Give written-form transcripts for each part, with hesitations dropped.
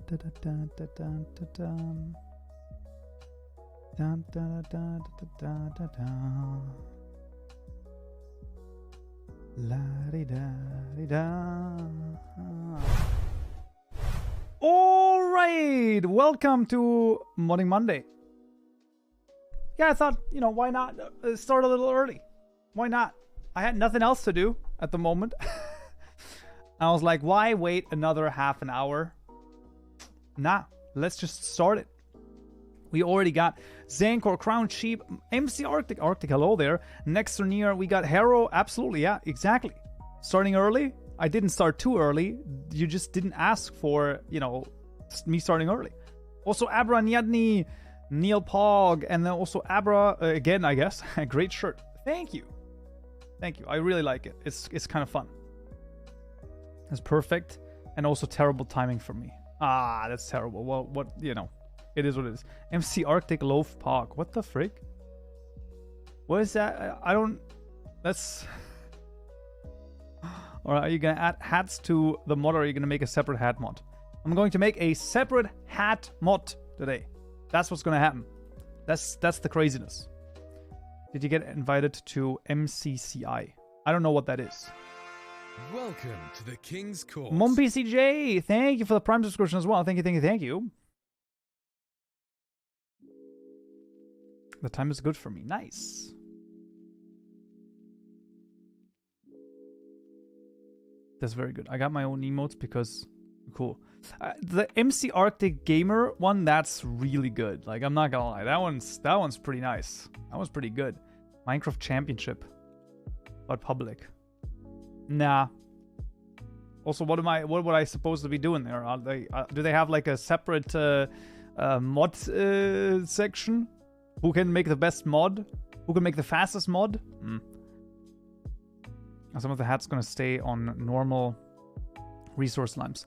da, da, da, da, da, da, da. Da, da, da, da, da, da, da. La-di-da-di-da. All right, welcome to Modding Monday. Yeah, I thought, why not start a little early? Why not? I had nothing else to do at the moment. I was like, why wait another half an hour? Nah, let's just start it. We already got Zancor, Crown Sheep, MC Arctic, hello there. Next or near, we got Harrow. Absolutely, yeah, exactly. Starting early? I didn't start too early. You just didn't ask for, me starting early. Also, Abra Nyadni, Neil Pog, and then also Abra, again, I guess. Great shirt. Thank you. Thank you. I really like it. It's kind of fun. It's perfect. And also terrible timing for me. Ah, that's terrible. Well, what, it is what it is. MC Arctic Loaf Pog. What the frick? What is that? I don't... That's... Alright, are you going to add hats to the mod, or are you going to make a separate hat mod? I'm going to make a separate hat mod today. That's what's going to happen. That's the craziness. Did you get invited to MCCI? I don't know what that is. Welcome to the King's Court. MomPCJ, thank you for the Prime subscription as well. Thank you. The time is good for me. Nice. That's very good. I got my own emotes because... Cool. The MC Arctic Gamer one, that's really good. Like, I'm not gonna lie. That one's pretty nice. That one's pretty good. Minecraft Championship. But public. Nah. Also, what would I supposed to be doing there? Do they have like a separate mod section? Who can make the best mod? Who can make the fastest mod? Some of the hats gonna stay on normal resource limes.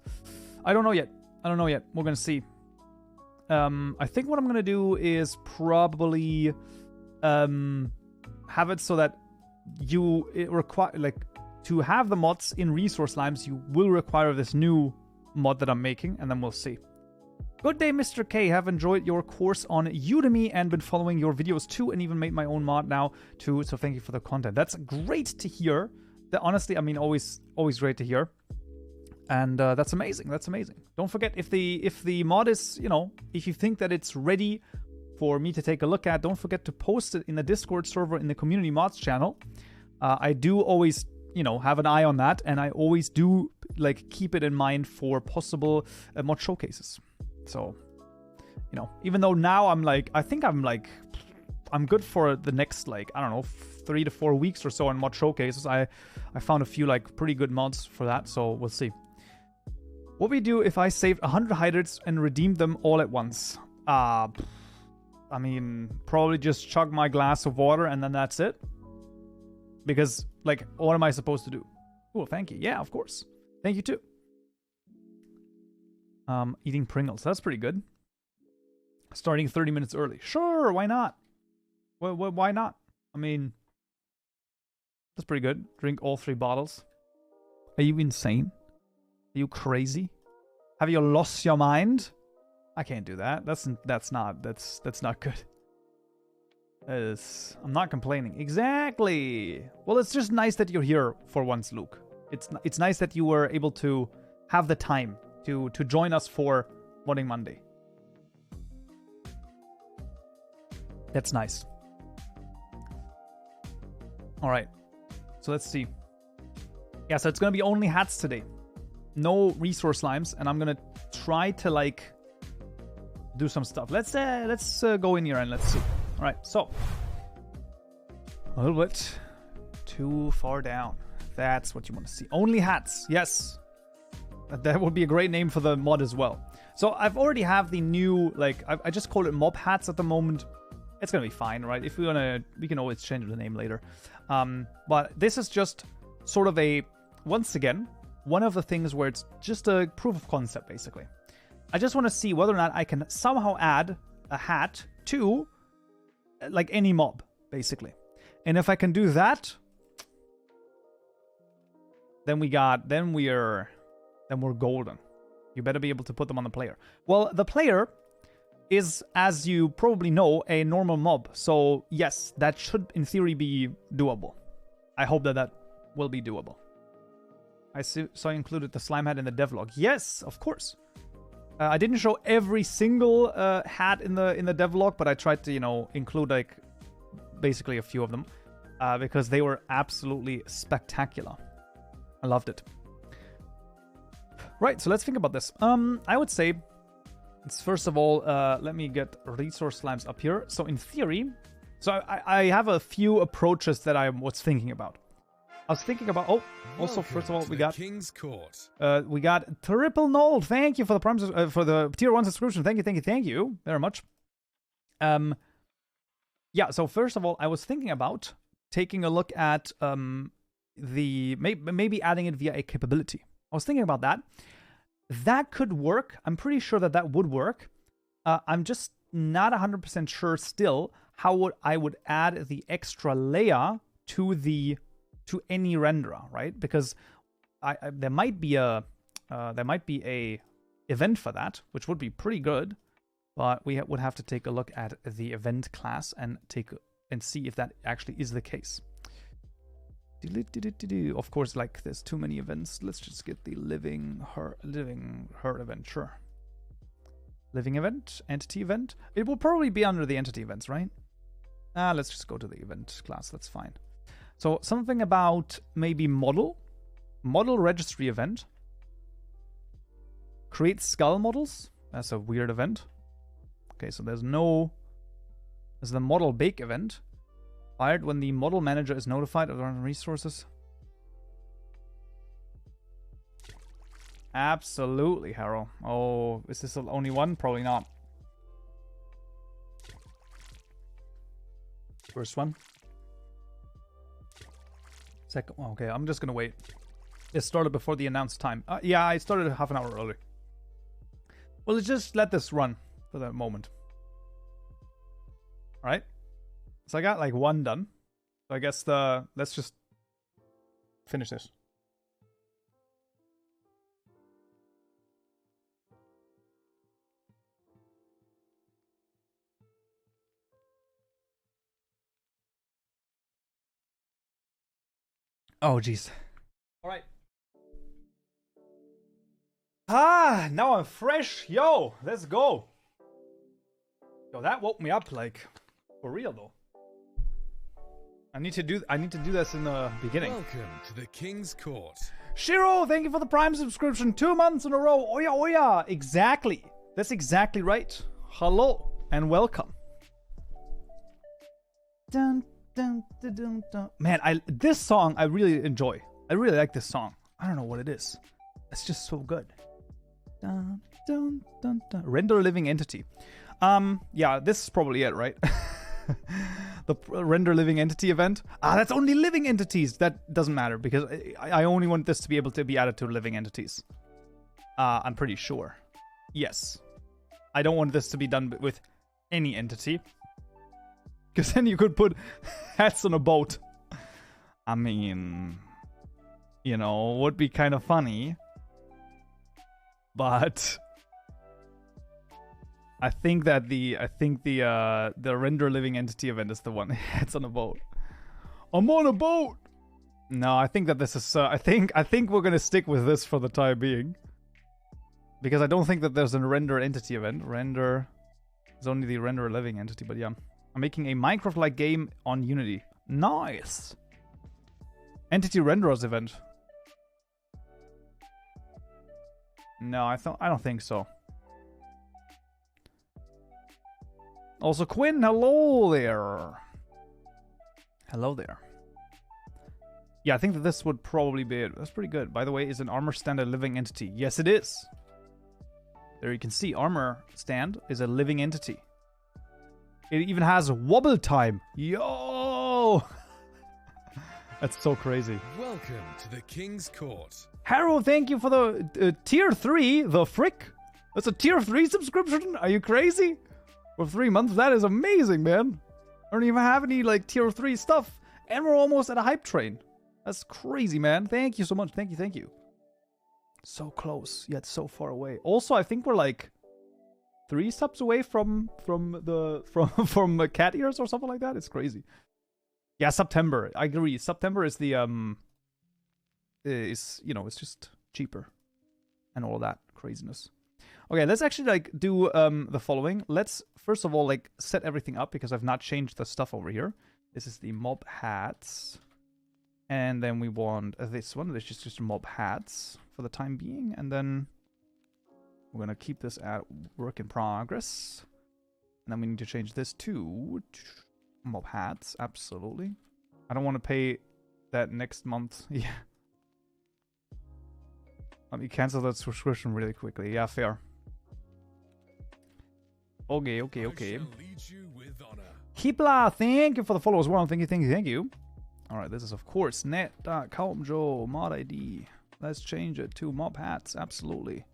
I don't know yet. We're gonna see. I think what I'm gonna do is probably have it so that it require to have the mods in resource limes, you will require this new mod that I'm making, and then we'll see. Good day, Mr. K. Have enjoyed your course on Udemy and been following your videos too, and even made my own mod now too. So thank you for the content. That's great to hear. That honestly, I mean, always great to hear. And that's amazing. Don't forget, if the mod is, if you think that it's ready for me to take a look at, don't forget to post it in the Discord server in the community mods channel. I do always, have an eye on that, and I always do keep it in mind for possible mod showcases. So, even though now I'm good for the next 3 to 4 weeks or so on mod showcases. I found a few pretty good mods for that, so we'll see. What we do if I saved 100 hydrates and redeemed them all at once? I mean, probably just chug my glass of water and then that's it. Because, what am I supposed to do? Cool, thank you. Yeah, of course. Thank you too. Eating Pringles. That's pretty good. Starting 30 minutes early. Sure, why not? Why not? I mean, that's pretty good. Drink all 3 bottles. Are you insane? Are you crazy? Have you lost your mind? I can't do that. That's not good. I'm not complaining. Exactly. Well, it's just nice that you're here for once, Luke. It's nice that you were able to have the time to join us for Modding Monday. That's nice. All right. So let's see. Yeah, so it's going to be only hats today. No resource limes, and I'm going to try to do some stuff. Let's go in here and let's see. All right. So a little bit too far down. That's what you want to see. Only hats. Yes. That would be a great name for the mod as well. So I've already have the new, I just call it mob hats at the moment. It's going to be fine, right? If we can always change the name later. But this is just sort of once again, one of the things where it's just a proof of concept, basically. I just want to see whether or not I can somehow add a hat to, any mob, basically. And if I can do that, then we're golden. You better be able to put them on the player. Well, the player is, as you probably know, a normal mob. So, yes, that should, in theory, be doable. I hope that that will be doable. I saw you included the slime hat in the devlog. Yes, of course. I didn't show every single hat in the devlog, but I tried to, you know, include, like, basically a few of them. Because they were absolutely spectacular. I loved it. Right, so let's think about this. I would say, it's first of all, let me get resource slimes up here. So in theory, so I have a few approaches that I was thinking about. I was thinking about, oh, also, Welcome first of all, to we the got King's Court. we got Triple Null. Thank you for the prime, for the tier 1 subscription. Thank you very much. Yeah, so first of all, I was thinking about taking a look at the maybe adding it via a capability. I was thinking about that. That could work. I'm pretty sure that that would work. I'm just not 100% sure still how I would add the extra layer to any renderer, right? Because there might be a event for that, which would be pretty good. But we would have to take a look at the event class and see if that actually is the case. Of course, like there's too many events. Let's just get the living her event, sure. Living event, entity event. It will probably be under the entity events, right? Let's just go to the event class. That's fine. So something about maybe model registry event. Create skull models. That's a weird event. Okay, so there's the model bake event. Fired when the model manager is notified of the resources. Absolutely, Harrow. Oh, is this only one? Probably not. First one. Second one. Okay, I'm just gonna wait. It started before the announced time. Yeah, I started half an hour early. Well, let's just let this run for the moment. Alright. So I got like one done. So I guess let's just finish this. Oh, jeez. Alright. Now I'm fresh. Yo, let's go. Yo, that woke me up, like, for real though. I need to do this in the beginning. Welcome to the King's Court. Shiro, thank you for the Prime subscription. 2 months in a row. Oh yeah. Exactly. That's exactly right. Hello and welcome. Dun, dun, dun, dun, dun. Man, this song I really enjoy. I really like this song. I don't know what it is. It's just so good. Dun, dun, dun, dun. Render living entity. Yeah, this is probably it, right? The render living entity event. That's only living entities. That doesn't matter because I only want this to be able to be added to living entities. I'm pretty sure. Yes. I don't want this to be done with any entity. Because then you could put hats on a boat. I mean, you know, would be kind of funny. But I think the render living entity event is the one. Hats on a boat. I'm on a boat. No, I think that this is. I think we're gonna stick with this for the time being. Because I don't think that there's a render entity event. Render is only the render living entity. But yeah, I'm making a Minecraft-like game on Unity. Nice. Entity renderers event. No, I don't think so. Also, Quinn, hello there. Hello there. Yeah, I think that this would probably be it. That's pretty good. By the way, is an armor stand a living entity? Yes, it is. There you can see armor stand is a living entity. It even has wobble time. Yo! That's so crazy. Welcome to the King's Court. Harrow, thank you for the tier 3. The frick? That's a tier 3 subscription? Are you crazy? For 3 months? That is amazing, man. I don't even have any like tier 3 stuff. And we're almost at a hype train. That's crazy, man. Thank you so much. Thank you. So close, yet so far away. Also, I think we're like 3 subs away from cat ears or something like that. It's crazy. Yeah, September. I agree. September is the it's just cheaper and all that craziness. Okay, let's actually like do the following. Let's first of all like set everything up because I've not changed the stuff over here. This is the mob hats. And then we want this one. This is just mob hats for the time being. And then we're going to keep this at work in progress. And then we need to change this to mob hats. Absolutely. I don't want to pay that next month. Yeah. Let me cancel that subscription really quickly. Yeah, fair. Okay. Kipla, thank you for the follow as well. Thank you. Alright, this is of course net.Kaupenjoe mod ID. Let's change it to mob hats, absolutely.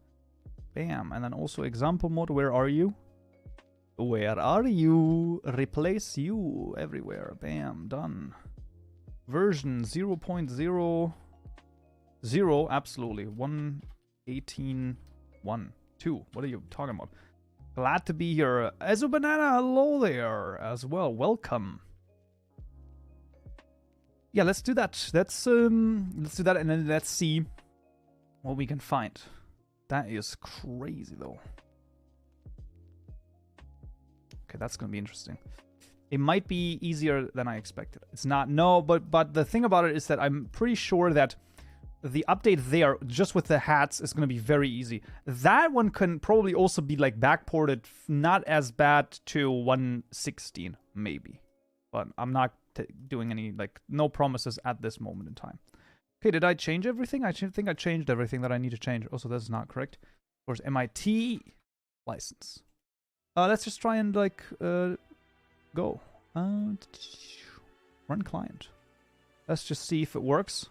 Bam, and then also example mode, where are you? Where are you? Replace you everywhere. Bam, done. Version 0.00, absolutely. 1.18.1.2. What are you talking about? Glad to be here. Ezu Banana, hello there as well. Welcome. Yeah, let's do that. Let's do that, and then let's see what we can find. That is crazy, though. Okay, that's gonna be interesting. It might be easier than I expected. It's not. No, but the thing about it is that I'm pretty sure that the update there, just with the hats, is gonna be very easy. That one can probably also be like backported, not as bad to 1.16, maybe. But I'm not doing any, like, no promises at this moment in time. Okay, did I change everything? I think I changed everything that I need to change. Also, that's not correct. Of course, MIT license. Let's just try and, like, go. Run client. Let's just see if it works.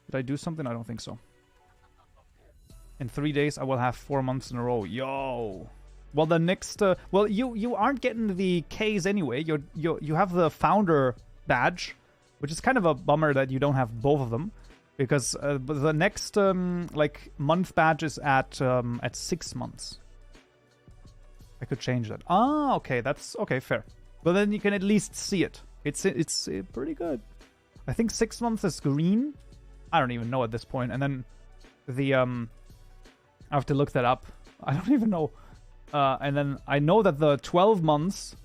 Did I do something? I don't think so. In 3 days, I will have 4 months in a row. Yo! Well, the next, well, you aren't getting the Ks anyway. You have the founder badge, which is kind of a bummer that you don't have both of them, because the next like month badge is at 6 months. I could change that. Ah, okay, that's okay, fair. But then you can at least see it. It's pretty good. I think 6 months is green. I don't even know at this point. And then the I have to look that up. I don't even know. And then I know that the 12 months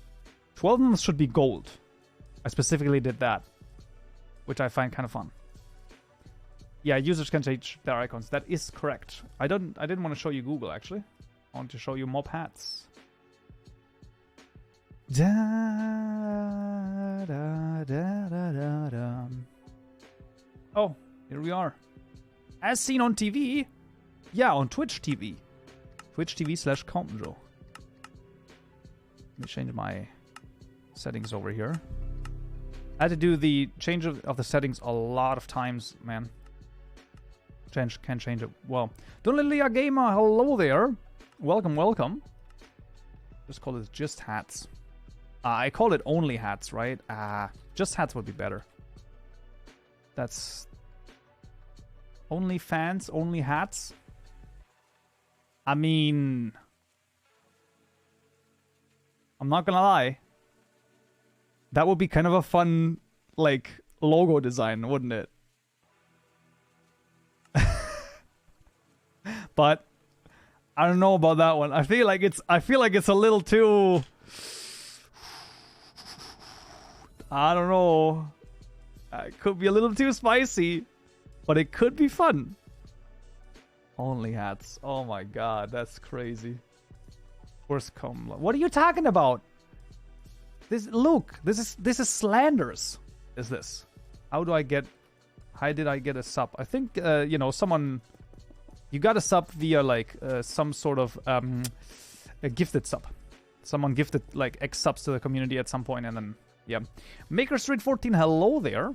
should be gold. I specifically did that, which I find kind of fun. Yeah, users can change their icons. That is correct. I didn't want to show you Google, actually. I want to show you mob hats. Da, da, da, da, da, da. Oh, here we are. As seen on TV. Yeah, on Twitch TV. Twitch TV/Kaupenjoe. Let me change my settings over here. I had to do the change of the settings a lot of times, man. Can't change it. Well, Donlilia Gamer, hello there. Welcome. Just call it just hats. I called it only hats, right? Just hats would be better. That's only fans, only hats. I mean, I'm not gonna lie. That would be kind of a fun, like, logo design, wouldn't it? But I don't know about that one. I feel like it's a little too, I don't know. It could be a little too spicy, but it could be fun. Only hats. Oh my god, that's crazy. Worst come. What are you talking about? This is slanders. Is this? How did I get a sub? I think someone, you got a sub via like some sort of a gifted sub. Someone gifted like X subs to the community at some point, and then yeah. Maker Street 14, hello there.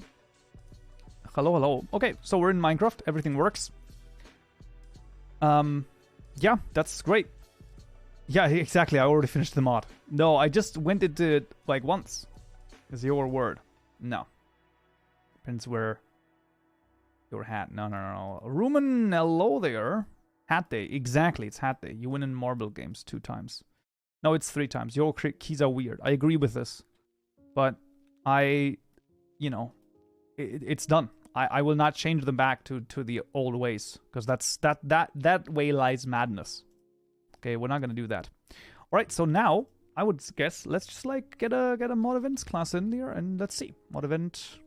Hello. Okay, so we're in Minecraft. Everything works. Yeah, that's great. Yeah, exactly. I already finished the mod. No, I just went into it like once. Is your word? No. Depends where Your hat. No. Rumen, hello there. Hat day. Exactly, it's hat day. You win in marble games 2 times. No, it's 3 times. Your keys are weird. I agree with this. But it's done. I will not change them back to the old ways, because that way lies madness. Okay, we're not gonna do that. All right, so now I would guess let's just like get a mod events class in here, and let's see mod event.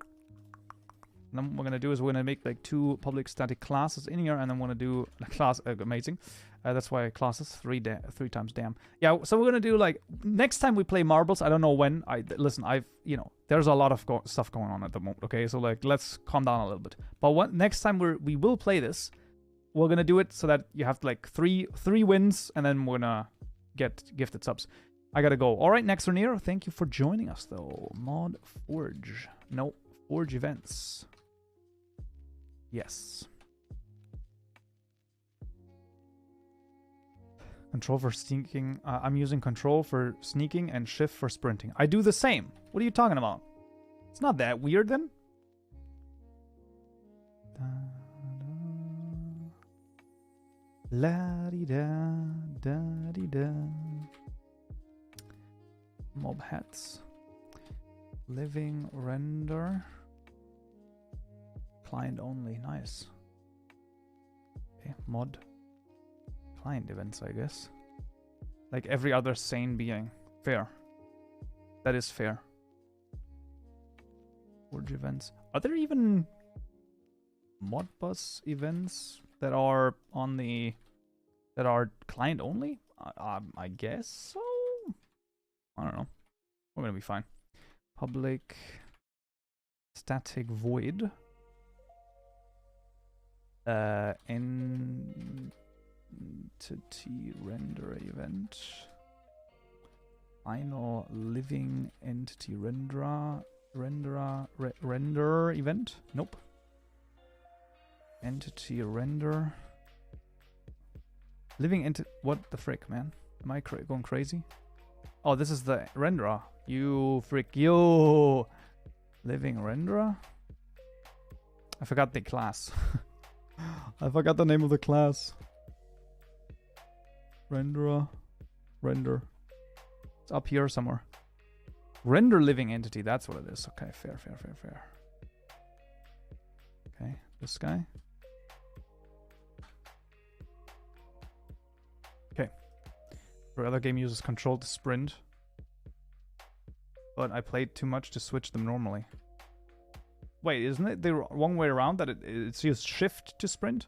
And then what we're gonna do is we're gonna make like 2 public static classes in here, and then we're gonna do a class. Amazing. That's why classes 3 times damn. Yeah, so we're gonna do like next time we play marbles. I don't know when. There's a lot of stuff going on at the moment. Okay, so like let's calm down a little bit. But next time we will play this, we're gonna do it so that you have like three wins, and then we're gonna get gifted subs. I gotta go. All right, next Renier, thank you for joining us though. Mod Forge. No, Forge events. Yes. Control for sneaking. I'm using control for sneaking and shift for sprinting. I do the same. What are you talking about? It's not that weird then. La-di-da, da-di-da. Mob hats. Living render. Client only. Nice. Okay, mod. Client events, I guess. Like every other sane being. Fair. That is fair. Forge events. Are there even Modbus events that are on the that are client only? I guess so. I don't know. We're gonna be fine. Public static void. Entity render event. Final living entity render event. Nope. Entity render. Living entity. What the frick, man? Am I going crazy? Oh, this is the renderer. You frick, yo. Living renderer. I forgot the class. I forgot the name of the class. Renderer. Render. It's up here somewhere. Render living entity. That's what it is. Okay, fair. Okay, this guy. Okay. The other game uses control to sprint. But I played too much to switch them normally. Wait, isn't it the wrong way around that it's used shift to sprint?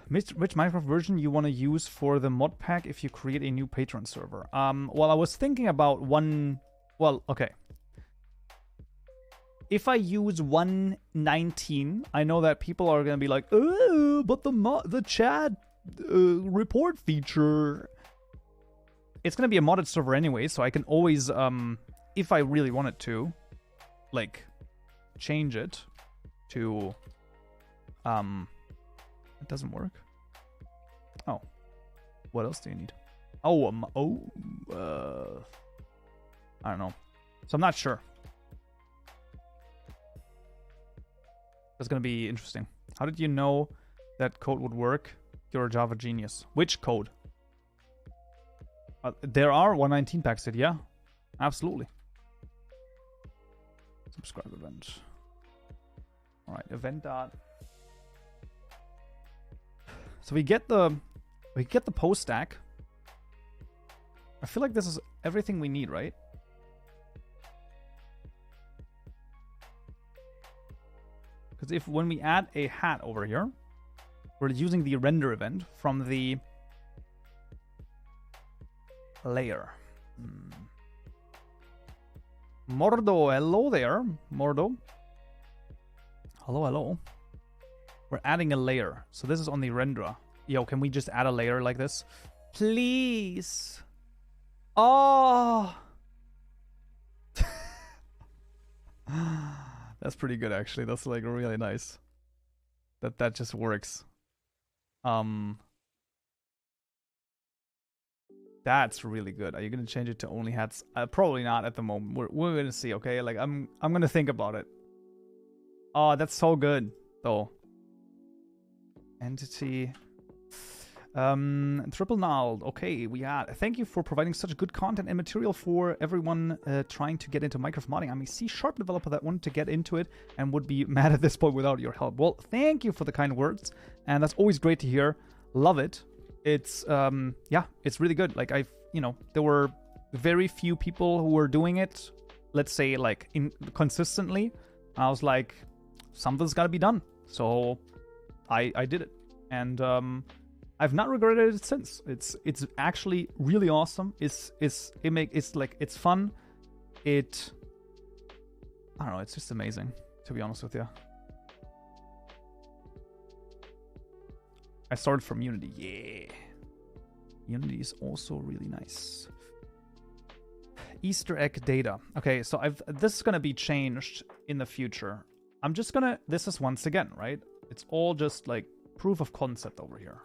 Which Minecraft version you want to use for the mod pack if you create a new Patreon server? Well, I was thinking about one... Well, okay. If I use 1.19, I know that people are going to be like, oh, but the chat report feature... It's going to be a modded server anyway, so I can always, if I really wanted to, like, change it to... It doesn't work. Oh. What else do you need? Oh, I don't know. So I'm not sure. That's going to be interesting. How did you know that code would work? You're a Java genius. Which code? There are 119 packs that, yeah. Absolutely. Subscribe event. Alright, event dot. So we get the post stack. I feel like this is everything we need, right? Because when we add a hat over here, we're using the render event from the layer. Mordo, hello there. Mordo. Hello. We're adding a layer. So this is on the renderer. Yo, can we just add a layer like this? Please. Oh. That's pretty good, actually. That's like really nice. That just works. That's really good. Are you gonna change it to only hats? Probably not at the moment. We're gonna see. Okay, like I'm gonna think about it. Oh, that's so good. though. Entity. Triple Nald. Okay, thank you for providing such good content and material for everyone trying to get into Minecraft modding. I'm a C# developer that wanted to get into it and would be mad at this point without your help. Well, thank you for the kind words, and that's always great to hear. Love it. It's yeah, it's really good. Like there were very few people who were doing it, let's say like consistently. I was like, something's got to be done. So I did it, and I've not regretted it since. It's actually really awesome. It's fun. I don't know. It's just amazing, to be honest with you. I started from Unity. Yeah, Unity is also really nice. Easter egg data. Okay, so this is gonna be changed in the future. This is once again, right? It's all just like proof of concept over here.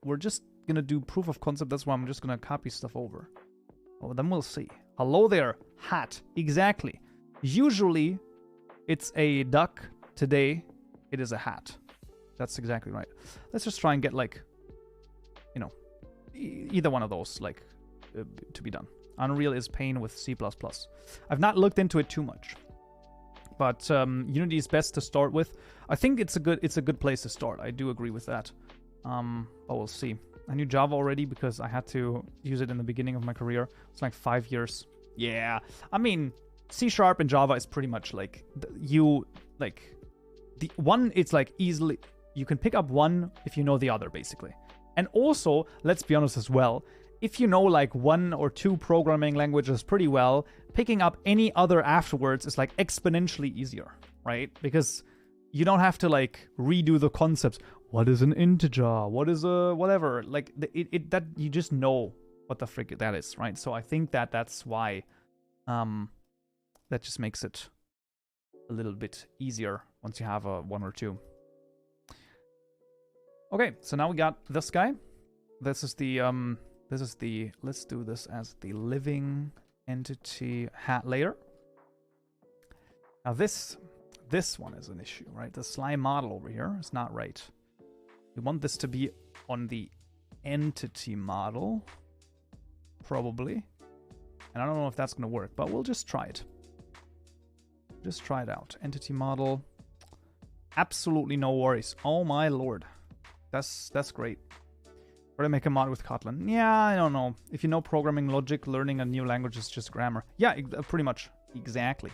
We're just gonna do proof of concept. That's why I'm just gonna copy stuff over. Oh, then we'll see. Hello there, hat. Exactly. Usually, it's a duck. Today, it is a hat. That's exactly right. Let's just try and get like, either one of those like to be done. Unreal is pain with C++. I've not looked into it too much, but Unity is best to start with. I think it's a good place to start. I do agree with that. But we'll see. I knew Java already because I had to use it in the beginning of my career. It's like 5 years. Yeah, I mean C# and Java is pretty much like the one. It's like easily you can pick up one if you know the other, basically. And also, let's be honest as well, if you know like 1 or 2 programming languages pretty well, picking up any other afterwards is like exponentially easier, right? Because you don't have to like redo the concepts. What is an integer? What is a whatever? Like that you just know what the frick that is, right? So I think that's why that just makes it a little bit easier once you have a 1 or 2. Okay, so now we got this guy. This is the let's do this as the living entity hat layer. Now this one is an issue, right? The slime model over here is not right. We want this to be on the entity model, probably. And I don't know if that's going to work, but we'll just try it. Just try it out. Entity model. Absolutely no worries. Oh my lord. That's great. Or to make a mod with Kotlin. Yeah, I don't know. If you know programming logic, learning a new language is just grammar. Yeah, pretty much. Exactly.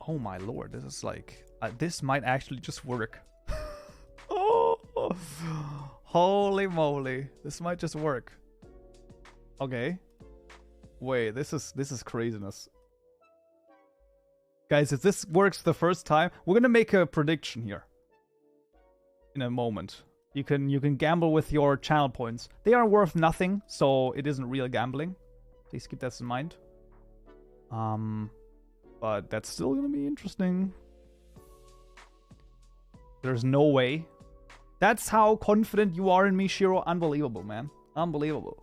Oh my lord, this is like... this might actually just work. Oh, holy moly. This might just work. Okay. Wait, this is craziness. Guys, if this works the first time, we're gonna make a prediction here. In a moment. You can gamble with your channel points. They are worth nothing, so it isn't real gambling. Please keep that in mind. But that's still gonna be interesting. There's no way. That's how confident you are in me, Shiro. Unbelievable, man. Unbelievable.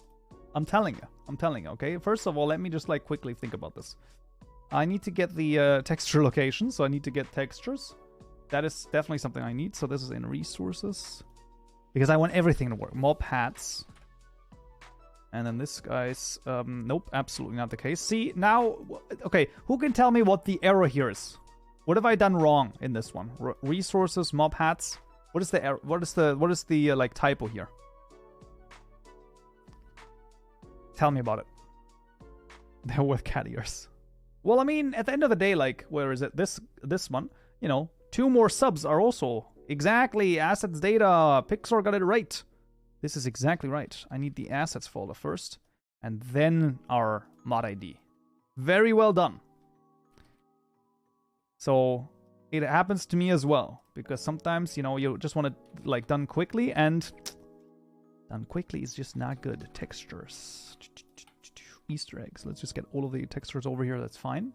I'm telling you, okay? First of all, let me just like quickly think about this. I need to get the texture location, so I need to get textures. That is definitely something I need. So this is in resources. Because I want everything to work. Mob hats. And then this guy's... nope, absolutely not the case. See, now... Okay, who can tell me what the error here is? What have I done wrong in this one? Resources, mob hats. What is the error? What is the like typo here? Tell me about it. They're worth cat ears. Well, I mean, at the end of the day, like, where is it? This one, 2 more subs are also exactly assets data. Pixar got it right. This is exactly right. I need the assets folder first, and then our mod ID. Very well done. So it happens to me as well, because sometimes, you just want it like done quickly, and done quickly is just not good. Textures. Easter eggs. Let's just get all of the textures over here. That's fine.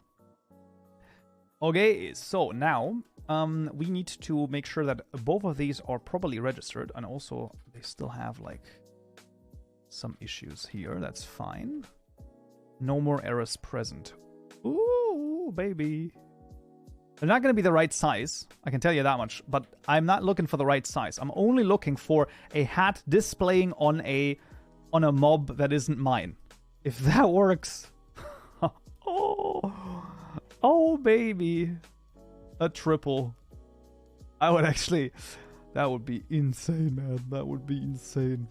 Okay, so now we need to make sure that both of these are properly registered, and also they still have like some issues here. That's fine. No more errors present. Ooh, baby. They're not going to be the right size. I can tell you that much. But I'm not looking for the right size. I'm only looking for a hat displaying on a mob that isn't mine. If that works. Oh, baby. A triple. I would actually... That would be insane, man. That would be insane.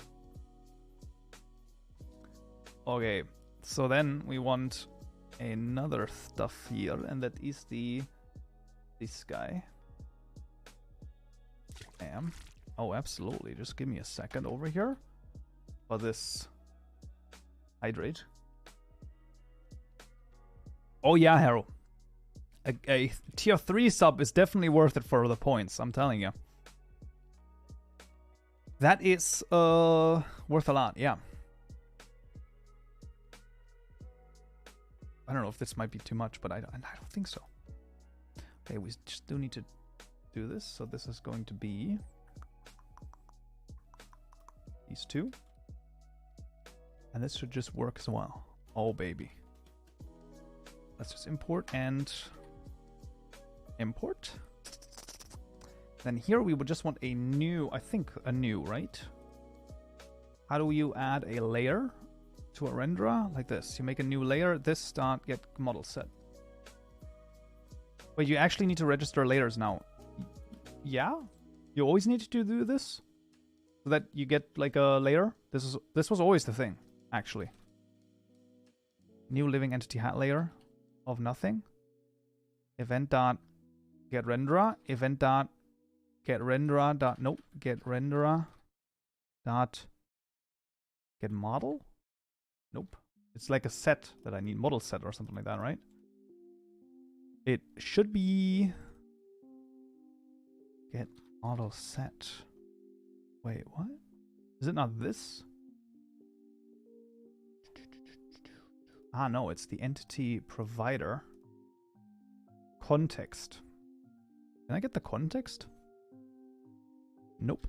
Okay. So then we want another stuff here. And that is this guy. Bam. Oh, absolutely. Just give me a second over here. For this... Hydrate. Oh yeah, Harrow. A tier 3 sub is definitely worth it for the points, I'm telling you. That is worth a lot, yeah. I don't know if this might be too much, but I don't think so. Okay, we just do need to do this. So this is going to be these two. And this should just work as well. Oh, baby. Let's just import and import. Then here we would just want a new, I think a new, right? How do you add a layer to a renderer? Like this. You make a new layer, this start, get model set. Wait, you actually need to register layers now. Yeah? You always need to do this? So that you get like a layer? This was always the thing, actually. New living entity hat layer of nothing. Event dot get renderer. Event dot get renderer dot nope. Get renderer dot get model? Nope. It's like a set that I need, model set or something like that, right? It should be get model set. Wait, what? Is it not this? Ah, no, it's the entity provider. Context. Can I get the context? Nope.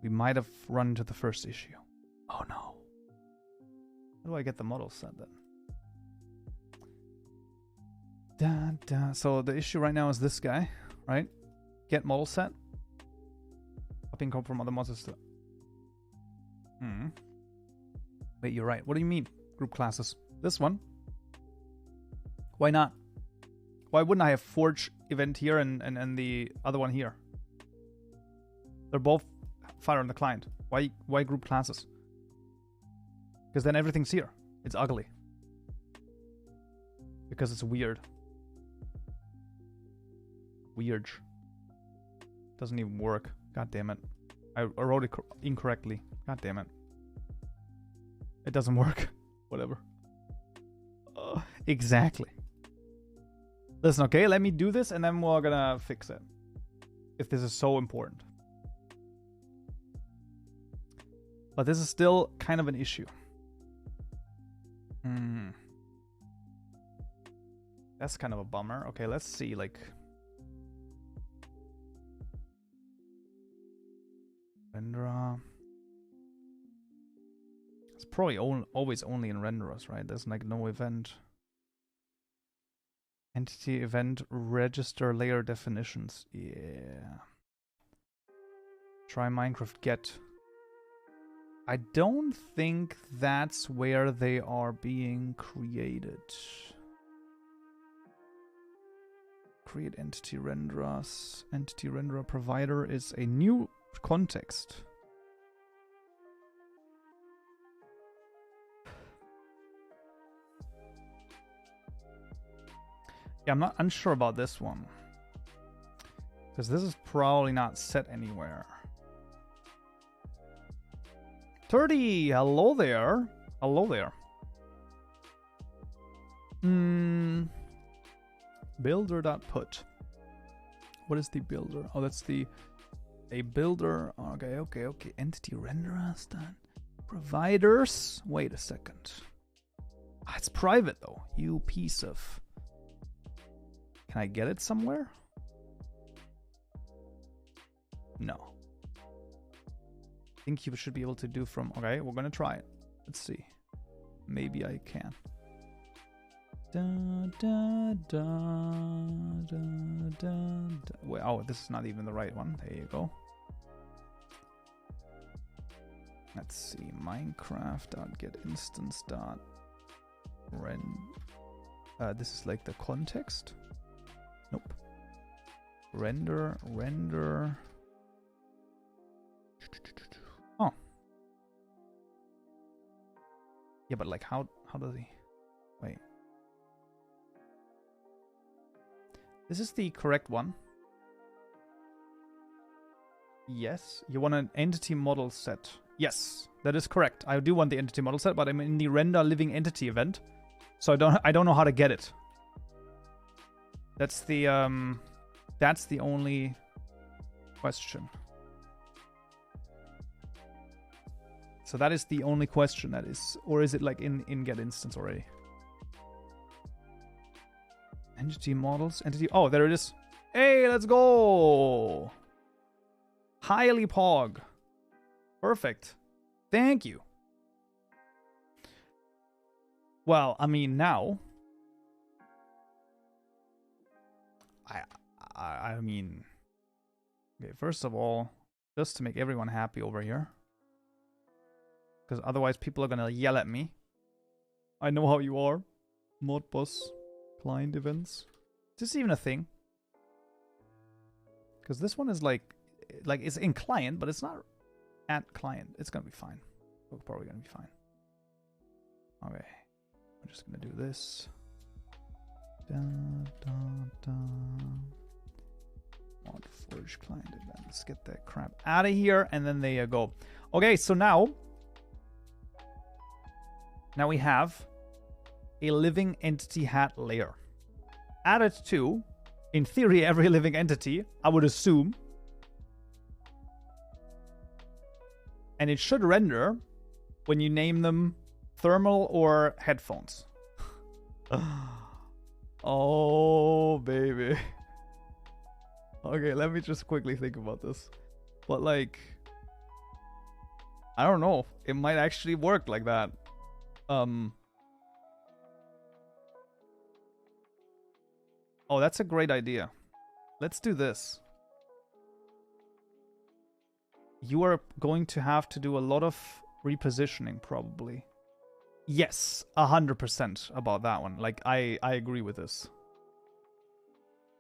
We might have run into the first issue. Oh no. How do I get the model set then? So the issue right now is this guy, right? Get model set. Copying code from other models. Wait, you're right. What do you mean? Group classes. This one? Why not? Why wouldn't I have Forge event here and the other one here? They're both fire on the client. Why group classes? Because then everything's here. It's ugly. Because it's weird. Weird. Doesn't even work. God damn it. I wrote it incorrectly. God damn it. It doesn't work. Whatever. Exactly. Listen, okay, let me do this and then we're gonna fix it. If this is so important. But this is still kind of an issue. That's kind of a bummer. Okay, let's see, like... Renderer... It's probably always only in renderers, right? There's like no event. Entity event register layer definitions. Yeah. Try Minecraft get. I don't think that's where they are being created. Create entity renderers. Entity renderer provider is a new context. Yeah, I'm not unsure about this one. Because this is probably not set anywhere. 30! Hello there. Hello there. Builder.put. What is the builder? Oh, that's a builder. Okay. Entity renderers done. Providers. Wait a second. Ah, it's private though. You piece of... Can I get it somewhere? No. I think you should be able to do from... Okay, we're gonna try it. Let's see. Maybe I can. Da, da, da, da, da, da. Wait, oh, this is not even the right one. There you go. Let's see. Minecraft.getInstance.rend. This is like the context. Nope. Render. Oh. Yeah, but like how does he? Wait. This is the correct one. Yes. You want an entity model set. Yes, that is correct. I do want the entity model set, but I'm in the render living entity event. So I don't know how to get it. That's the only question. So that is the only question that is, or is it like in get instance already? Entity models, entity. Oh, there it is. Hey, let's go. Highly pog. Perfect. Thank you. Well, I mean now. I mean. Okay, first of all, just to make everyone happy over here. Because otherwise people are gonna yell at me. I know how you are. Modbus client events. Is this even a thing? Because this one is like it's in client, but it's not at client. It's gonna be fine. We're probably gonna be fine. Okay. I'm just gonna do this. Mod Forge client events. Get that crap out of here, and then there you go. Okay, so now we have a living entity hat layer. Added to, in theory, every living entity, I would assume. And it should render when you name them thermal or headphones. Oh, baby. Okay, let me just quickly think about this. But like, I don't know. It might actually work like that. Oh, that's a great idea. Let's do this. You are going to have to do a lot of repositioning, probably. Yes, 100% about that one. Like, I agree with this.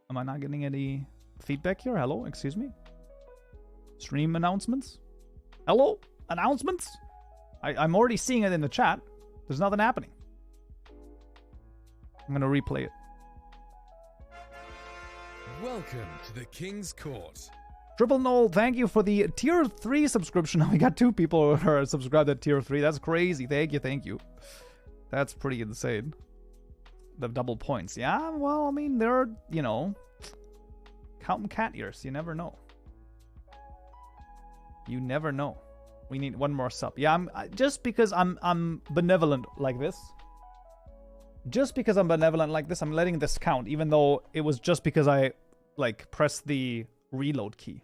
Am I not getting any feedback here? Hello? Excuse me? Stream announcements? Hello? Announcements? I'm already seeing it in the chat. There's nothing happening. I'm gonna replay it. Welcome to the King's Court. Triple Null, thank you for the tier 3 subscription. We got 2 people who are subscribed at tier 3. That's crazy. Thank you. That's pretty insane. The double points. Yeah, well, I mean, they're, you know, counting cat ears. You never know. You never know. We need one more sub. Yeah, just because I'm benevolent like this. Just because I'm benevolent like this, I'm letting this count, even though it was just because I, like, pressed the reload key.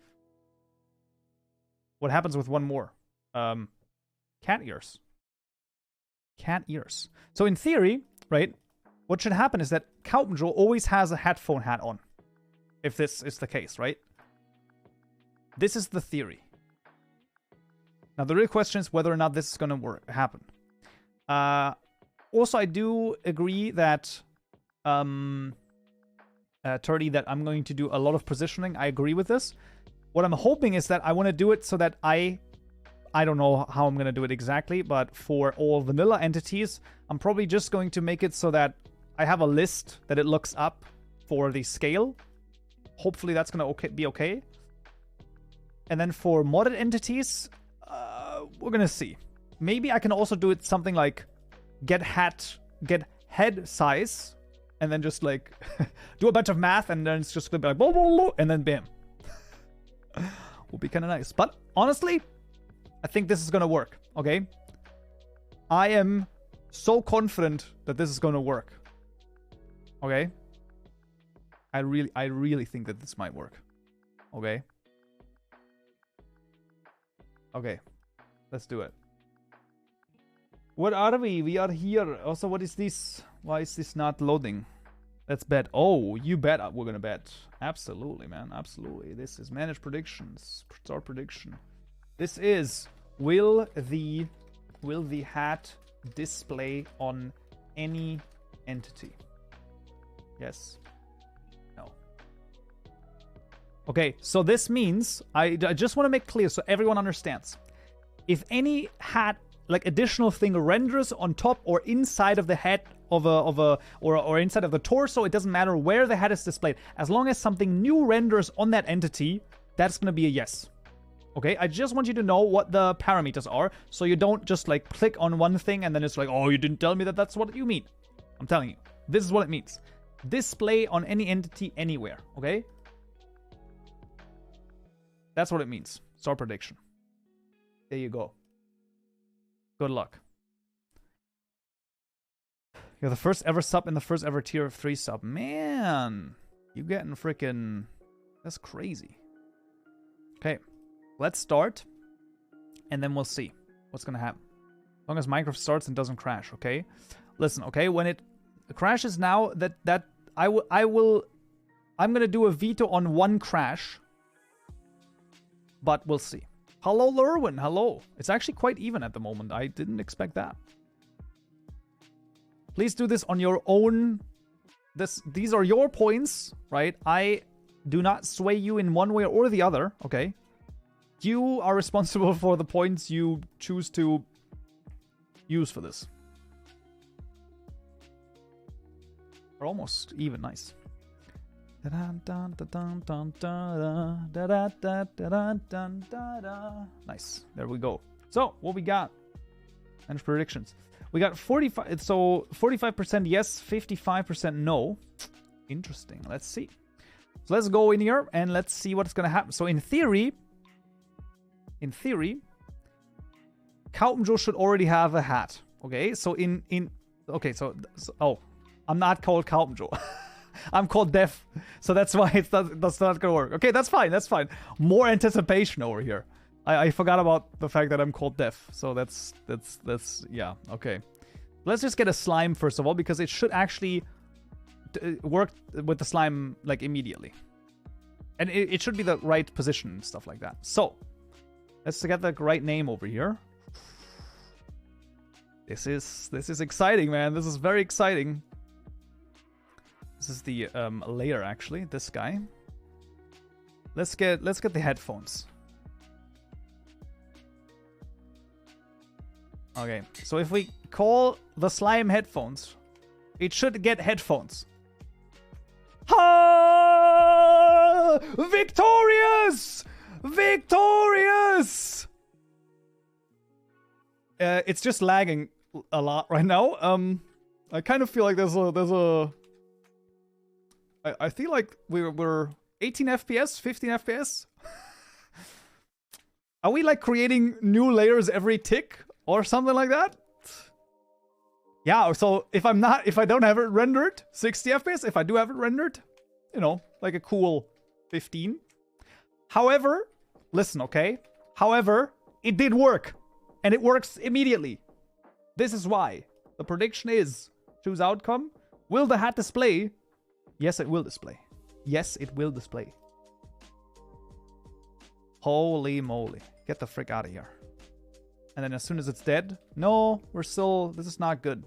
What happens with one more? Cat ears. Cat ears. So in theory, right, what should happen is that Kaupenjoe always has a headphone hat on. If this is the case, right? This is the theory. Now the real question is whether or not this is going to happen. Also, I do agree that 30 that I'm going to do a lot of positioning. I agree with this. What I'm hoping is that I want to do it so that I don't know how I'm going to do it exactly, but for all vanilla entities, I'm probably just going to make it so that I have a list that it looks up for the scale. Hopefully that's going to be okay. And then for modded entities, we're going to see. Maybe I can also do it something like get head size, and then just like do a bunch of math, and then it's just gonna be like blah, blah, blah, and then bam. Will be kind of nice. But honestly, I think this is gonna work. Okay, I am so confident that this is gonna work. Okay, I really think that this might work. Okay. Okay, let's do it. What are we? We are here. Also, what is this? Why is this not loading? Let's bet. Oh, you bet we're gonna bet. Absolutely, man. Absolutely. This is manage predictions. Start prediction. This is will the hat display on any entity? Yes. No. Okay, so this means I just want to make clear so everyone understands. If any hat like additional thing renders on top or inside of the head or inside of the torso, it doesn't matter where the head is displayed. As long as something new renders on that entity, that's gonna be a yes. Okay, I just want you to know what the parameters are, so you don't just like click on one thing and then it's like, oh, you didn't tell me that that's what you mean. I'm telling you, this is what it means. Display on any entity anywhere. Okay, that's what it means. Start prediction. There you go. Good luck. You're the first ever sub and the first ever tier of 3 sub. Man, you getting freaking... That's crazy. Okay, let's start. And then we'll see what's going to happen. As long as Minecraft starts and doesn't crash, okay? Listen, okay? When it crashes now, I'm going to do a veto on one crash. But we'll see. Hello, Lerwin. Hello. It's actually quite even at the moment. I didn't expect that. Please do this on your own. These are your points, right? I do not sway you in one way or the other, okay? You are responsible for the points you choose to use for this. We're almost even. Nice. Nice. There we go. So, what we got? And predictions. We got 45. So 45% yes, 55% no. Interesting. Let's see. So let's go in here and let's see what's gonna happen. So in theory, Kaupenjoe should already have a hat. Okay. So okay. So oh, I'm not called Kaupenjoe. I'm called Def, so that's why that's not gonna work. Okay, that's fine. That's fine. More anticipation over here. I forgot about the fact that I'm called Def, so that's yeah. Okay, let's just get a slime first of all because it should actually work with the slime like immediately, and it should be the right position and stuff like that. So let's get the right name over here. This is exciting, man. This is very exciting. This is the layer actually. This guy. Let's get the headphones. Okay, so if we call the slime headphones, it should get headphones. Ha! Victorious! Victorious! It's just lagging a lot right now. I kind of feel like there's a. I feel like we're 18 FPS, 15 FPS. Are we like creating new layers every tick or something like that? Yeah, so if I don't have it rendered 60 FPS, if I do have it rendered, you know, like a cool 15. However, listen, okay? However, it did work and it works immediately. This is why the prediction is choose outcome. Will the hat display? Yes, it will display. Yes, it will display. Holy moly. Get the frick out of here. And then as soon as it's dead, no, we're still, this is not good.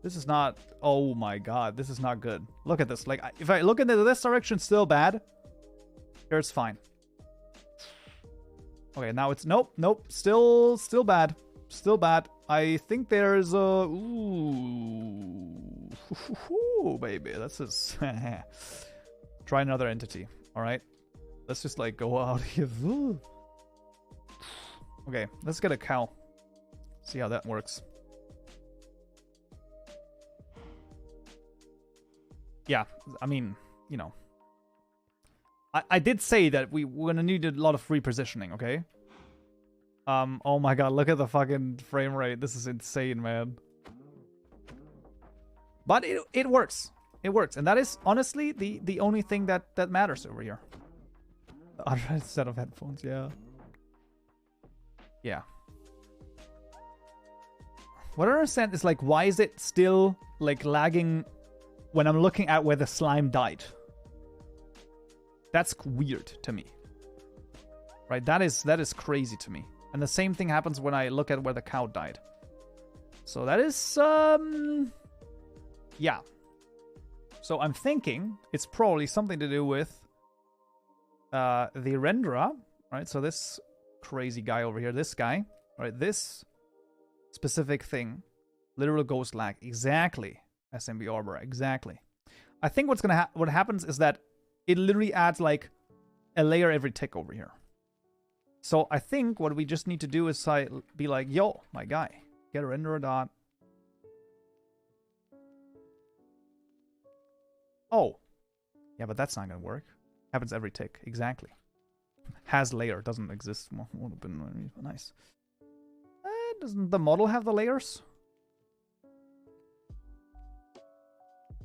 This is not, oh my god, this is not good. Look at this. Like, if I look into this direction, still bad. Here's fine. Okay, now it's, nope, still bad. Still bad. I think there's a, ooh, baby, this is, try another entity. All right, let's just like go out here. Okay, let's get a cow. See how that works. Yeah, I mean, you know, I did say that we're gonna need a lot of repositioning. Okay. Oh my god, look at the fucking frame rate. This is insane, man. But it works. It works. And that is honestly the only thing that matters over here. Other set of headphones, yeah. Yeah. What I don't understand is like, why is it still like lagging when I'm looking at where the slime died? That's weird to me. Right? That is crazy to me. And the same thing happens when I look at where the cow died. So that is, yeah. So I'm thinking it's probably something to do with the renderer, right? So this crazy guy over here, this guy, right? This specific thing, literal ghost lag, exactly. SMB Arbor, exactly. I think what happens is that it literally adds like a layer every tick over here. So I think what we just need to do is be like, yo, my guy, get a renderer dot. Oh, yeah, but that's not gonna work. Happens every tick, exactly. Has layer, doesn't exist. Would have been really nice. Doesn't the model have the layers?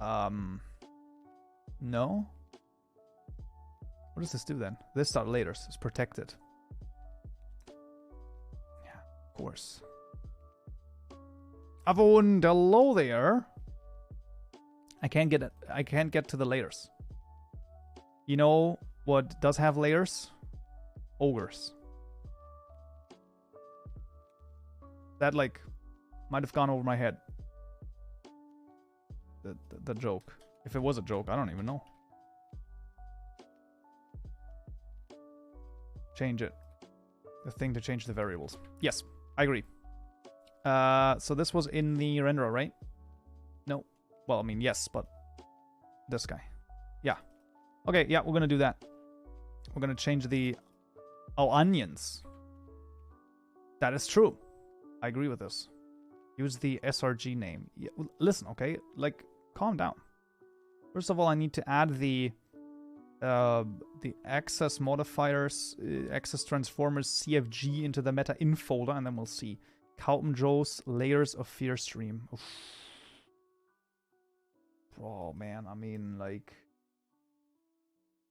No. What does this do then? This dot layers is protected. Yeah, of course. Avon, hello there. I can't get it. I can't get to the layers. You know what does have layers? Ogres. That like might have gone over my head. The joke. If it was a joke, I don't even know. Change it. The thing to change the variables. Yes, I agree. So this was in the renderer, right? No. Well, I mean, yes, but this guy. Yeah. Okay, yeah, we're gonna do that. We're gonna change the... Oh, onions. That is true. I agree with this. Use the SRG name. Yeah, listen, okay? Like, calm down. First of all, I need to add the access modifiers, access transformers CFG into the meta in folder, and then we'll see. Kaupenjoe's Layers of Fear stream. Oof. Oh, man, I mean, like...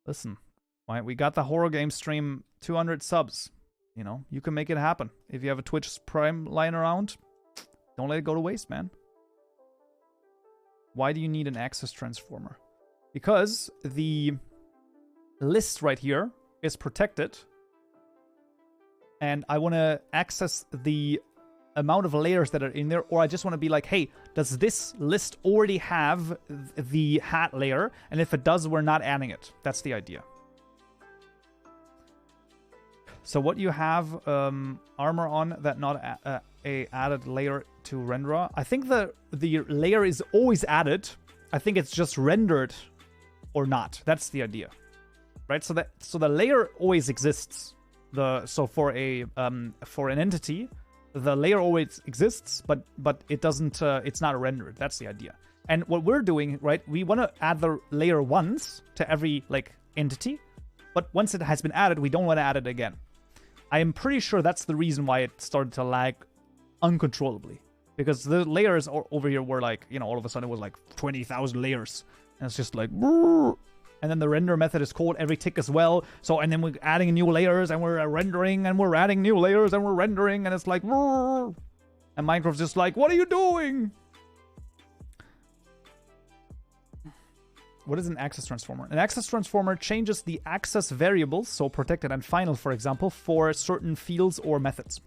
Listen, right? We got the horror game stream 200 subs. You know, you can make it happen. If you have a Twitch Prime lying around, don't let it go to waste, man. Why do you need an access transformer? Because the list right here is protected. And I want to access the amount of layers that are in there. Or I just want to be like, hey, does this list already have the hat layer? And if it does, we're not adding it. That's the idea. So what you have armor on that not a added layer to renderer. I think the layer is always added. I think it's just rendered or not. That's the idea, right? So the layer always exists. So for an entity, the layer always exists, but it doesn't. It's not rendered. That's the idea. And what we're doing, right? We want to add the layer once to every like entity, but once it has been added, we don't want to add it again. I am pretty sure that's the reason why it started to lag uncontrollably. Because the layers over here were like, you know, all of a sudden it was like 20,000 layers. And it's just like, and then the render method is called every tick as well. So, and then we're adding new layers and we're rendering and we're adding new layers and we're rendering. And it's like, and Minecraft's just like, what are you doing? What is an access transformer? An access transformer changes the access variables, so protected and final, for example, for certain fields or methods.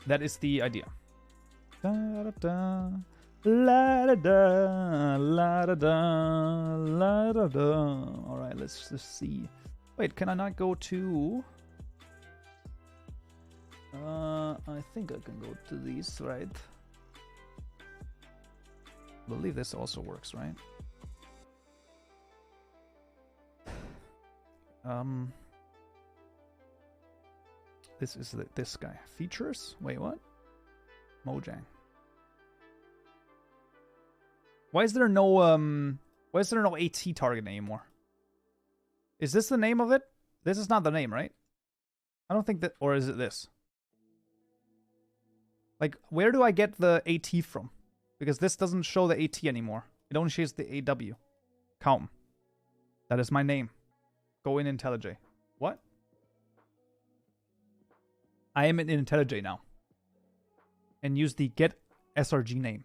That is the idea. Da, da, da, la, da, da, la, da, da, la, da, da. All right, let's just see. Wait, can I not go to... I think I can go to these, right? I believe this also works, right? This is this guy. Features? Wait, what? Mojang. Why is there no AT target anymore? Is this the name of it? This is not the name, right? I don't think that, or is it this? Like, where do I get the AT from? Because this doesn't show the AT anymore. It only shows the AW. Kaupen. That is my name. Go in IntelliJ. What? I am in IntelliJ now. and use the get srg name.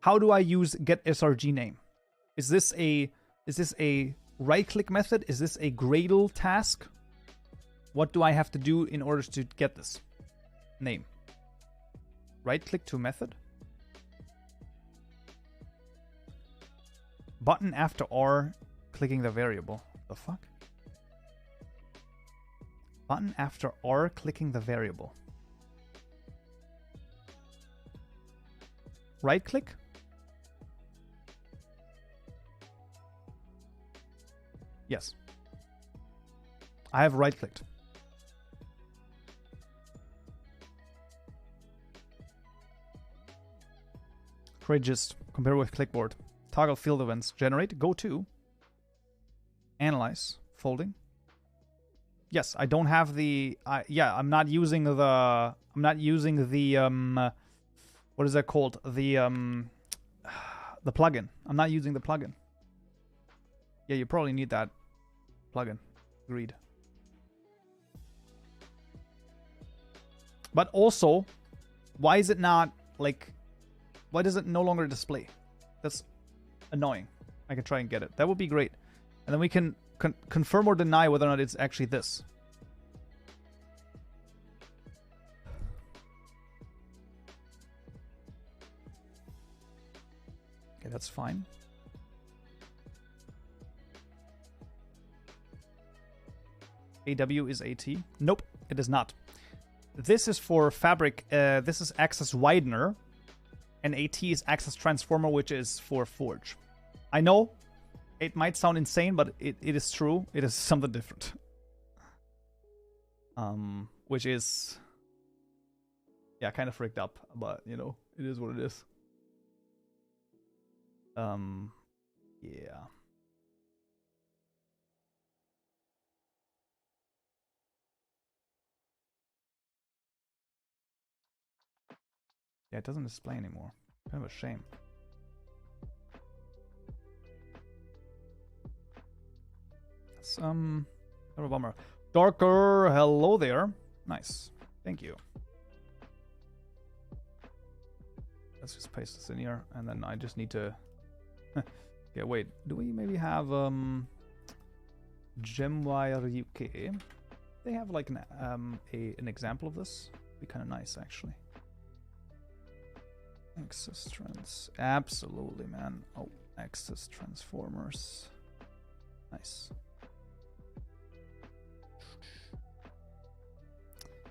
How do I use get srg name? Is this a right click method? Is this a Gradle task? What do I have to do in order to get this name? Right click to method. Button after R clicking the variable. The fuck? Button after R clicking the variable. Right click. Yes. I have right clicked. Create gist. Compare with clipboard. Toggle field events. Generate. Go to. Analyze. Folding. Yes, I don't have the. I'm not using the. What is that called? The plugin. I'm not using the plugin. Yeah, you probably need that plugin. Agreed. But also, why is it not like? Why does it no longer display? That's annoying. I can try and get it. That would be great. And then we can confirm or deny whether or not it's actually this. Okay, that's fine. AW is AT. Nope, it is not. This is for Fabric. This is Access Widener. And AT is Access Transformer, which is for Forge. I know it might sound insane, but it is true. It is something different. Which is, yeah, kind of freaked up, but you know, it is what it is. Yeah. Yeah, it doesn't display anymore. Kind of a shame. It's kind of a bummer. Darker, hello there. Nice. Thank you. Let's just paste this in here, and then I just need to. Yeah, wait. Do we maybe have Gemwire UK? They have like an example of this. Be kind of nice, actually. Access trans. Absolutely, man. Oh, access transformers. Nice.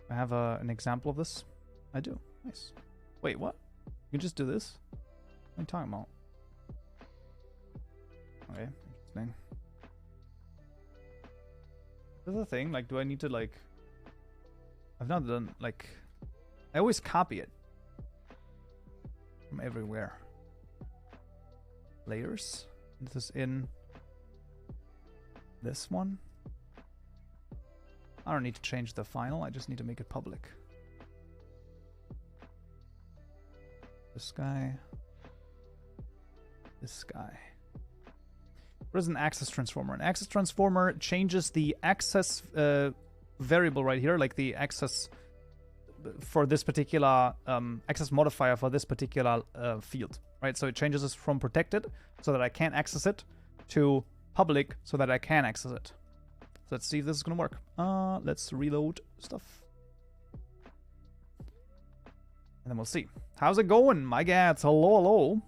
I have an example of this. I do. Nice. Wait, what? You can just do this? What are you talking about? Okay, interesting. This is the thing. Like, do I need to like? I've not done like. I always copy it from everywhere. Layers. This is in this one. I don't need to change the final. I just need to make it public. This guy. This guy. What is an access transformer? An access transformer changes the access variable right here, like the access for this particular access modifier for this particular field, right? So it changes this from protected so that I can't access it to public so that I can access it. So let's see if this is gonna work. Let's reload stuff. And then we'll see. How's it going, my gads? Hello, hello.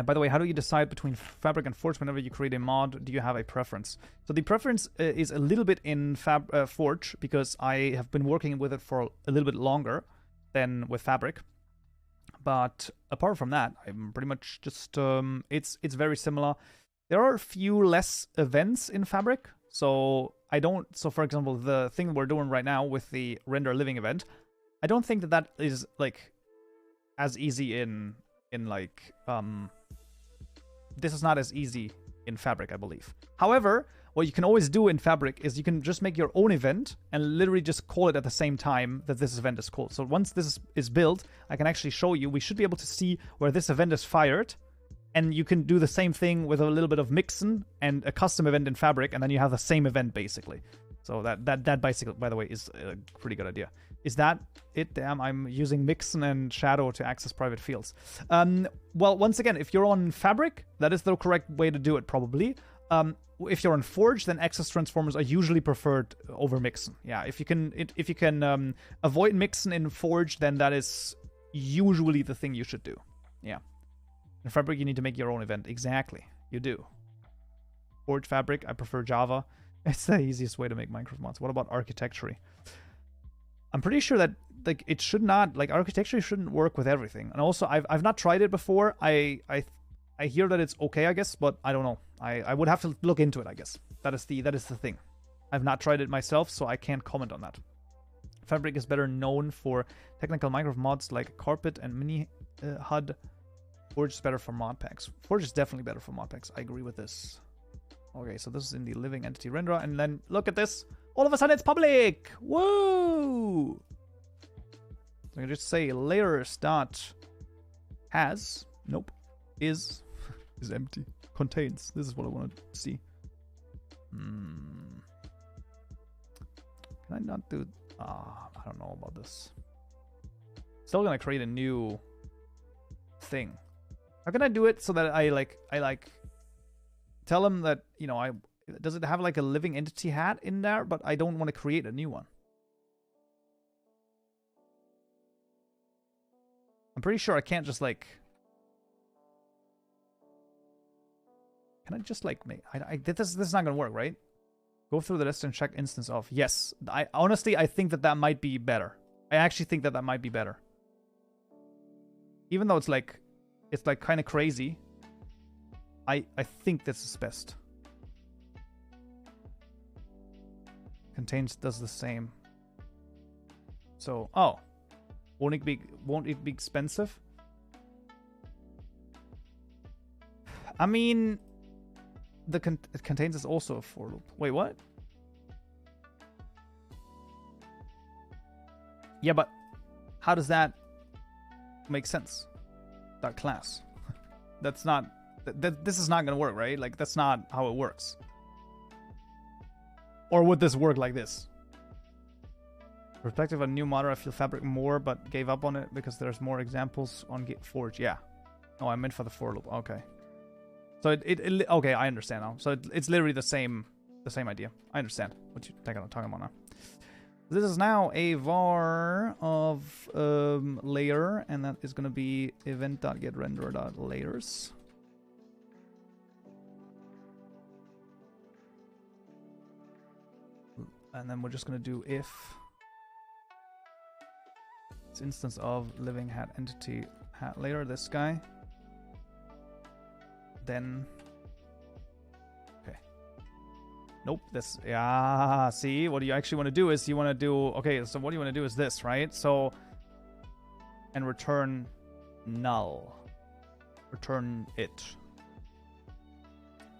By the way, how do you decide between Fabric and Forge whenever you create a mod? Do you have a preference? So the preference is a little bit in Forge because I have been working with it for a little bit longer than with Fabric. But apart from that, I'm pretty much just it's very similar. There are a few less events in Fabric, so I don't. So for example, the thing we're doing right now with the render living event, I don't think that is like as easy in like this is not as easy in Fabric, I believe. However, what you can always do in Fabric is you can just make your own event and literally just call it at the same time that this event is called. So once this is built, I can actually show you. We should be able to see where this event is fired. And you can do the same thing with a little bit of mixin and a custom event in Fabric, and then you have the same event basically. So that basically, by the way, is a pretty good idea. Is that it? Damn, I'm using Mixen and Shadow to access private fields. Well, once again, if you're on Fabric, that is the correct way to do it, probably. If you're on Forge, then access transformers are usually preferred over Mixen. Yeah, if you can avoid Mixen in Forge, then that is usually the thing you should do. Yeah. In Fabric, you need to make your own event. Exactly, you do. Forge, Fabric, I prefer Java. It's the easiest way to make Minecraft mods. What about architecture? I'm pretty sure that like it should not, like, architecture shouldn't work with everything. And also, I've not tried it before. I hear that it's okay, I guess, but I don't know. I would have to look into it, I guess. That is the thing. I've not tried it myself, so I can't comment on that. Fabric is better known for technical Minecraft mods like Carpet and Mini HUD. Forge is better for mod packs. Forge is definitely better for mod packs. I agree with this. Okay, so this is in the living entity renderer, and then look at this. All of a sudden, it's public. Woo! So I can just say layers dot has, nope, is empty, contains. This is what I want to see. Can I not do? I don't know about this. Still gonna create a new thing. How can I do it so that I tell him that, you know, does it have like a living entity hat in there, but I don't want to create a new one. I'm pretty sure I can't just like, can I just like make, this is not gonna work, right? Go through the list and check instance of. Yes, I honestly think that might be better. I actually think that might be better. Even though it's like kind of crazy, I think this is best. Contains does the same. So, oh, won't it be expensive? I mean, it contains is also a for loop. Wait, what? Yeah, but how does that make sense? That class. That's not. This is not gonna work, right? Like, that's not how it works. Or would this work like this? Perspective on new modder, I feel Fabric more, but gave up on it because there's more examples on Forge. Yeah. Oh, I meant for the for loop. Okay. So it okay, I understand now. So it's literally the same idea. I understand what you're talking about now. This is now a var of layer, and that is going to be event.getRender.layers. And then we're just going to do if it's instance of living hat entity hat layer, this guy. Then okay. Nope, this, yeah, see, what you actually want to do is you want to do, okay, so what you want to do is this, right? So, and return null. Return it.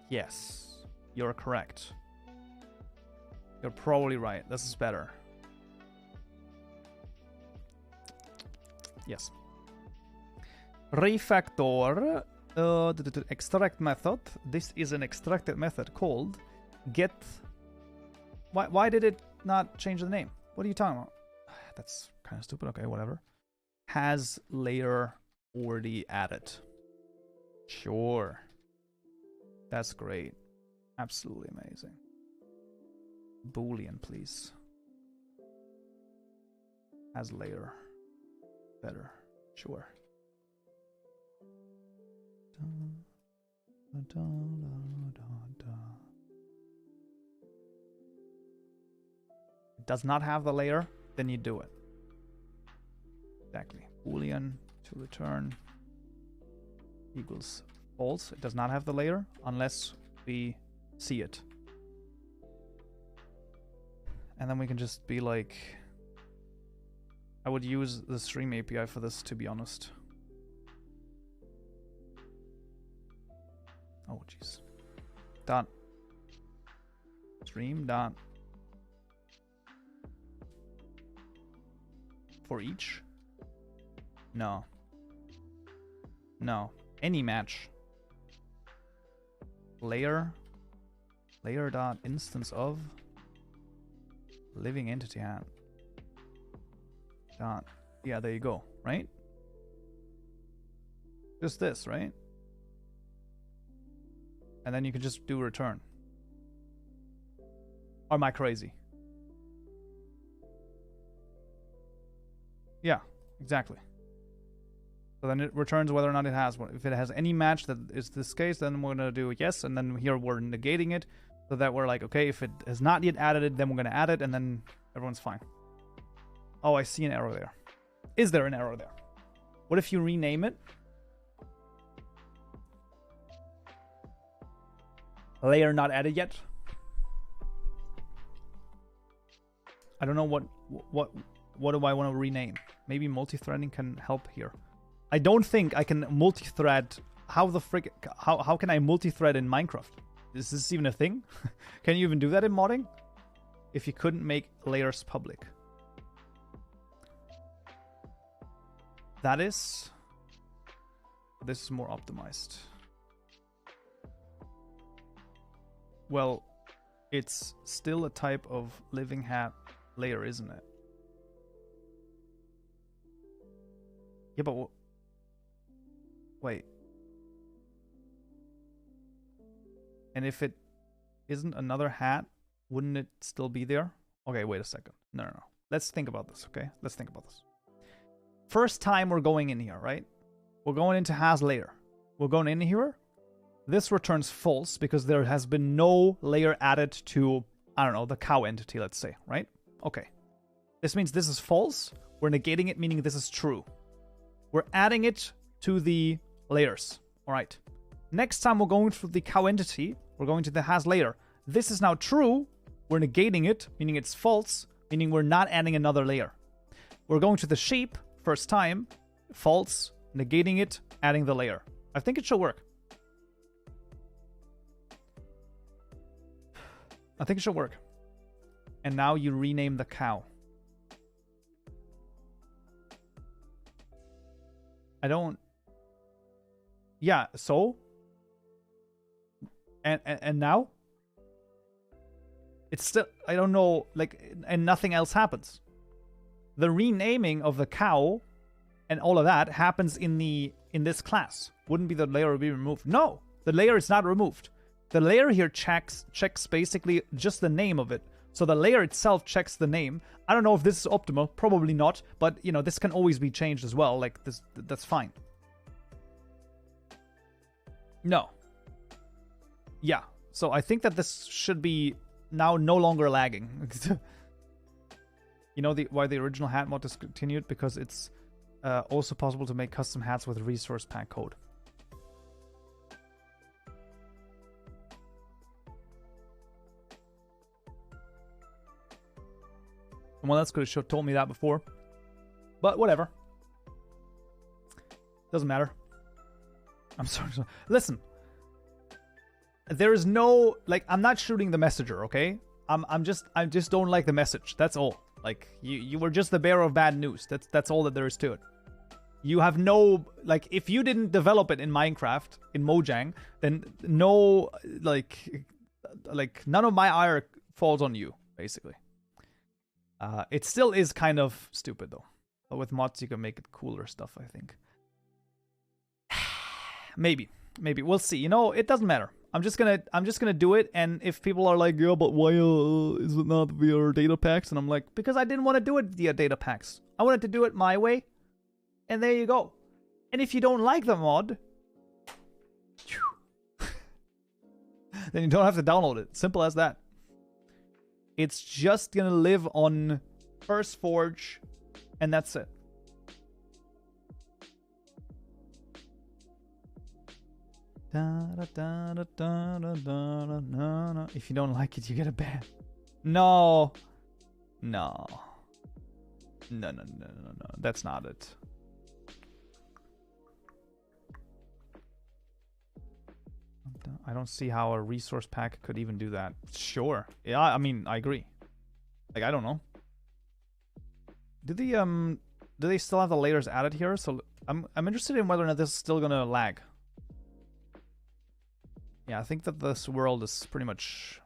Yes, you're correct. You're probably right. This is better. Yes. Refactor. The extract method. This is an extracted method called get. Why did it not change the name? What are you talking about? That's kind of stupid. Okay, whatever. Has layer already added. Sure. That's great. Absolutely amazing. Boolean, please. Has layer. Better. Sure. It does not have the layer, then you do it. Exactly. Boolean to return equals false. It does not have the layer unless we see it. And then we can just be like, I would use the stream API for this, to be honest. Oh, jeez. Dot. Stream dot. For each? No. No. Any match. Layer. Layer dot instance of living entity hat. dot. Yeah, there you go, right? Just this, right? And then you can just do return. Or am I crazy? Yeah, exactly. So then it returns whether or not it has one. If it has any match that is this case, then we're going to do yes, and then here we're negating it, so that we're like, okay, if it has not yet added it, then we're going to add it, and then everyone's fine. Oh, I see an error there. Is there an error there? What if you rename it? Layer not added yet? I don't know what do I want to rename. Maybe multi-threading can help here. I don't think I can multi-thread. How the frick? How can I multi-thread in Minecraft? Is this even a thing? Can you even do that in modding? If you couldn't make layers public. This is more optimized. Well, it's still a type of living hat layer, isn't it? Yeah, but wait. And if it isn't another hat, wouldn't it still be there? Okay, wait a second. No. Let's think about this, okay? Let's think about this. First time we're going in here, right? We're going into has layer. We're going in here. This returns false because there has been no layer added to, I don't know, the cow entity, let's say, right? Okay. This means this is false. We're negating it, meaning this is true. We're adding it to the layers. All right. Next time we're going to the cow entity, we're going to the has layer. This is now true. We're negating it, meaning it's false, meaning we're not adding another layer. We're going to the sheep, first time, false, negating it, adding the layer. I think it should work. I think it should work. And now you rename the cow. I don't... Yeah, so? And now? It's still... I don't know, like, and nothing else happens. The renaming of the cow and all of that happens in this class. Wouldn't be the layer be removed? No, the layer is not removed. The layer here checks basically just the name of it. So the layer itself checks the name. I don't know if this is optimal. Probably not. But, you know, this can always be changed as well. Like, that's fine. No. Yeah. So I think that this should be now no longer lagging. You know why the original hat mod discontinued? Because it's also possible to make custom hats with resource pack code. Someone else could have told me that before. But whatever. Doesn't matter. I'm sorry. Listen. There is no... Like, I'm not shooting the messenger, okay? I just don't like the message. That's all. Like, you were just the bearer of bad news. That's all that there is to it. You have no... Like, if you didn't develop it in Minecraft, in Mojang, then no... Like, none of my ire falls on you, basically. It still is kind of stupid, though. But with mods, you can make it cooler stuff, I think. Maybe. We'll see. You know, it doesn't matter. I'm just gonna do it, and if people are like, yeah, but why is it not via data packs? And I'm like, because I didn't want to do it via data packs. I wanted to do it my way, and there you go. And if you don't like the mod, then you don't have to download it. Simple as that. It's just gonna live on FirstForge, and that's it. If you don't like it, you get a ban. No. That's not it. I don't see how a resource pack could even do that. Sure. Yeah, I mean, I agree. Like, I don't know. Do they still have the layers added here? So I'm interested in whether or not this is still gonna lag. Yeah, I think that this world is pretty much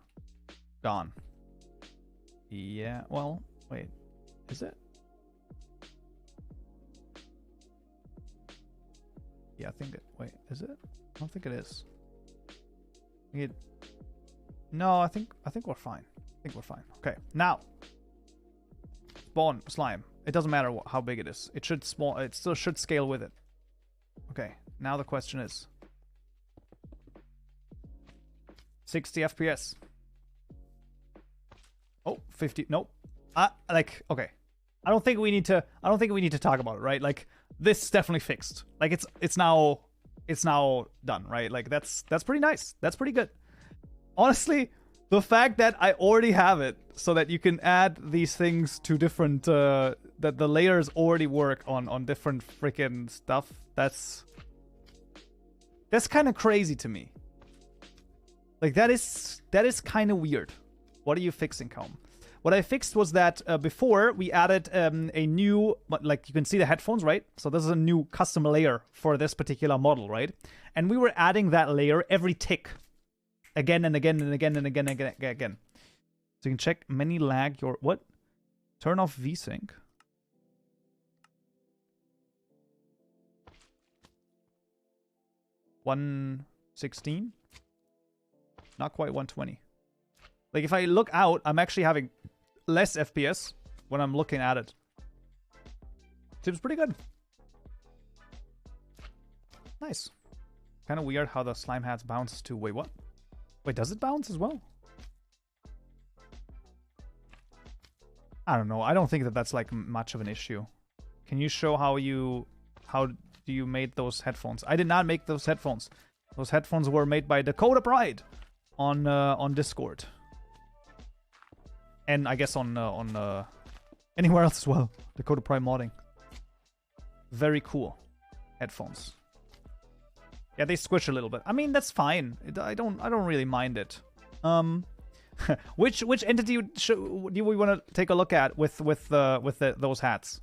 gone. Yeah, well, wait. Is it? Yeah, I think it. Wait, is it? I don't think it is. No, I think we're fine. I think we're fine. Okay, now spawn slime. It doesn't matter how big it is. It should spawn. It still should scale with it. Okay, now the question is 60 FPS. Oh, 50. Nope. Like, okay. I don't think we need to talk about it, right? Like, this is definitely fixed. Like, it's now done, right? Like, that's pretty nice. That's pretty good. Honestly, the fact that I already have it so that you can add these things to different that the layers already work on different freaking stuff, that's kind of crazy to me. Like, that is kind of weird. What are you fixing, Kaup? What I fixed was that before we added a new, like you can see the headphones, right? So this is a new custom layer for this particular model, right? And we were adding that layer every tick. Again and again and again and again and again. So you can check many lag your, what? Turn off VSync. $116? Not quite 120. Like, if I look out, I'm actually having less FPS when I'm looking at it. Seems pretty good. Nice. Kind of weird how the slime hats bounces to... Wait, what? Wait, does it bounce as well? I don't know. I don't think that that's like much of an issue. Can you show how do you made those headphones? I did not make those headphones. Those headphones were made by Dakota Pride on Discord. And I guess on anywhere else as well. Dakota Pride modding. Very cool headphones. Yeah, they squish a little bit. I mean, that's fine. I don't really mind it. Which entity do we want to take a look at with those hats?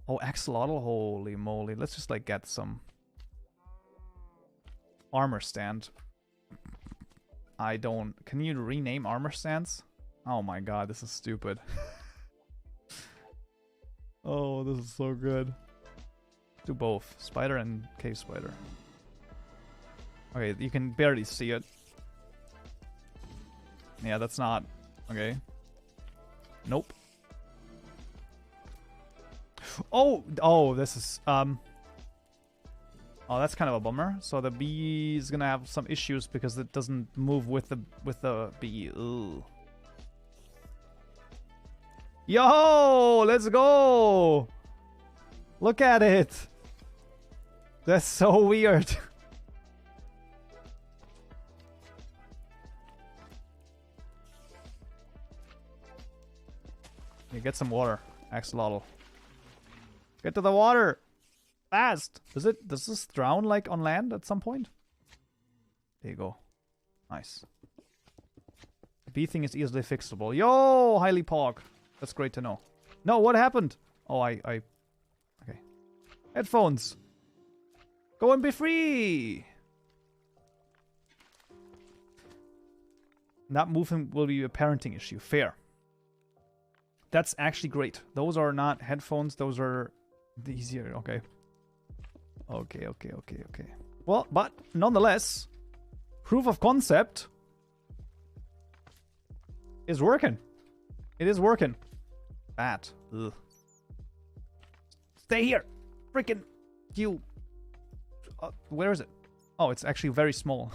Oh, axolotl. Holy moly! Let's just like get some armor stand. I don't. Can you rename armor stands? Oh my god, this is stupid. Oh, this is so good. Do both. Spider and cave spider. Okay, you can barely see it. Yeah, that's not... Okay. Nope. Oh, this is... Oh, that's kind of a bummer. So the bee is gonna have some issues because it doesn't move with the bee. Ugh. Yo, let's go! Look at it! That's so weird. You get some water, axolotl. Get to the water! Fast! Does this drown like on land at some point? There you go. Nice. The bee thing is easily fixable. Yo, highly pog. That's great to know. No, what happened? Oh, okay. Headphones. Go and be free! Not moving will be a parenting issue. Fair. That's actually great. Those are not headphones. Those are the easier. Okay. Okay. Well, but nonetheless, proof of concept is working. It is working. Bad. Ugh. Stay here. Freaking you. Where is it? Oh, it's actually very small.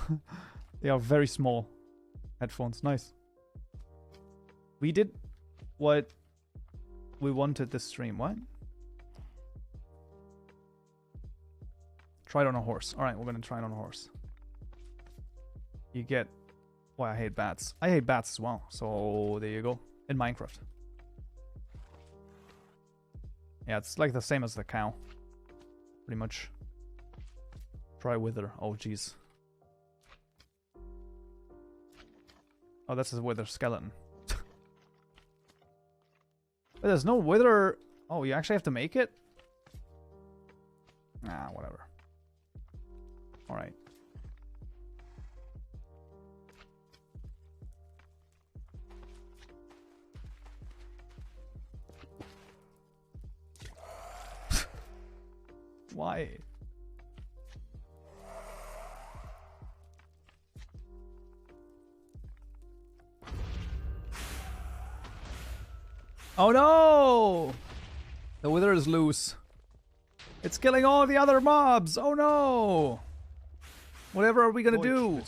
They are very small headphones. Nice. We did what we wanted this stream. What? Try it on a horse. Alright, we're gonna try it on a horse. You get... Well, I hate bats. I hate bats as well. So, there you go. In Minecraft. Yeah, it's like the same as the cow. Pretty much. Try wither. Oh, jeez. Oh, that's a wither skeleton. But there's no wither... Oh, you actually have to make it? Nah, whatever. Alright. Why? Oh no! The wither is loose. It's killing all the other mobs. Oh no! Whatever are we gonna do?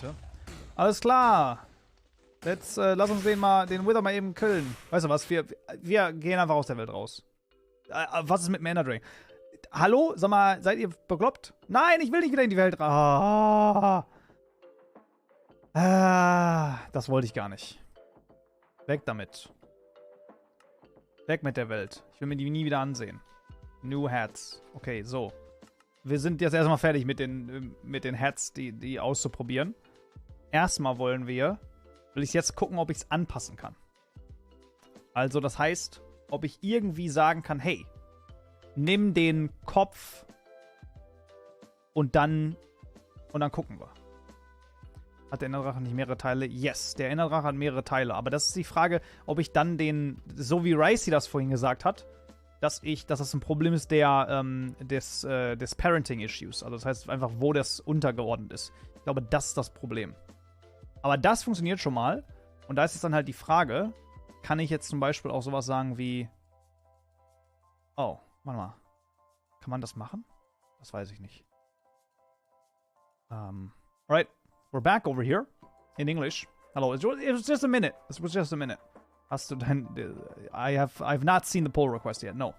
Alles klar. Lass uns den Wither mal eben killen. Weißt du was? Wir gehen einfach aus der Welt raus. Was ist mit dem Ender Dragon? Hallo? Sag mal, seid ihr bekloppt? Nein, ich will nicht wieder in die Welt raus. Das wollte ich gar nicht. Weg damit. Weg mit der Welt. Ich will mir die nie wieder ansehen. New Hats. Okay, so. Wir sind jetzt erstmal fertig mit den Hats, die auszuprobieren. Erstmal will ich jetzt gucken, ob ich es anpassen kann. Also, das heißt, ob ich irgendwie sagen kann, hey, nimm den Kopf und dann gucken wir. Hat der Innerdrache nicht mehrere Teile? Yes, der Innerdrache hat mehrere Teile. Aber das ist die Frage, ob ich dann so wie Ricey das vorhin gesagt hat, dass das ein Problem ist des Parenting-Issues. Also das heißt einfach, wo das untergeordnet ist. Ich glaube, das ist das Problem. Aber das funktioniert schon mal. Und da ist jetzt dann halt die Frage, kann ich jetzt zum Beispiel auch sowas sagen wie, oh, warte mal. Kann man das machen? Das weiß ich nicht. Alright, we're back over here in English. Hello, it was just a minute. It was just a minute. Hast du I've not seen the pull request yet. No.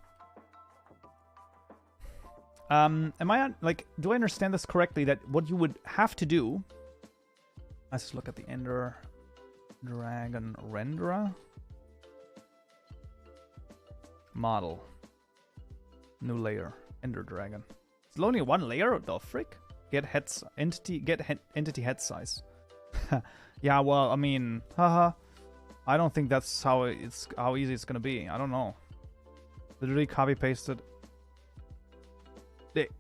Do I understand this correctly? That what you would have to do. Let's look at the Ender Dragon renderer. Model. New layer. Ender Dragon. It's only one layer? The frick? Get entity head size. Yeah, well, I mean, haha. I don't think that's how easy it's gonna be. I don't know. Literally copy pasted. It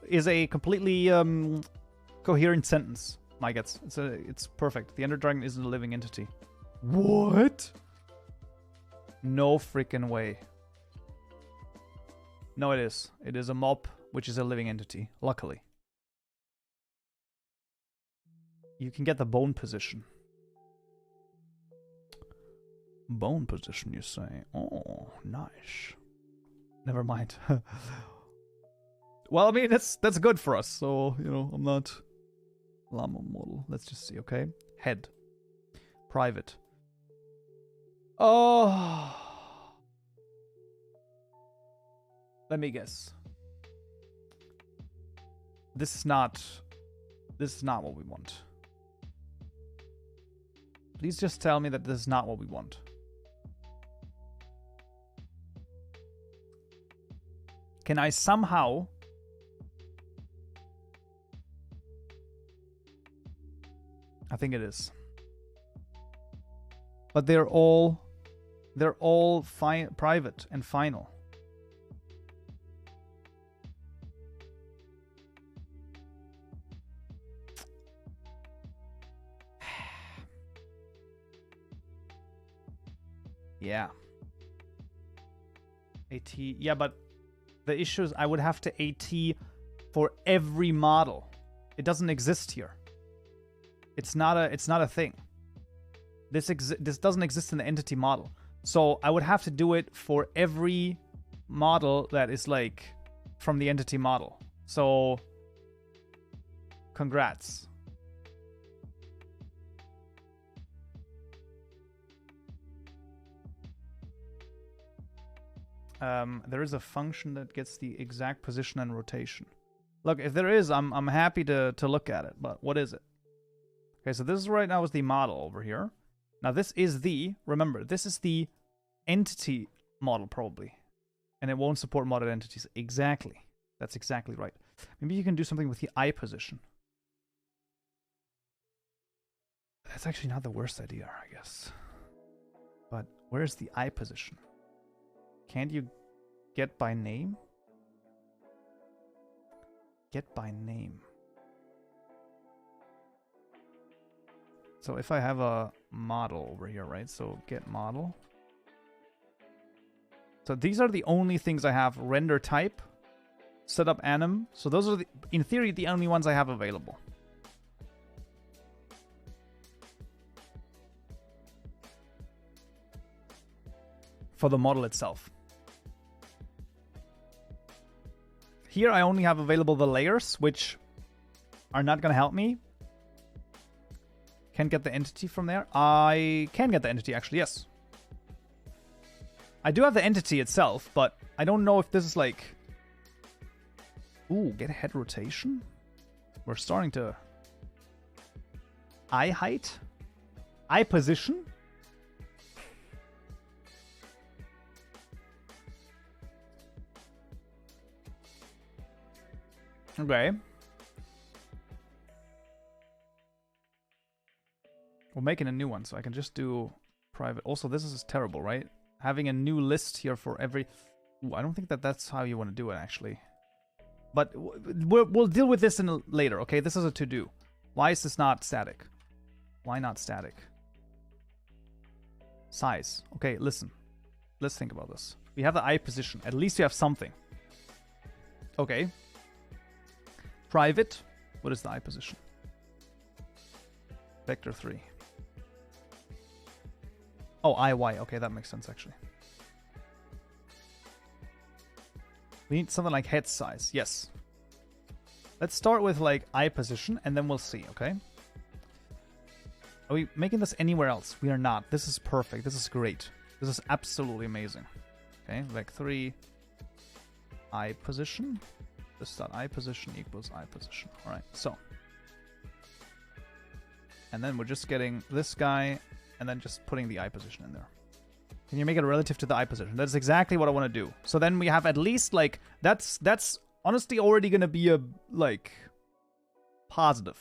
is a completely coherent sentence. Mike, it's perfect. The Ender Dragon isn't a living entity. What? No freaking way. No, it is. It is a mob, which is a living entity. Luckily. You can get the bone position. Bone position, you say? Oh, nice. Never mind. Well, I mean, that's good for us. So, you know, I'm not... Llama model. Let's just see, okay? Head. Private. Oh... Let me guess. This is not what we want. Please just tell me that this is not what we want. Can I somehow... I think it is. But they're all private and final. Yeah. AT. Yeah, but the issue is I would have to AT for every model. It doesn't exist here. It's not a thing. This doesn't exist in the entity model. So I would have to do it for every model that is like from the entity model. So congrats. There is a function that gets the exact position and rotation. Look, if there is, I'm happy to look at it, but what is it? Okay, so this is right now is the model over here. Now this is remember, this is the entity model probably. And it won't support modded entities. Exactly. That's exactly right. Maybe you can do something with the eye position. That's actually not the worst idea, I guess. But where's the eye position? Can't you get by name? Get by name. So if I have a model over here, right? So get model. So these are the only things I have. Render type. Set up anim. So those are, in theory, the only ones I have available. For the model itself. Here I only have available the layers, which are not going to help me. Can't get the entity from there. I can get the entity, actually, yes. I do have the entity itself, but I don't know if this is like... Ooh, get head rotation? We're starting to... Eye height? Eye position? Okay. We're making a new one, so I can just do private. Also, this is terrible, right? Having a new list here for every... Ooh, I don't think that that's how you want to do it, actually. But we'll deal with this later, okay? This is a to-do. Why is this not static? Why not static? Size. Okay, listen. Let's think about this. We have the eye position. At least you have something. Okay. Private. What is the eye position? Vector 3. Oh, IY. Okay, that makes sense, actually. We need something like head size. Yes. Let's start with, like, eye position, and then we'll see, okay? Are we making this anywhere else? We are not. This is perfect. This is great. This is absolutely amazing. Okay, like 3 eye position. This dot eye position equals eye position. All right, so. And then we're just getting this guy, and then just putting the eye position in there. Can you make it relative to the eye position? That's exactly what I want to do. So then we have at least, like, that's honestly already going to be a, like, positive,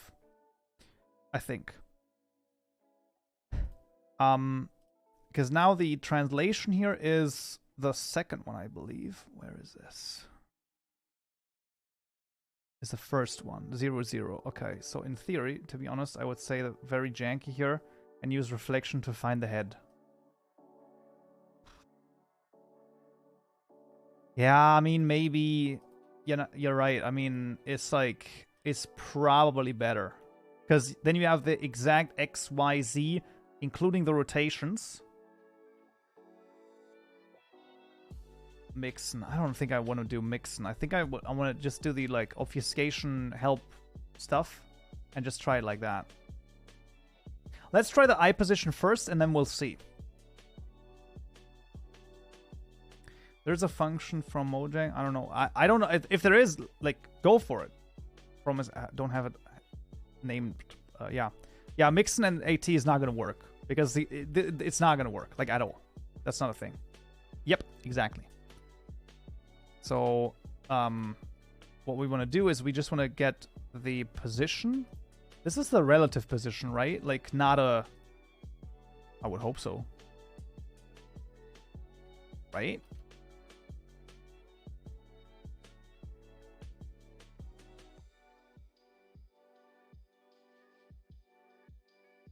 I think. Because now the translation here is the second one, I believe. Where is this? It's the first one, 0, 0. Okay, so in theory, to be honest, I would say that very janky here and use reflection to find the head. Yeah, I mean, maybe, you know, you're right. I mean, it's like, it's probably better. Because then you have the exact X, Y, Z, including the rotations. Mixin. I don't think I want to do mixin. I think I want to just do the, like, obfuscation help stuff and just try it like that. Let's try the eye position first, and then we'll see. There's a function from Mojang. I don't know. I don't know if there is. Like, go for it. Promise. Don't have it named. Yeah, Mixin and AT is not gonna work because it's not gonna work, like, at all. That's not a thing. Yep, exactly. So, what we want to do is we just want to get the position. This is the relative position, right? Like, not a... I would hope so. Right?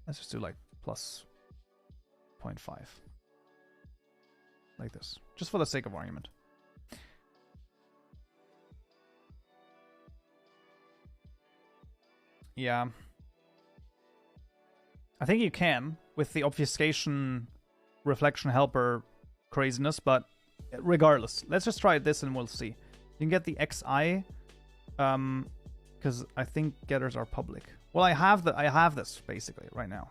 Let's just do, like, plus 0.5. Like this. Just for the sake of argument. Yeah. I think you can with the obfuscation reflection helper craziness, but regardless, let's just try this and we'll see. You can get the XI, because I think getters are public. Well, I have this basically right now.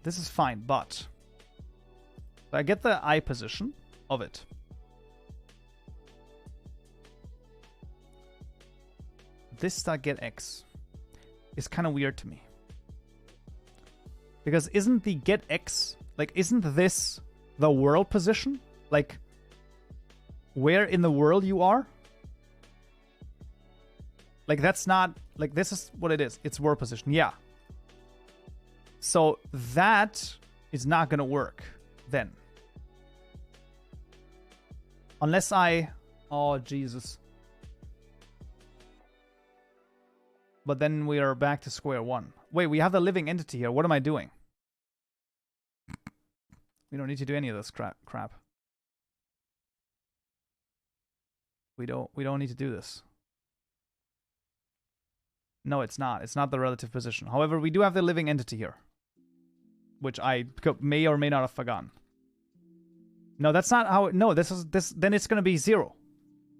This is fine, but I get the eye position of it. This dot get X is kind of weird to me. Because isn't the get X, like, isn't this the world position? Like, where in the world you are? Like, that's not, like, this is what it is. It's world position, yeah. So that is not gonna work then. Unless I, oh, Jesus. But then we are back to square one. Wait, we have the living entity here. What am I doing? We don't need to do any of this crap. We don't need to do this. No, it's not. It's not the relative position. However, we do have the living entity here, which I may or may not have forgotten. No, that's not how it... No, this. Then it's going to be 0.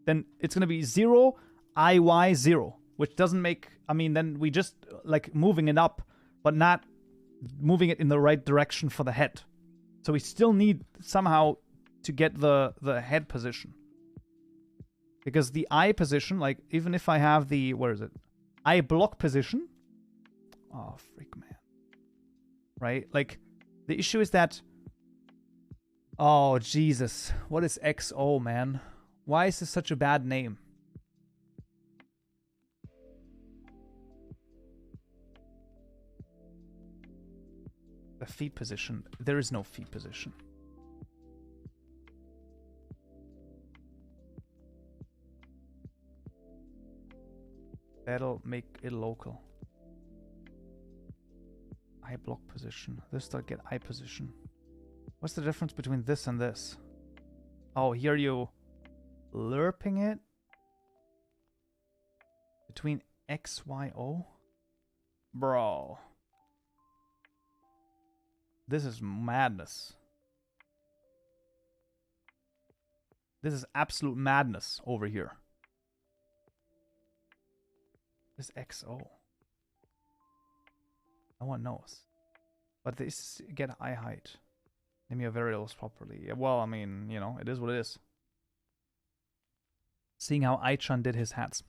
Then it's going to be 0, IY 0, which doesn't make... I mean, then we just, like, moving it up, but not moving it in the right direction for the head. So we still need somehow to get the head position. Because the eye position, like, even if I have the... Where is it? Eye block position. Oh, freak, man. Right? Like, the issue is that... Oh, Jesus. What is XO, man? Why is this such a bad name? The feet position. There is no feet position. That'll make it local. Eye block position. This will get eye position. What's the difference between this and this? Oh, here you lerping it between X, Y, O? Bro. This is madness. This is absolute madness over here. This XO. No one knows. But this get eye height. Name your variables properly. Yeah, well, I mean, you know, it is what it is. Seeing how Aichan did his hats.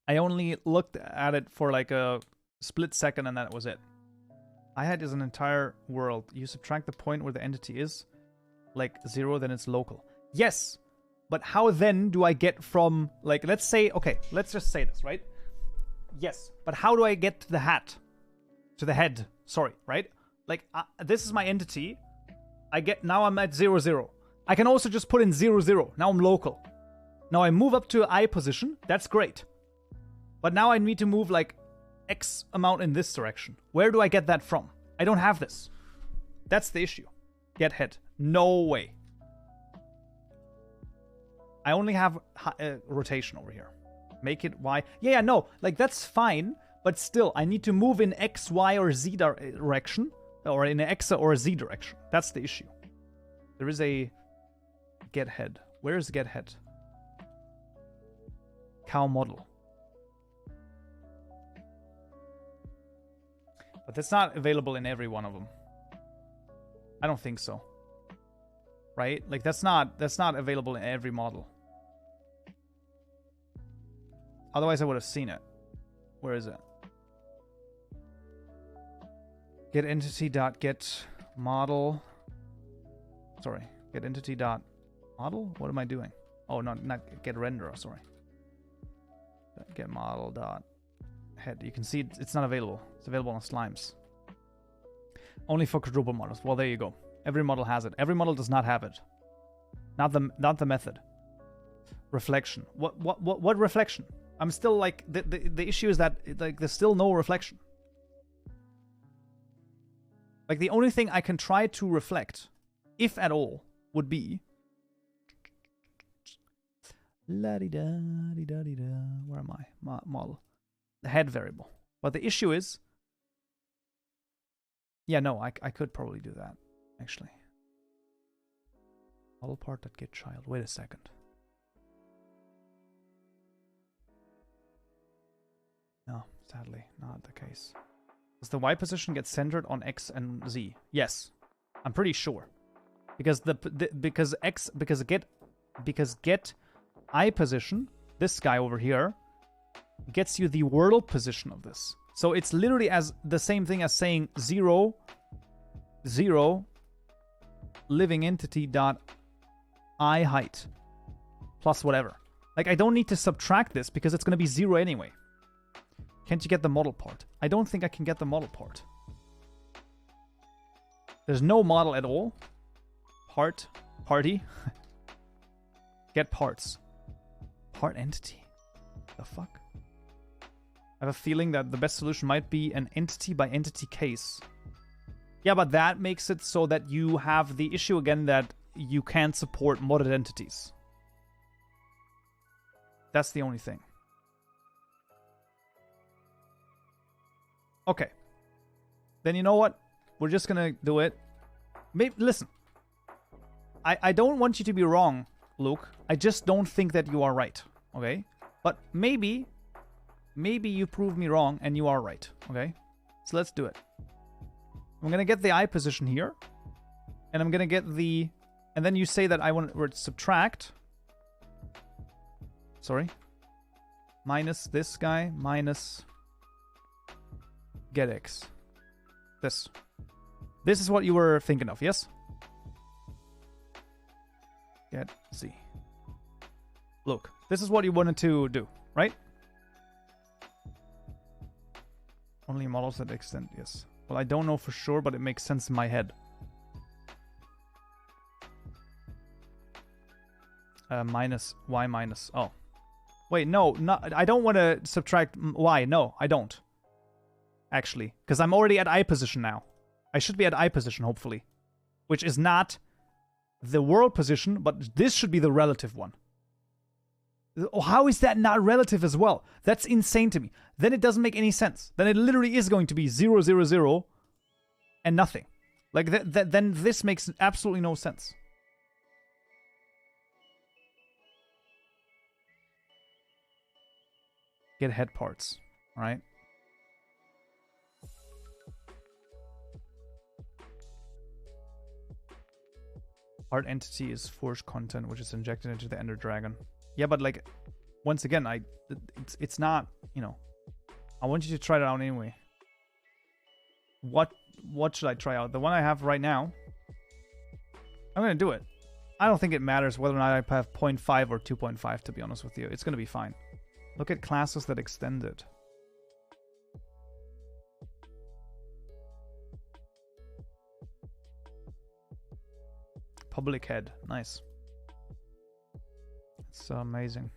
I only looked at it for like a split second and that was it. Eye height is an entire world. You subtract the point where the entity is, like 0, then it's local. Yes! But how then do I get from, like, let's say, okay, let's just say this, right? Yes, but how do I get to the hat? To the head, sorry, right? Like, this is my entity. Now I'm at 0, 0. I can also just put in 0, 0. Now I'm local. Now I move up to eye position. That's great. But now I need to move like X amount in this direction. Where do I get that from? I don't have this. That's the issue. Get head. No way. I only have rotation over here. Make it Y. Yeah, no. Like, that's fine. But still, I need to move in X, Y, or Z direction. Or in an X or a Z direction. That's the issue. There is a get head. Where is get head? Cow model. But that's not available in every one of them. I don't think so. Right? Like, that's not available in every model. Otherwise, I would have seen it. Where is it? Get entity dot get model. Sorry. Get entity dot model? What am I doing? Oh, not get renderer, sorry. Get model dot head. You can see it's not available. It's available on slimes. Only for quadruple models. Well, there you go. Every model has it. Every model does not have it. Not the method. Reflection. What reflection? I'm still like the issue is that like there's still no reflection. Like the only thing I can try to reflect, if at all, would be la-di-da-di-da-di-da. Where am I? Model. The head variable. But the issue is, yeah, no, I could probably do that, actually. Model part that get child. Wait a second. No, sadly, not the case. Does the Y position get centered on X and Z? Yes, I'm pretty sure, because get I position, this guy over here, gets you the world position of this. So it's literally as the same thing as saying 0, 0, living entity dot I height plus whatever. Like I don't need to subtract this because it's going to be 0 anyway. Can't you get the model part? I don't think I can get the model part. There's no model at all. Party. Get parts. Part entity. The fuck? I have a feeling that the best solution might be an entity by entity case. Yeah, but that makes it so that you have the issue again that you can't support modded entities. That's the only thing. Okay. Then you know what? We're just gonna do it. Maybe, listen. I don't want you to be wrong, Luke. I just don't think that you are right. Okay? But maybe you prove me wrong and you are right. Okay? So let's do it. I'm gonna get the eye position here. And I'm gonna get the... And then you say that I want to subtract. Sorry. Minus this guy. Minus... Get X. This. This is what you were thinking of, yes? Get Z. Look, this is what you wanted to do, right? Only models that extend, yes. Well, I don't know for sure, but it makes sense in my head. Minus Y minus. Oh. Wait, no. I don't want to subtract Y. No, I don't. Actually. Because I'm already at I position now. I should be at I position, hopefully. Which is not the world position, but this should be the relative one. How is that not relative as well? That's insane to me. Then it doesn't make any sense. Then it literally is going to be 0, 0, 0 and nothing. Like, then this makes absolutely no sense. Get head parts, right? Art entity is forged content, which is injected into the Ender Dragon. Yeah, but like, once again, it's not, you know. I want you to try it out anyway. What should I try out? The one I have right now. I'm gonna do it. I don't think it matters whether or not I have 0.5 or 2.5, to be honest with you. It's gonna be fine. Look at classes that extend it. Public head. Nice. It's amazing.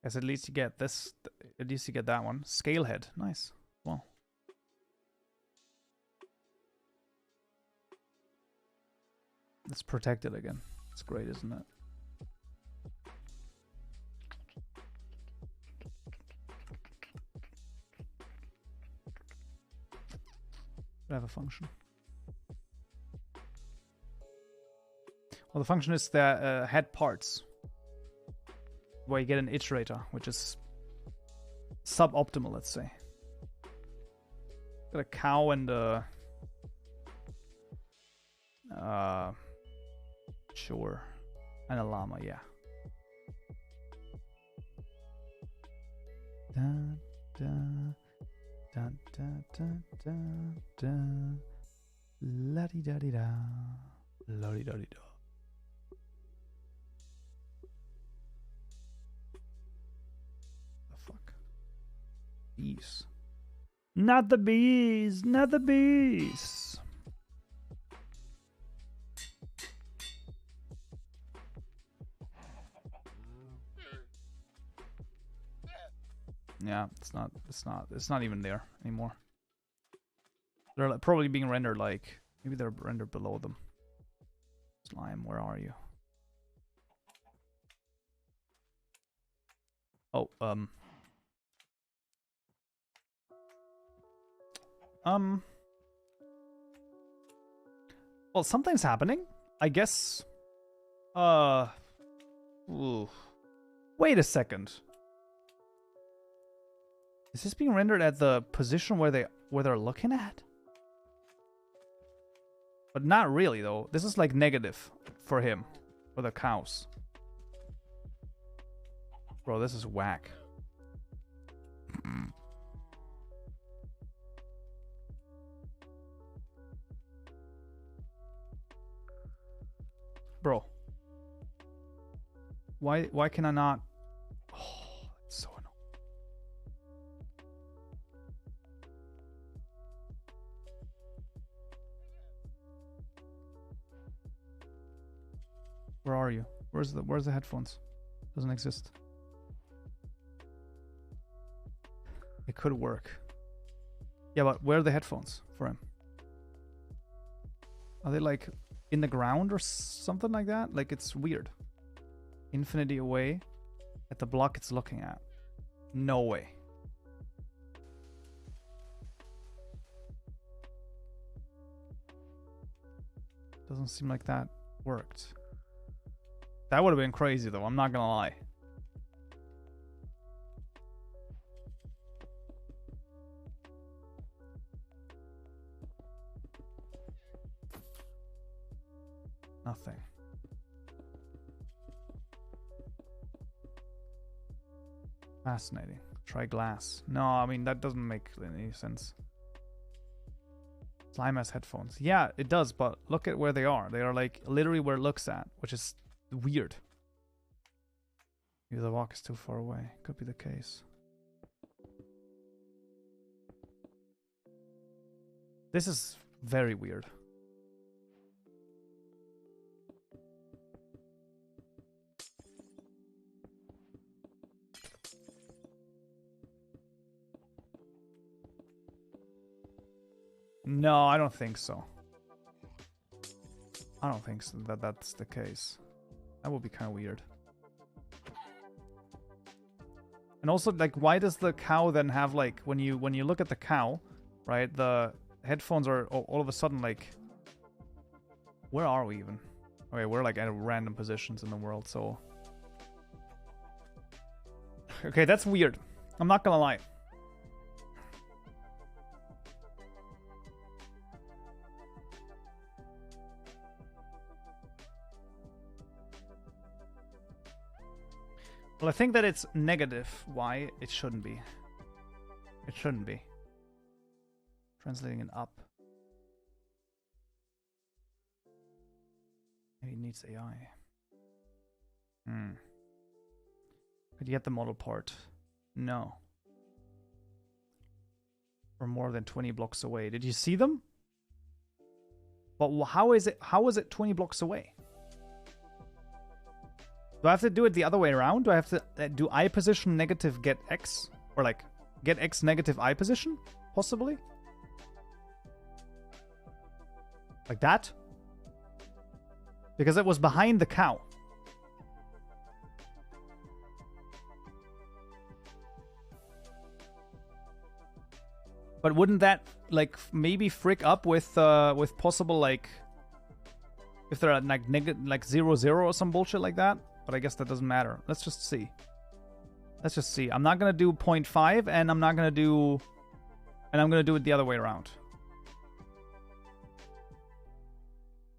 Guess at least you get this. At least you get that one. Scale head. Nice. Well. It's protected again. It's great, isn't it? I have a function. Well, the function is the head parts, where you get an iterator, which is suboptimal, let's say. Got a cow and a sure, and a llama, yeah. Da, da. Dun, dun, dun, dun, dun. La-di-da-di-da. La-di-da-di-da. The fuck? Bees. Not the bees! Not the bees! Yeah, it's not even there anymore. They're like probably being rendered like, maybe they're rendered below them. Slime, where are you? Oh, well, something's happening, I guess. Ooh. Wait a second. Is this being rendered at the position where they're looking at? But not really though. This is like negative for him, for the cows. Bro, this is whack. Bro. Why can I not? Oh, it's so annoying. Where are you? Where's the headphones? Doesn't exist. It could work. Yeah, but where are the headphones for him? Are they like in the ground or something like that? Like, it's weird. Infinity away at the block it's looking at. No way. Doesn't seem like that worked. That would have been crazy though, I'm not gonna lie. Nothing. Fascinating. Try glass. No, I mean, that doesn't make any sense. Slime has headphones. Yeah, it does, but look at where they are. They are like literally where it looks at, which is weird. Maybe the walk is too far away. Could be the case. This is very weird. No, I don't think so. I don't think so that that's the case. That would be kind of weird. And also, like, why does the cow then have, like, when you look at the cow, right, the headphones are all of a sudden, like, where are we even? Okay, we're, like, at random positions in the world, so... Okay, that's weird. I'm not gonna lie. Well, I think that it's negative. Why? It shouldn't be. It shouldn't be. Translating it up. Maybe it needs AI. Could you get the model part? No. We're more than 20 blocks away. Did you see them? But how is it 20 blocks away? Do I have to do it the other way around? Do I have to do I position negative get X? Or like get X negative I position? Possibly? Like that? Because it was behind the cow. But wouldn't that like maybe frick up with possible like if they're at like like 0-0 or some bullshit like that? But I guess that doesn't matter. Let's just see. Let's just see. I'm not gonna do 0.5 and I'm not gonna do... And I'm gonna do it the other way around.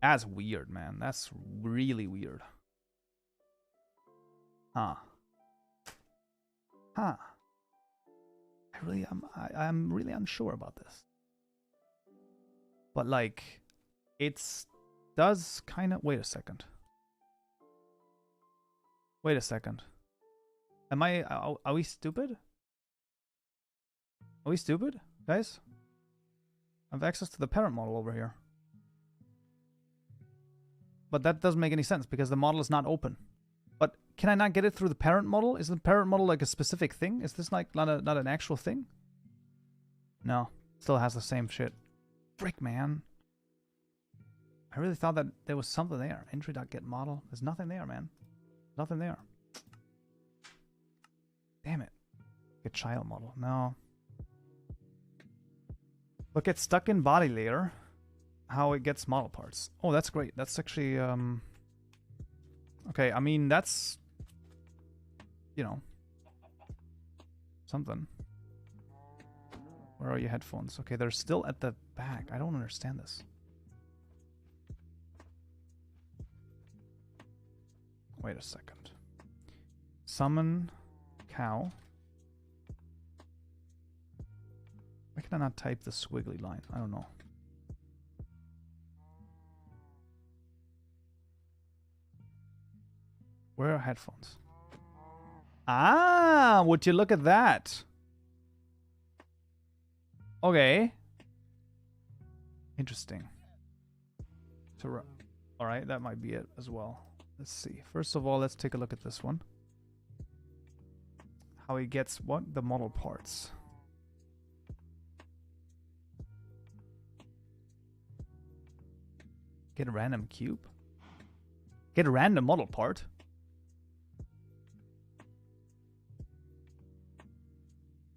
That's weird, man. That's really weird. Huh. Huh. I'm really unsure about this. But like, it's does kind of... Wait a second. Wait a second. Am I... Are we stupid? Are we stupid, guys? I have access to the parent model over here. But that doesn't make any sense because the model is not open. But can I not get it through the parent model? Is the parent model like a specific thing? Is this like not an actual thing? No. Still has the same shit. Frick, man. I really thought that there was something there. Entry.get model. There's nothing there, man. Nothing there. Damn it. Get child model. No. Look at stuck in body layer. How it gets model parts. Oh, that's great. That's actually okay, I mean that's, you know, something. Where are your headphones? Okay, they're still at the back. I don't understand this. Wait a second. Summon cow. Why can I not type the squiggly line? I don't know. Where are headphones? Ah, would you look at that? Okay. Interesting. Alright, that might be it as well. Let's see. First of all, let's take a look at this one. How he gets what? The model parts. Get a random cube. Get a random model part.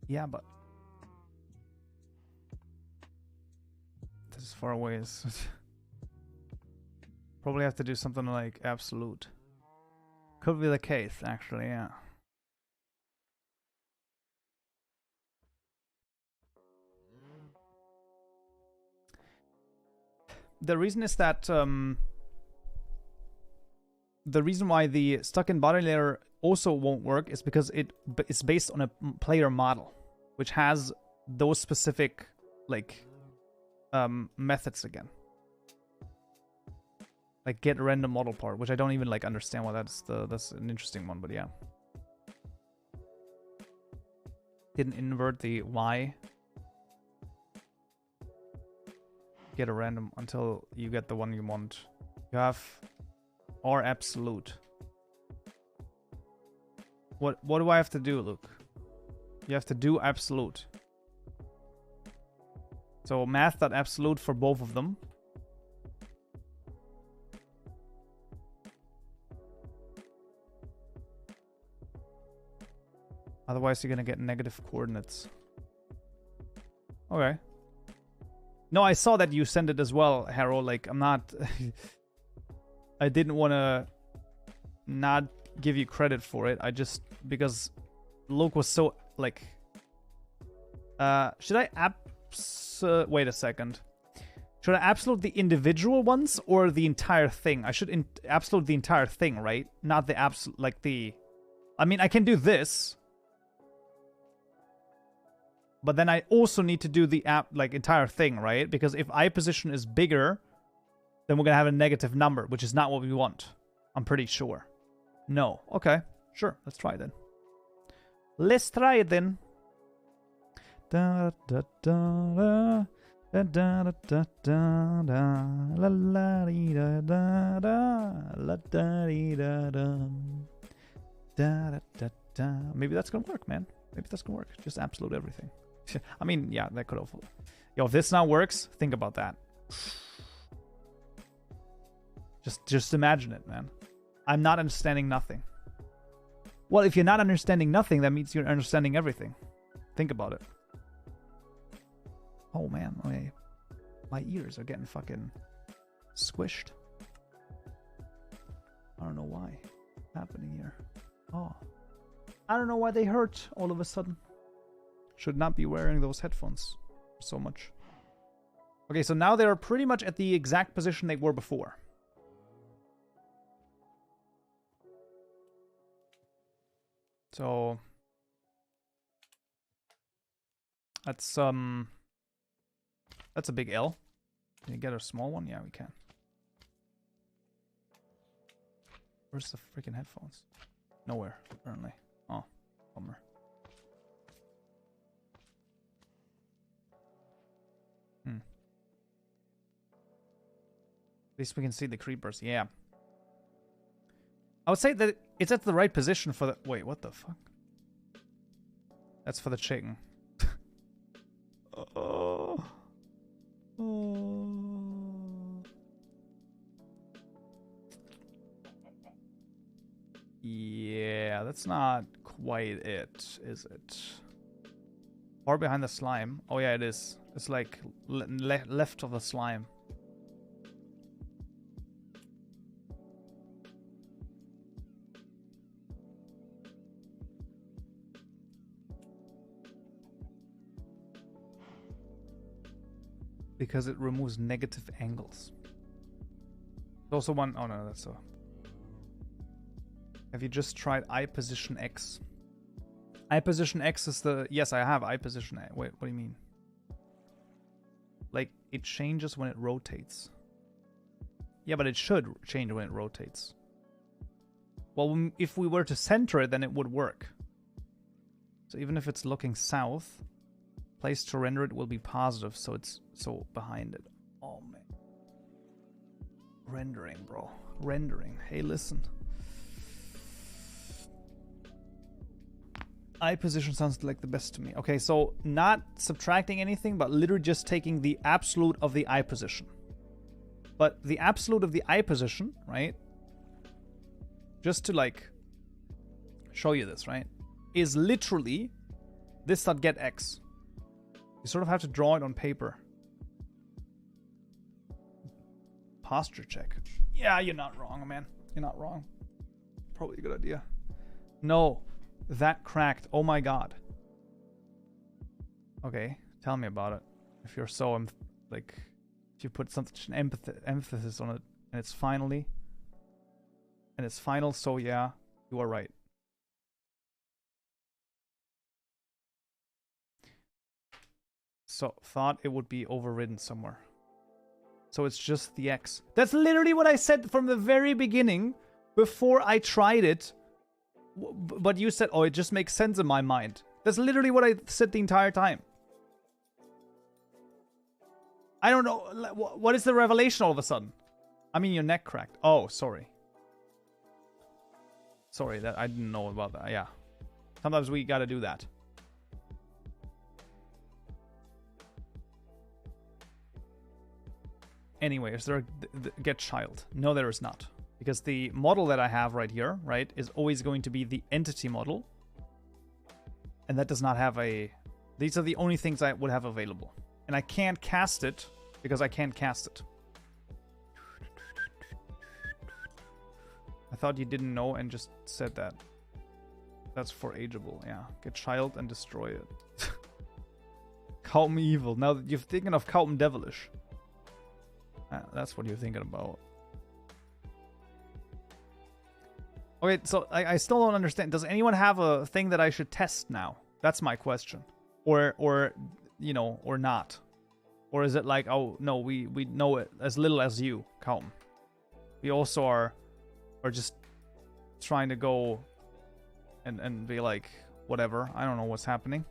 Yeah, but this is far away. Probably have to do something like absolute. Could be the case, actually, yeah. The reason is that the reason why the stuck-in body layer also won't work is because it's based on a player model, which has those specific like methods again. Like get a random model part, which I don't even like understand why that's an interesting one, but yeah. Didn't invert the Y. Get a random until you get the one you want. You have or absolute. What do I have to do, Luke? You have to do absolute. So math.absolute for both of them. Otherwise you're gonna get negative coordinates. Okay. No, I saw that you sent it as well, Harold. Like, I'm not... I didn't want to not give you credit for it. I just... Because Luke was so, like... should I wait a second. Should I absolute the individual ones or the entire thing? I should absolute the entire thing, right? Not the absolute... Like, the... I mean, I can do this... But then I also need to do the entire thing, right? Because if I position is bigger, then we're going to have a negative number, which is not what we want. I'm pretty sure. No. Okay. Sure. Let's try it then. Let's try it then. Da da da da da da da da da la la da da da la da da da da da da. Maybe that's gonna work, man. Maybe that's gonna work. Just absolute everything. I mean, yeah, that could have... Yo, if this now works, think about that. Just imagine it, man. I'm not understanding nothing. Well, if you're not understanding nothing, that means you're understanding everything. Think about it. Oh, man. Okay. My ears are getting fucking squished. I don't know why. What's happening here? Oh. I don't know why they hurt all of a sudden. Should not be wearing those headphones so much. Okay, so now they're pretty much at the exact position they were before. So that's a big L. Can you get a small one? Yeah, we can. Where's the freaking headphones? Nowhere, apparently. Oh, bummer. At least we can see the creepers, yeah. I would say that it's at the right position for the... Wait, what the fuck? That's for the chicken. Oh. Oh. Yeah, that's not quite it, is it? Far behind the slime. Oh yeah, it is. It's like left of the slime. Because it removes negative angles. There's also one... Oh no, that's a... Have you just tried I position X? I position X is the... Yes, I have I position A. Wait, what do you mean? Like, it changes when it rotates. Yeah, but it should change when it rotates. Well, if we were to center it, then it would work. So even if it's looking south... Place to render it will be positive, so it's behind it. Oh man. Rendering, bro. Rendering. Hey, listen. Eye position sounds like the best to me. Okay, so not subtracting anything, but literally just taking the absolute of the eye position. But the absolute of the eye position, right? Just to like show you this, right? Is literally this dot get x. You sort of have to draw it on paper. Posture check. Yeah, you're not wrong, man. You're not wrong. Probably a good idea. No, that cracked. Oh my god. Okay, tell me about it. If you're so like, if you put such an emphasis on it, and it's finally, and it's final. So yeah, you are right. So thought it would be overridden somewhere. So it's just the X. That's literally what I said from the very beginning, before I tried it. But you said, oh, it just makes sense in my mind. That's literally what I said the entire time. I don't know. What is the revelation all of a sudden? I mean, your neck cracked. Oh, sorry. Sorry, that I didn't know about that. Yeah. Sometimes we gotta do that. Anyway, is there a get child? No, there is not. Because the model that I have right here, right, is always going to be the entity model. And that does not have a... These are the only things I would have available. And I can't cast it because I can't cast it. I thought you didn't know and just said that. That's for ageable, yeah. Get child and destroy it. Kaupen evil. Now that you're thinking of Kaupen devilish. That's what you're thinking about. Okay, so I still don't understand. Does anyone have a thing that I should test now? That's my question. Or you know, or not. Or is it like, oh, no, we know it as little as you, Kaupen. We also are just trying to go and be like, whatever. I don't know what's happening.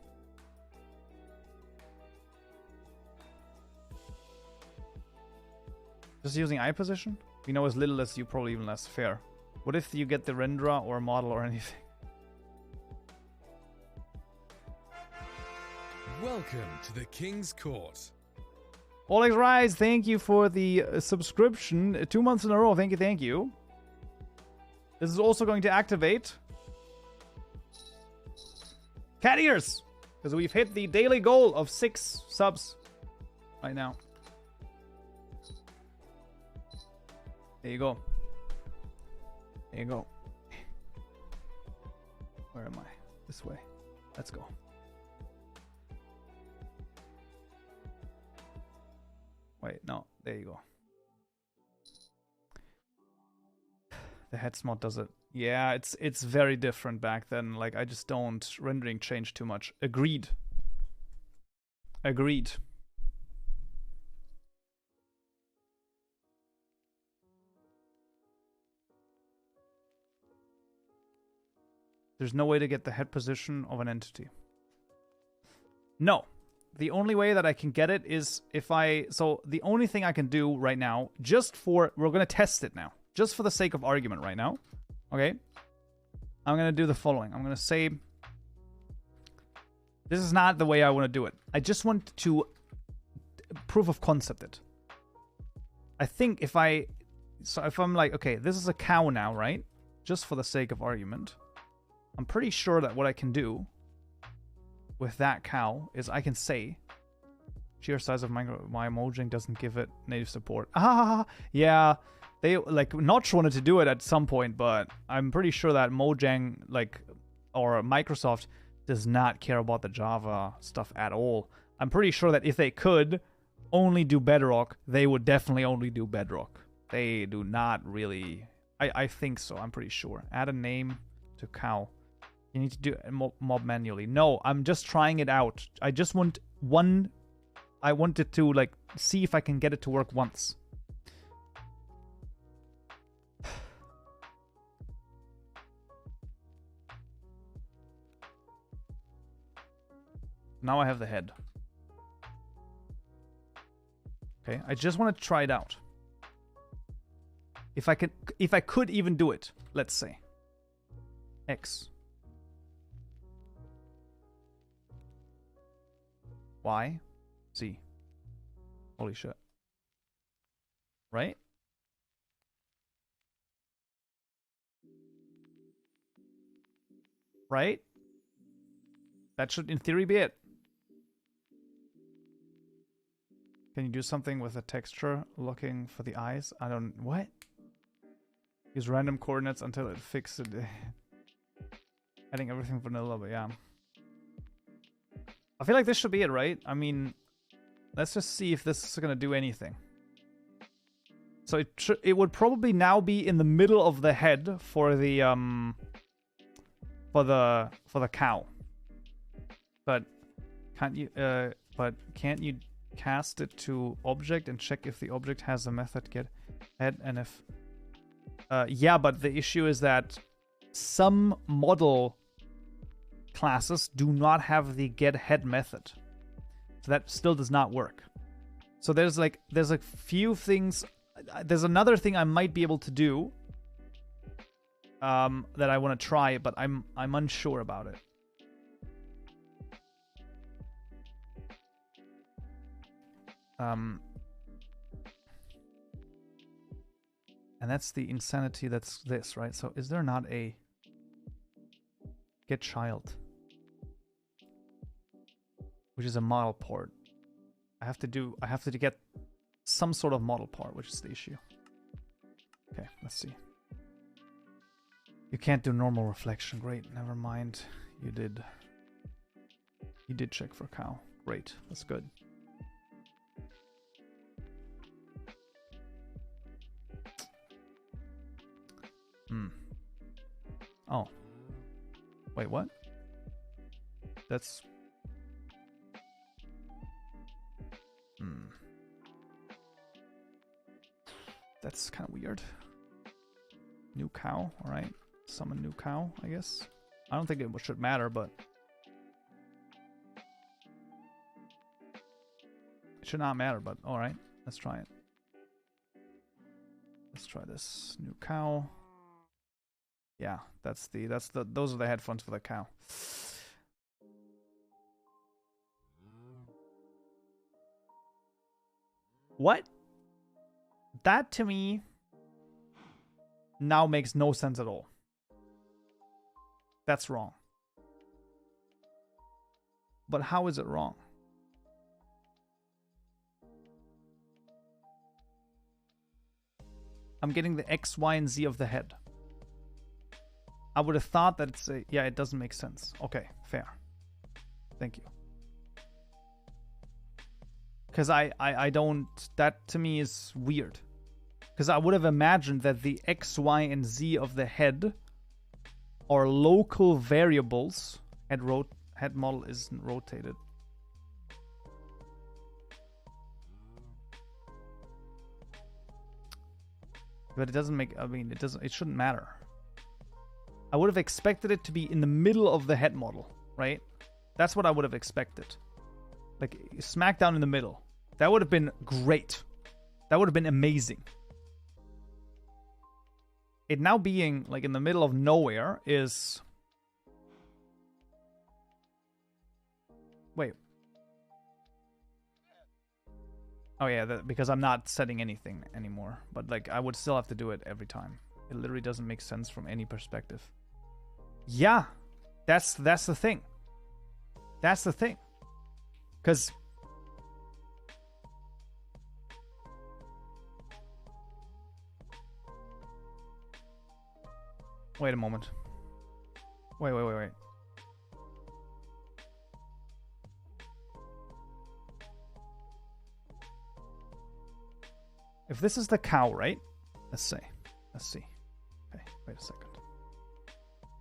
Just using eye position? We know as little as you, probably even less. Fair. What if you get the renderer or model or anything? Welcome to the King's Court. Olex Rise, thank you for the subscription. 2 months in a row. Thank you, thank you. This is also going to activate cat ears, because we've hit the daily goal of 6 subs right now. There you go. There you go. Where am I? This way. Let's go. Wait, no. There you go. The head mod does it. Yeah, it's very different back then. Like, I just don't... Rendering changed too much. Agreed. Agreed. There's no way to get the head position of an entity. No. The only way that I can get it is if I... So, the only thing I can do right now, just for... We're going to test it now. Just for the sake of argument right now. Okay? I'm going to do the following. I'm going to say... This is not the way I want to do it. I just want to proof of concept it. I think if I... So, if I'm like, okay, this is a cow now, right? Just for the sake of argument. I'm pretty sure that what I can do with that cow is I can say sheer size of my Mojang doesn't give it native support. Ah, yeah. They, like, Notch wanted to do it at some point, but I'm pretty sure that Mojang, like, or Microsoft does not care about the Java stuff at all. I'm pretty sure that if they could only do Bedrock, they would definitely only do Bedrock. They do not really... I think so, I'm pretty sure. Add a name to cow. You need to do mob manually. No, I'm just trying it out. I just want one... I wanted to, like, see if I can get it to work once. Now I have the head. Okay, I just want to try it out. If I could even do it, let's say. X. Y. Z. Holy shit. right? Right? That should, in theory, be it. Can you do something with the texture looking for the eyes? I don't... What? Use random coordinates until it fixes it. Adding everything vanilla, but yeah. I feel like this should be it, right? I mean, let's just see if this is going to do anything. So it would probably now be in the middle of the head for the cow. But can't you cast it to object and check if the object has a method get head, and if yeah, but the issue is that some model classes do not have the get head method. So that still does not work. So there's a few things. There's another thing I might be able to do that I want to try, but I'm unsure about it. And that's the insanity that's this, right? So is there not a get child? Which is a model port. I have to get some sort of model part, which is the issue. Okay, let's see. You can't do normal reflection. Great, never mind. You did check for cow. Great, that's good. Oh. Wait, what? That's... That's kind of weird. New cow, alright. Summon new cow, I guess. I don't think it should matter, but... It should not matter, but alright. Let's try it. Let's try this. New cow. Yeah, those are the headphones for the cow. What? That to me now makes no sense at all. That's wrong. But how is it wrong? I'm getting the X, Y, and Z of the head. I would have thought that it's a... Yeah, it doesn't make sense. Okay, fair. Thank you. Because I don't... That to me is weird. Because I would have imagined that the X, Y, and Z of the head are local variables. Head model isn't rotated. But it doesn't make... I mean, it shouldn't matter. I would have expected it to be in the middle of the head model, right? That's what I would have expected. Like, smack down in the middle. That would have been great. That would have been amazing. It now being, like, in the middle of nowhere is... Wait. Oh, yeah, because I'm not setting anything anymore. But, like, I would still have to do it every time. It literally doesn't make sense from any perspective. Yeah, that's the thing. That's the thing. Because... Wait a moment. Wait. If this is the cow, right? Let's see. Okay, wait a second.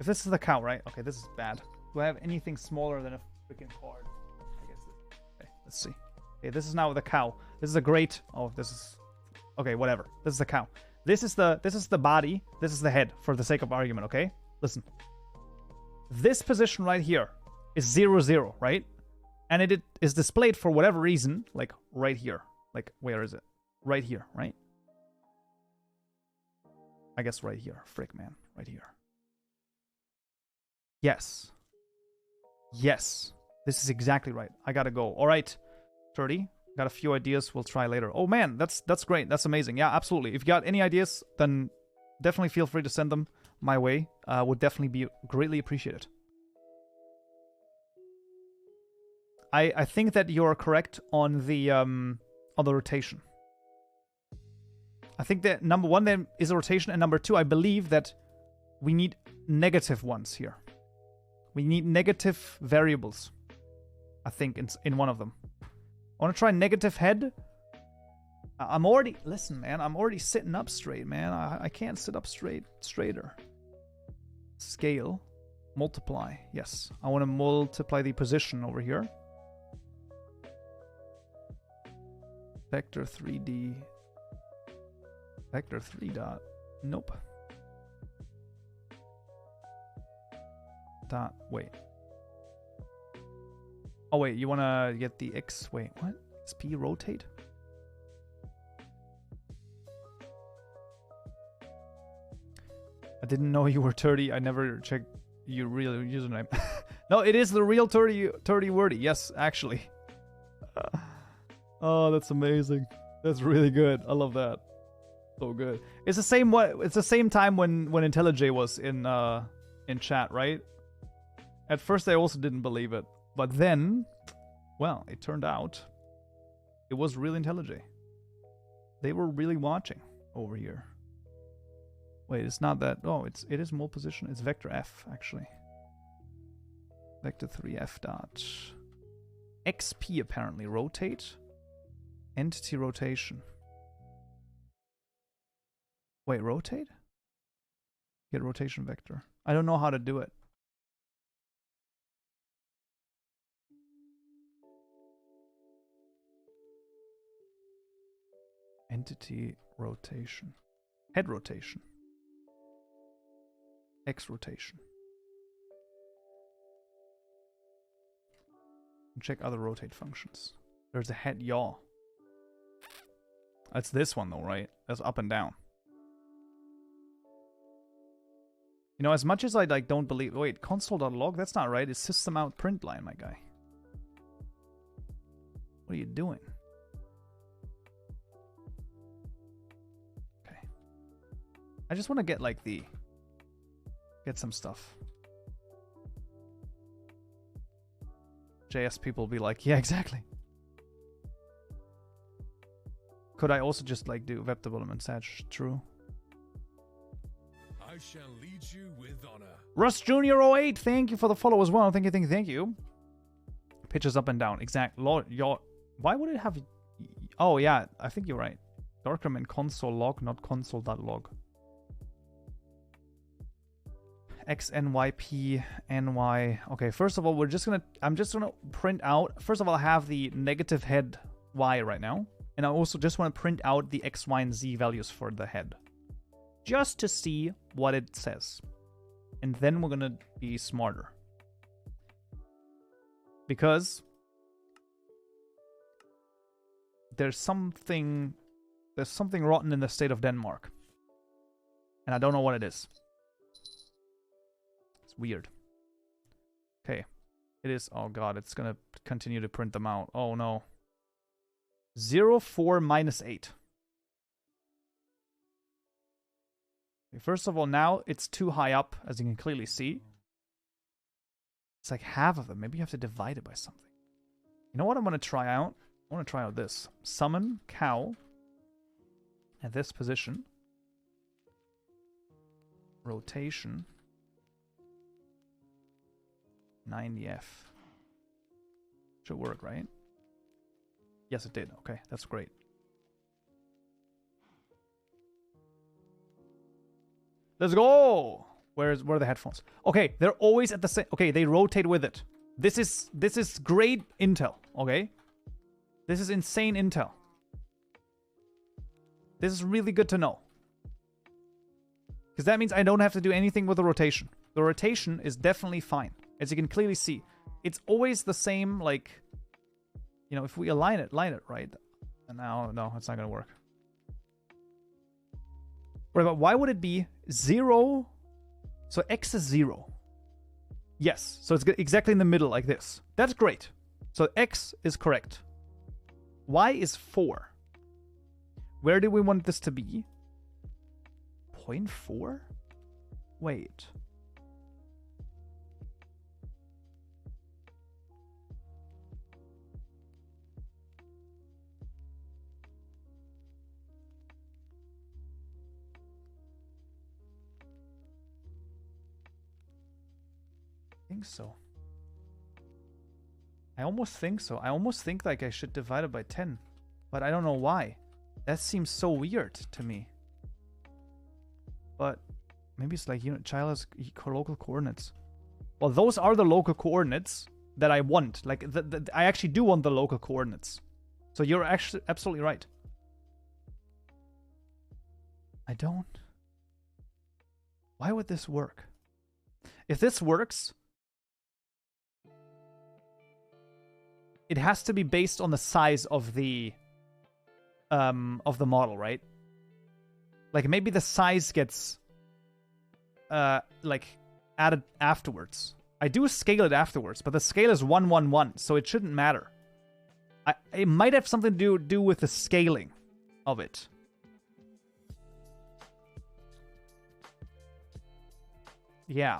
If this is the cow, right? Okay, this is bad. Do I have anything smaller than a freaking card? I guess. Okay, let's see. Okay, this is now the cow. This is a great... Oh, this is... Okay, whatever. This is the cow. This is the body. This is the head, for the sake of argument, okay? Listen. This position right here is 0, 0, right? And it is displayed for whatever reason, like right here. Like, where is it? Right here, right? I guess right here. Frick, man. Right here. Yes. Yes. This is exactly right. I gotta go. All right. 30. Got a few ideas we'll try later. Oh man, that's great. That's amazing. Yeah, absolutely. If you got any ideas, then definitely feel free to send them my way. Would definitely be greatly appreciated. I think that you're correct on the rotation. I think that number one then is a rotation, and number two, I believe that we need negative ones here. We need negative variables. I think in one of them. I want to try negative head. I'm already... Listen, man. I'm already sitting up straight, man. I can't sit up straighter. Scale. Multiply. Yes. I want to multiply the position over here. Vector 3D. Vector 3 dot. Nope. Dot. Wait. Oh, wait, you want to get the X... Wait, what? XP rotate? I didn't know you were 30. I never checked your real username. No, it is the real 30 wordy. Yes, actually. Oh, that's amazing. That's really good. I love that. So good. It's the same it's the same time when IntelliJ was in chat, right? At first I also didn't believe it. But then, well, it turned out it was real IntelliJ. They were really watching over here. Wait, it's not that. Oh, it is more position. It's vector F actually. Vector 3F dot XP apparently rotate. Entity rotation. Wait, rotate? Get rotation vector. I don't know how to do it. Entity rotation. Head rotation. X rotation. Check other rotate functions. There's a head yaw. That's this one though, right? That's up and down. You know, as much as I like don't believe... Wait, console.log? That's not right. It's system out print line, my guy. What are you doing? Okay. I just want to get like get some stuff. JS people will be like, yeah, exactly. Could I also just like do web development search? True. I shall lead you with honor. Russ Jr. 08, thank you for the follow as well. Thank you. Pitches up and down. Exact. Why would it have... Oh, yeah. I think you're right. Darkroom in console log, not console.log. XNYP NY. Okay, first of all, I'm just gonna print out... First of all, I have the negative head Y right now. And I also just want to print out the X, Y, and Z values for the head. Just to see what it says. And then we're gonna be smarter. Because there's something rotten in the state of Denmark. And I don't know what it is. It's weird. Okay. It is... Oh god, it's gonna continue to print them out. Oh no. 0, 4, minus 8. First of all, now it's too high up, as you can clearly see. It's like half of them. Maybe you have to divide it by something. You know what I'm going to try out? I want to try out this. Summon cow at this position. Rotation. 90F. Should work, right? Yes, it did. Okay, that's great. Let's go! Where are the headphones? Okay, they're always at the same... Okay, they rotate with it. This is great intel, okay? This is insane intel. This is really good to know. Because that means I don't have to do anything with the rotation. The rotation is definitely fine. As you can clearly see. It's always the same, like... You know, if we line it right. And now, no, it's not going to work. But why would it be 0? So X is 0. Yes, so it's exactly in the middle like this. That's great. So X is correct. Y is 4. Where do we want this to be? 0.4? Wait. I think so. I almost think so. I almost think like I should divide it by 10. But I don't know why. That seems so weird to me. But maybe it's like unit child has local coordinates. Well, those are the local coordinates that I want. Like, I actually do want the local coordinates. So you're actually absolutely right. I don't. Why would this work? If this works, it has to be based on the size of the model, right? Like maybe the size gets like added afterwards. I do scale it afterwards, but the scale is 111, so it shouldn't matter. It might have something to do with the scaling of it. Yeah.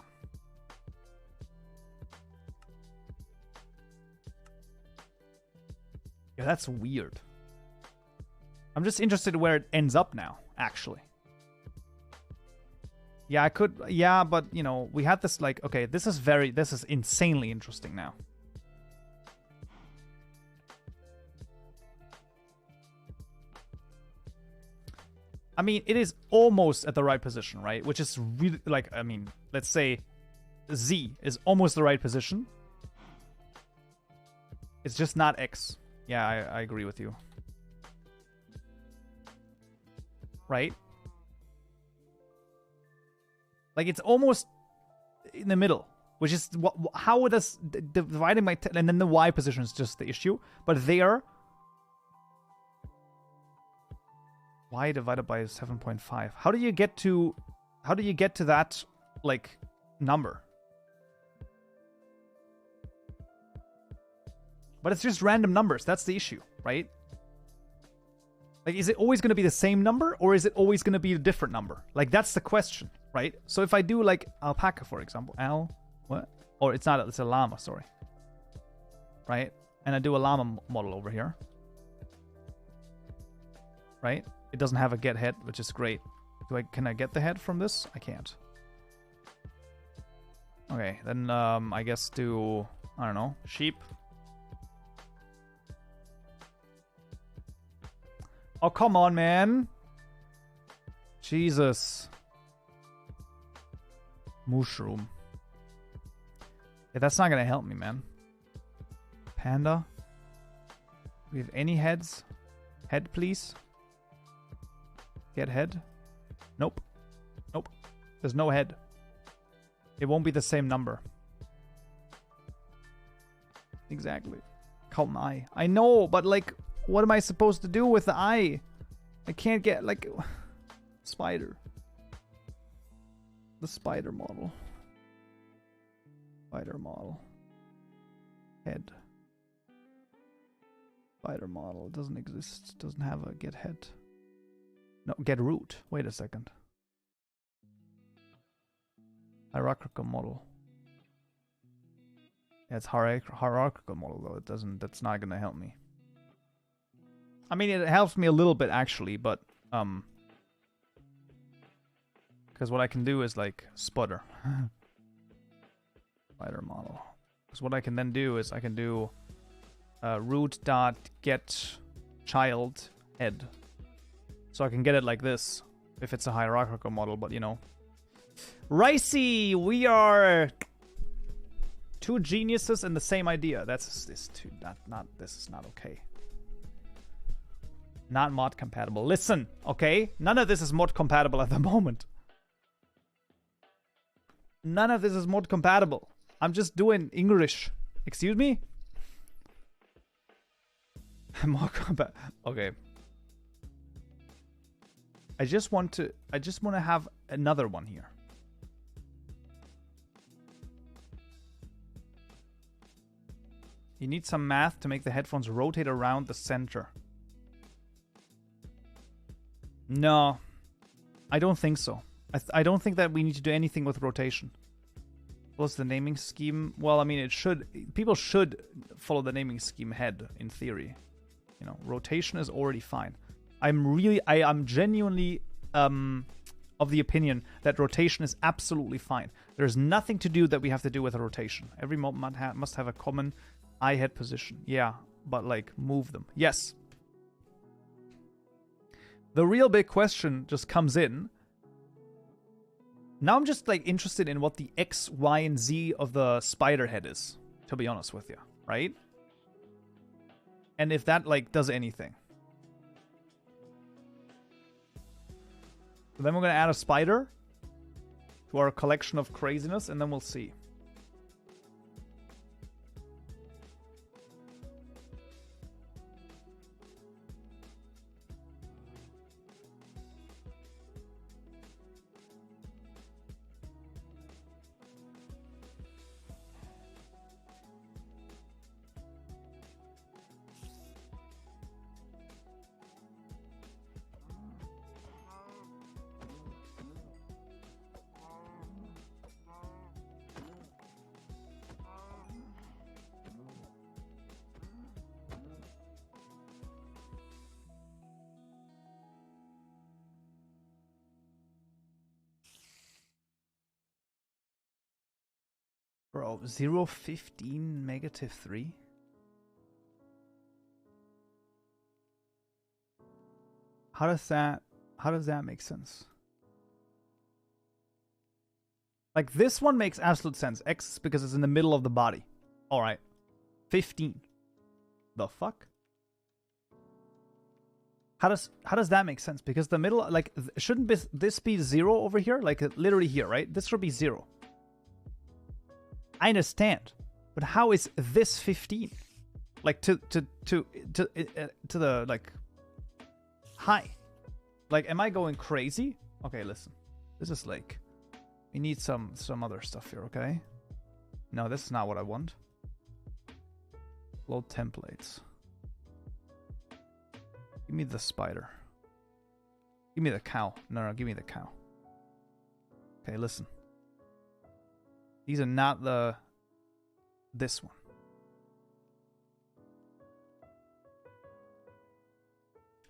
Yeah, that's weird. I'm just interested where it ends up now, actually. Yeah, I could... Yeah, but, you know, we had this, like... Okay, this is insanely interesting now. I mean, it is almost at the right position, right? Which is really, like, I mean, let's say Z is almost the right position. It's just not X. Yeah, I agree with you. Right? Like, it's almost in the middle, which is how does dividing by 10, and then the Y position is just the issue. But there, Y divided by 7.5. How do you get to that, like, number? But it's just random numbers. That's the issue, right? Like, is it always going to be the same number, or is it always going to be a different number? Like, that's the question, right? So if I do, like, alpaca, for example. What? Or it's not, it's a llama, sorry. Right? And I do a llama model over here. Right? It doesn't have a get head, which is great. Can I get the head from this? I can't. Okay, then I guess do, I don't know, sheep. Oh, come on, man. Jesus. Mushroom. Yeah, that's not gonna help me, man. Panda. Do we have any heads? Head, please. Get head. Nope. Nope. There's no head. It won't be the same number. Exactly. Count eye. I know, but like, what am I supposed to do with the eye? I can't get, like... Spider. The spider model. Spider model. Head. Spider model. It doesn't exist. It doesn't have a get head. No, get root. Wait a second. Hierarchical model. Yeah, it's hierarchical model though. It doesn't. That's not gonna help me. I mean, it helps me a little bit actually, but because what I can do is like sputter. Spider model. Because what I can then do is I can do root dot get child head. So I can get it like this if it's a hierarchical model, but you know. Ricey, we are two geniuses in the same idea. This is not okay. Not mod compatible. Listen, okay? None of this is mod compatible at the moment. None of this is mod compatible. I'm just doing English. Excuse me? Mod compatible. Okay. I just want to have another one here. You need some math to make the headphones rotate around the center. No, I don't think so. I don't think that we need to do anything with rotation. What's the naming scheme? Well, I mean, it should. People should follow the naming scheme head in theory. You know, rotation is already fine. I am genuinely of the opinion that rotation is absolutely fine. There's nothing to do that we have to do with a rotation. Every mod must have a common eye head position. Yeah, but like move them. Yes. The real big question just comes in. Now I'm just like interested in what the X, Y, and Z of the spider head is, to be honest with you, right? And if that like does anything. So then we're going to add a spider to our collection of craziness, and then we'll see. Bro, 0, 15, -3? How does that make sense? Like this one makes absolute sense. X is because it's in the middle of the body. Alright. 15. The fuck? How does that make sense? Because the middle, like, shouldn't this be 0 over here? Like, literally here, right? This should be 0. I understand, but how is this 15? Like to the like high? Like, am I going crazy? Okay, listen. This is like we need some other stuff here. Okay. No, this is not what I want. Load templates. Give me the spider. Give me the cow. No, give me the cow. Okay, listen. These are not this one.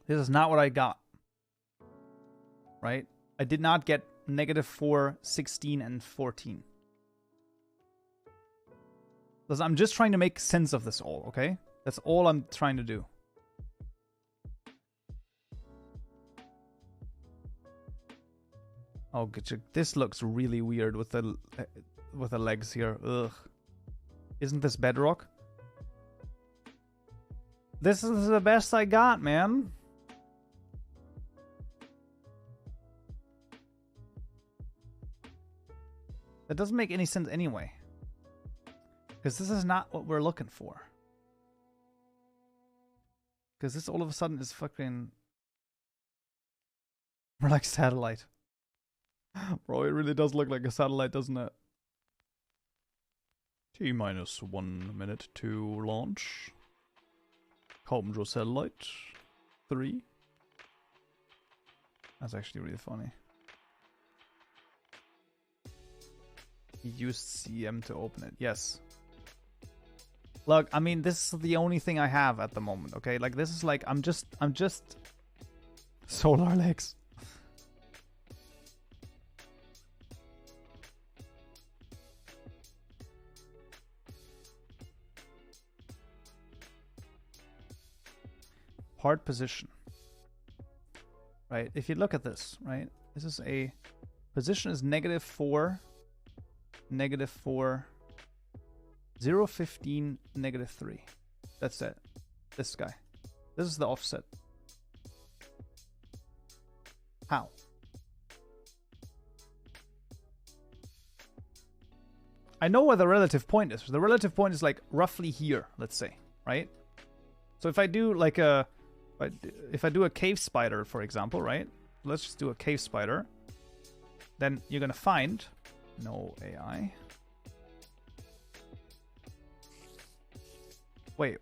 This is not what I got. Right? I did not get -4, 16, and 14. Because I'm just trying to make sense of this all, okay? That's all I'm trying to do. Oh, this looks really weird with the legs here. Ugh. Isn't this bedrock? This is the best I got, man. That doesn't make any sense anyway. Because this is not what we're looking for. Because this all of a sudden is fucking... We're like satellite. Bro, it really does look like a satellite, doesn't it? T-1 minute to launch. Kaupenjoe satellite. 3. That's actually really funny. He used CM to open it. Yes. Look, I mean, this is the only thing I have at the moment, okay? Like, this is like, I'm just... Solar legs. Part position. Right? If you look at this, right? This is a... Position is -4, -4, 0, 15, -3. That's it. This guy. This is the offset. How? I know where the relative point is. The relative point is like roughly here, let's say, right? So if I do like a... If I do a cave spider, for example, right? Let's just do a cave spider. Then you're gonna find... No AI. Wait.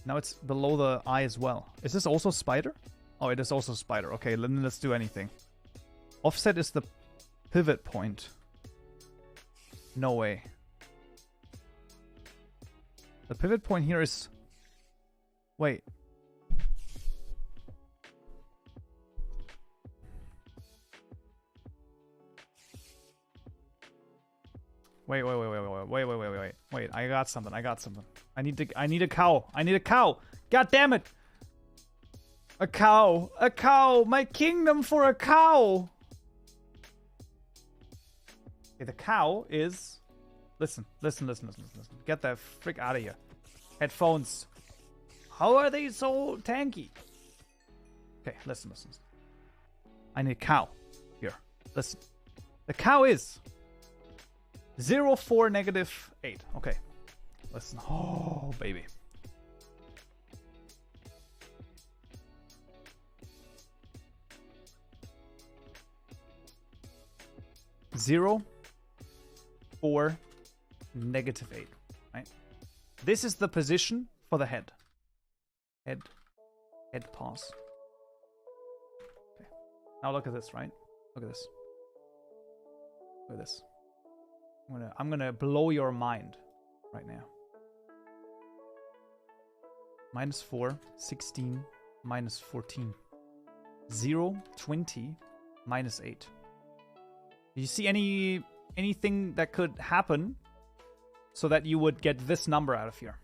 Now it's below the eye as well. Is this also spider? Oh, it is also spider. Okay, then let's do anything. Offset is the pivot point. No way. The pivot point here is... Wait. Wait. Wait, I got something. I need a cow. I need a cow. God damn it. A cow. A cow. My kingdom for a cow. Okay, the cow is... Listen. Get the frick out of here. Headphones. How are they so tanky? Okay, listen. I need a cow. Here. Listen. The cow is 0, 4, negative 8. Okay. Listen. Oh, baby. Zero, 4, negative 8. Right? This is the position for the head. Head paws. Okay. Now look at this, right? Look at this. Look at this. I'm gonna blow your mind right now. -4, 16, -14. 0, 20, -8. Do you see anything that could happen so that you would get this number out of here?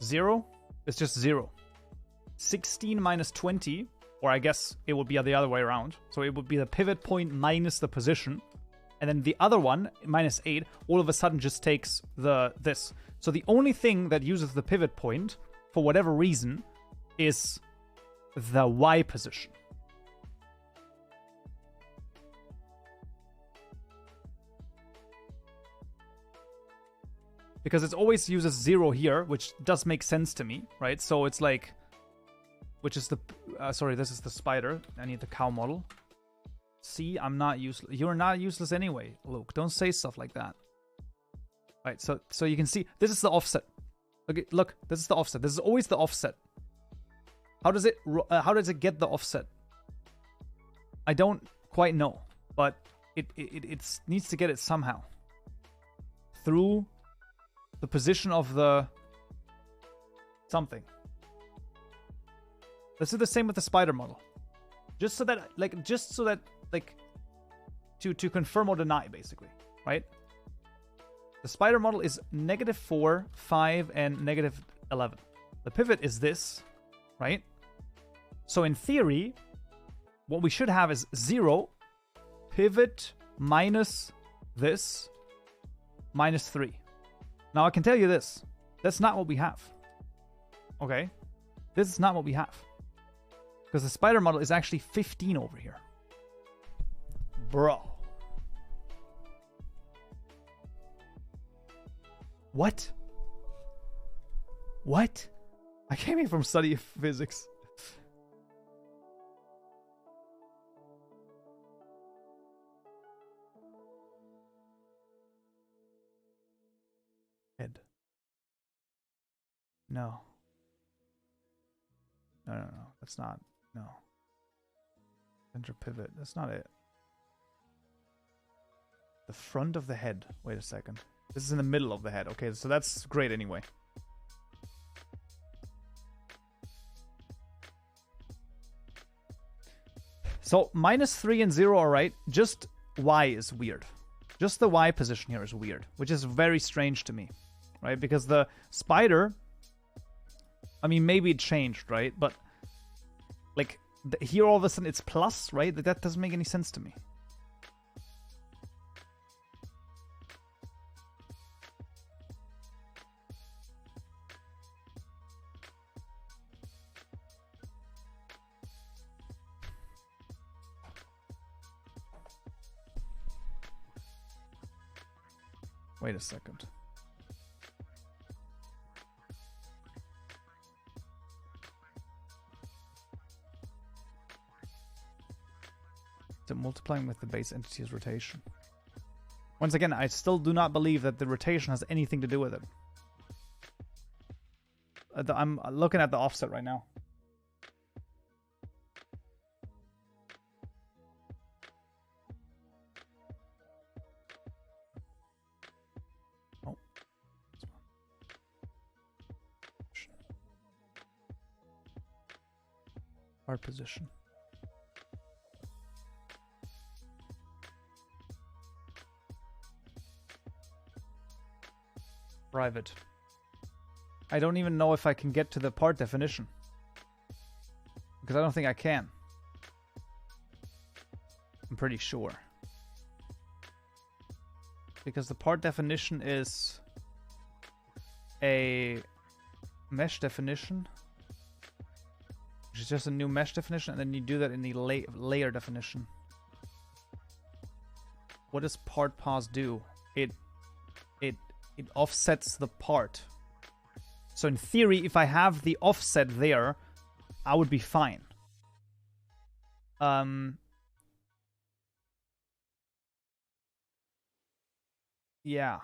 0 is just 0. 16 minus 20, or I guess it would be the other way around. So it would be the pivot point minus the position. And then the other one, -8, all of a sudden just takes this. So the only thing that uses the pivot point, for whatever reason, is the Y position. Because it always uses 0 here, which does make sense to me, right? So it's like, which is the, sorry, this is the spider. I need the cow model. See, I'm not useless. You're not useless anyway, Luke. Don't say stuff like that. Right, so you can see, this is the offset. Okay, look, this is the offset. This is always the offset. How does it get the offset? I don't quite know, but it needs to get it somehow. Through the position of the something. Let's do the same with the spider model. Just so that to confirm or deny, basically, right? The spider model is -4, 5, and -11. The pivot is this, right? So in theory, what we should have is 0, pivot minus this, -3. Now, I can tell you this. That's not what we have. Okay? This is not what we have. Because the spider model is actually 15 over here. Bro. What? What? I came here from study of physics. Head. No. No. That's not. No. Center pivot. That's not it. The front of the head. Wait a second. This is in the middle of the head. Okay, so that's great anyway. So -3 and 0 are right. Just Y is weird. Just the Y position here is weird, which is very strange to me, right? Because the spider, I mean, maybe it changed, right? But like here all of a sudden it's plus, right? That doesn't make any sense to me. Wait a second. So multiplying with the base entity's rotation. Once again, I still do not believe that the rotation has anything to do with it. I'm looking at the offset right now. Oh. Hard position. Private. I don't even know if I can get to the part definition. Because I don't think I can. I'm pretty sure. Because the part definition is a mesh definition. Which is just a new mesh definition, and then you do that in the layer definition. What does part pos do? It offsets the part. So in theory, if I have the offset there, I would be fine. Yeah.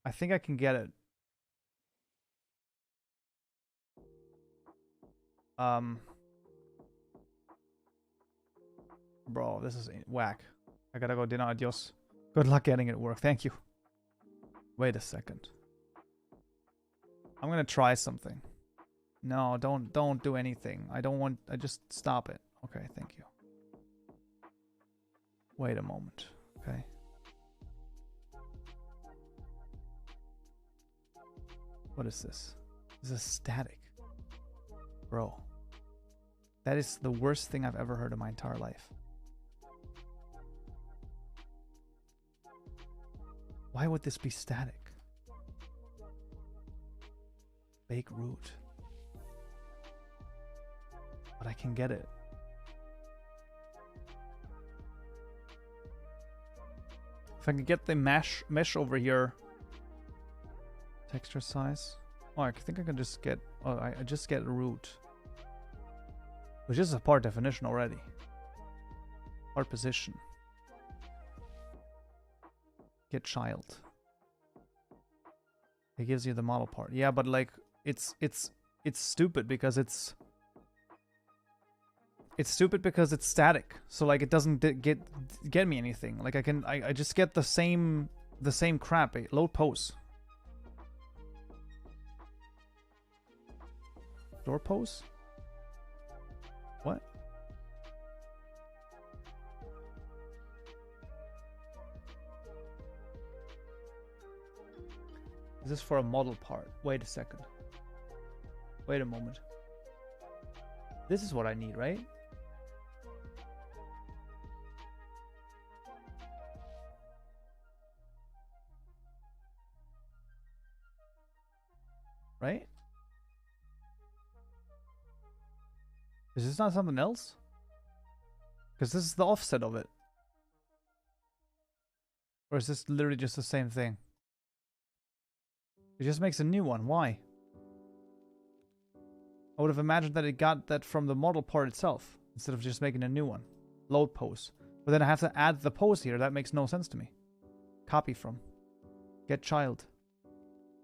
I think I can get it. Bro, this is whack. I gotta go dinner. Adios. Good luck getting it to work. Thank you. Wait a second. I'm gonna try something. No, don't do anything. I don't want. I just stop it. Okay, thank you. Wait a moment. Okay. What is this? This is static. Bro. That is the worst thing I've ever heard in my entire life. Why would this be static? Bake root. But I can get it. If I can get the mesh over here. Texture size. Oh, I think I can just get... Oh, I just get root. Which is a part definition already. Part position. Get child. It gives you the model part. Yeah, but like it's stupid because it's stupid because it's static. So like it doesn't get me anything. Like I just get the same crap. Load pose. Door pose? What? Is this for a model part? Wait a second. Wait a moment. This is what I need, right? Right? Is this not something else? Because this is the offset of it. Or is this literally just the same thing? It just makes a new one. Why? I would have imagined that it got that from the model part itself, instead of just making a new one. Load pose. But then I have to add the pose here. That makes no sense to me. Copy from. Get child.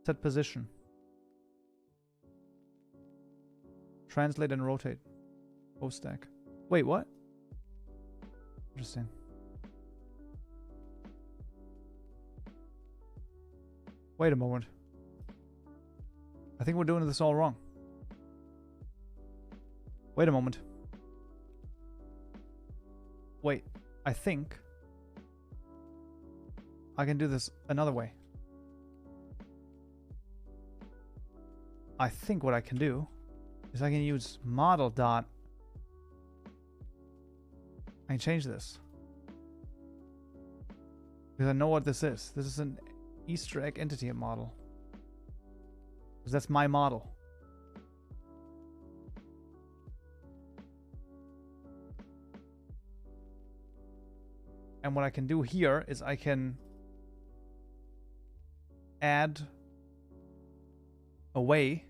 Set position. Translate and rotate. Pose stack. Wait, what? Interesting. Wait a moment. I think we're doing this all wrong. Wait a moment. Wait, I think I can do this another way. I think what I can do is I can use model dot. I can change this. Because I know what this is. This is an Easter egg entity model. Because that's my model. And what I can do here is I can add a way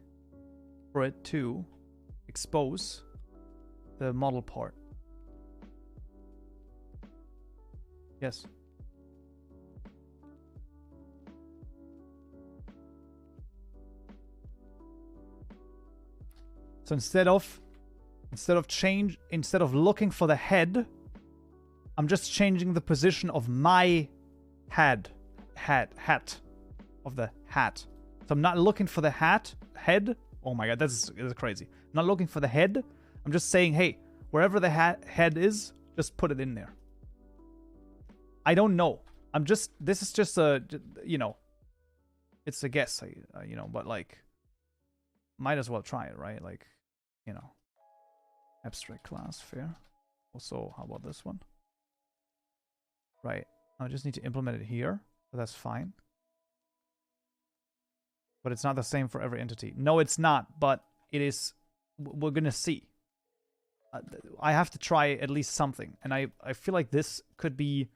for it to expose the model part. Yes. So instead of looking for the head, I'm just changing the position of my hat of the hat. So I'm not looking for the head. Oh my god, this is crazy. I'm not looking for the head. I'm just saying, hey, wherever the head is, just put it in there. I don't know. This is just a, you know, it's a guess, you know, but like, might as well try it, right? Like, you know, abstract class, fair. Also, how about this one? Right. I just need to implement it here, but that's fine. But it's not the same for every entity. No, it's not, but it is. We're going to see. I have to try at least something. And I feel like this could be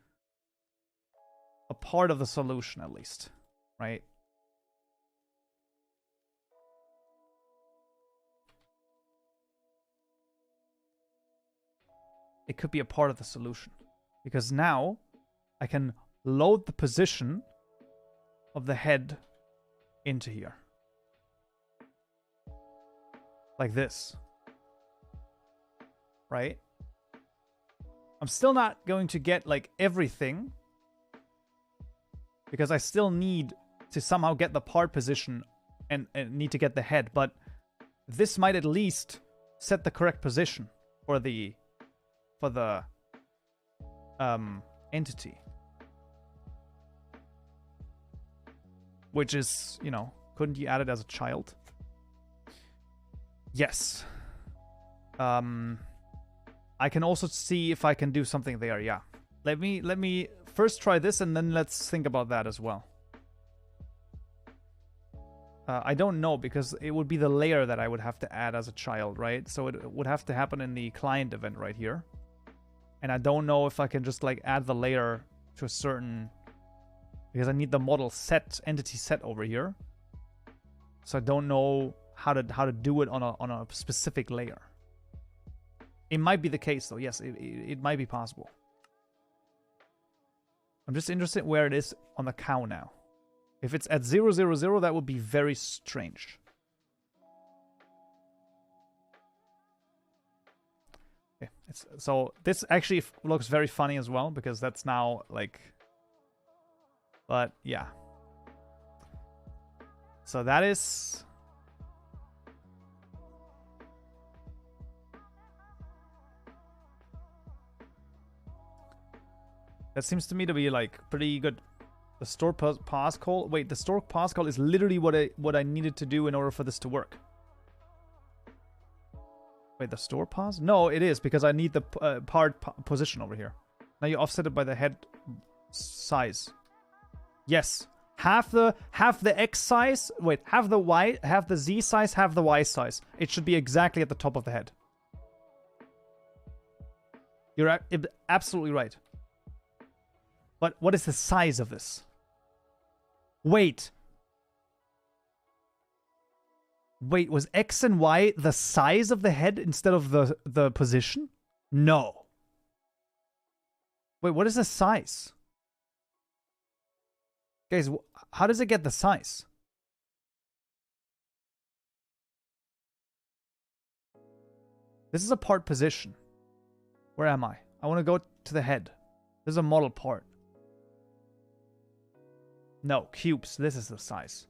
a part of the solution, at least. Right? It could be a part of the solution. Because now I can load the position of the head into here. Like this. Right? I'm still not going to get like everything. Because I still need to somehow get the part position and need to get the head. But this might at least set the correct position for the entity. Which is, you know, couldn't you add it as a child? Yes. I can also see if I can do something there, yeah. Let me first try this and then let's think about that as well. I don't know because it would be the layer that I would have to add as a child, right? So it would have to happen in the client event right here. And I don't know if I can just like add the layer to a certain, because I need the model set, entity set over here. So I don't know how to do it on a specific layer. It might be the case though. Yes, it might be possible. I'm just interested where it is on the cow now. If it's at 0, 0, 0, that would be very strange. Okay, so this actually looks very funny as well, because that's now like... But yeah. So that is... That seems to me to be like pretty good. The store pass call. Wait, the store pass call is literally what I needed to do in order for this to work. Wait, the store pass? No, it is because I need the part position over here. Now you offset it by the head size. Yes, half the X size. Wait, half the Z size, half the Y size. It should be exactly at the top of the head. You're absolutely right. But what is the size of this? Wait. Wait, was X and Y the size of the head instead of the position? No. Wait, what is the size? Guys, how does it get the size? This is a part position. Where am I? I want to go to the head. This is a model part. No, cubes. This is the size.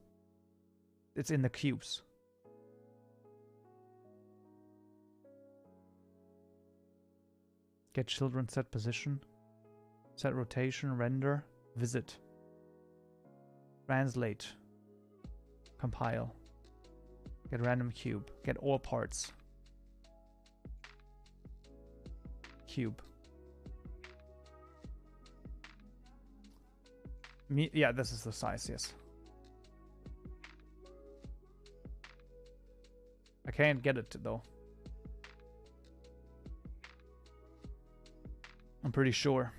It's in the cubes. Get children set position. Set rotation, render, visit. Translate. Compile. Get random cube. Get all parts. Cube. Yeah, this is the size, yes. I can't get it though. I'm pretty sure.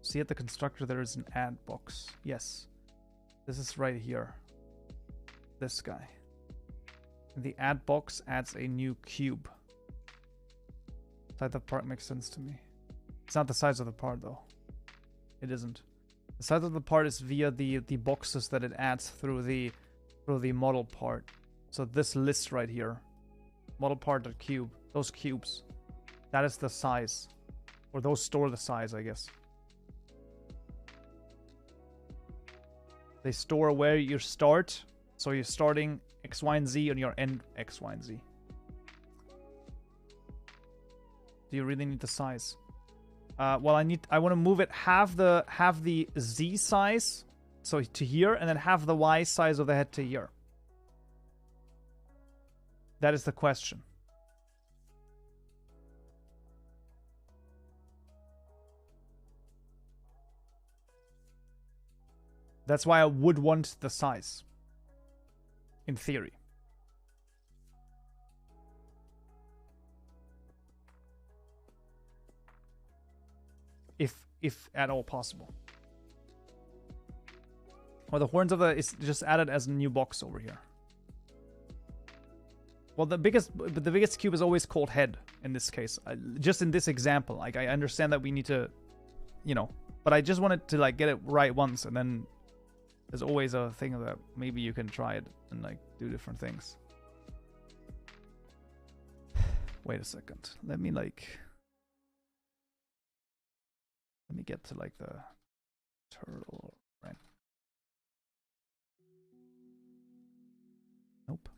See at the constructor there is an add box. Yes. This is right here. This guy. And the add box adds a new cube. That part makes sense to me. It's not the size of the part though. It isn't. The size of the part is via the boxes that it adds through the model part. So this list right here, model part.cube, those cubes, that is the size, or those store the size, I guess. They store where you start, so you're starting X, Y, and Z, and your end X, Y, and Z. Do you really need the size? Well, I want to move it half the Z size, so to here, and then half the Y size of the head to here. That is the question. That's why I would want the size, in theory. If at all possible. Or the horns of the is just added as a new box over here. Well, the biggest cube is always called head in this case. Just in this example, like I understand that we need to, you know, but I just wanted to like get it right once, and then there's always a thing that maybe you can try it and like do different things. Wait a second. Let me get to like the turtle, right? Nope.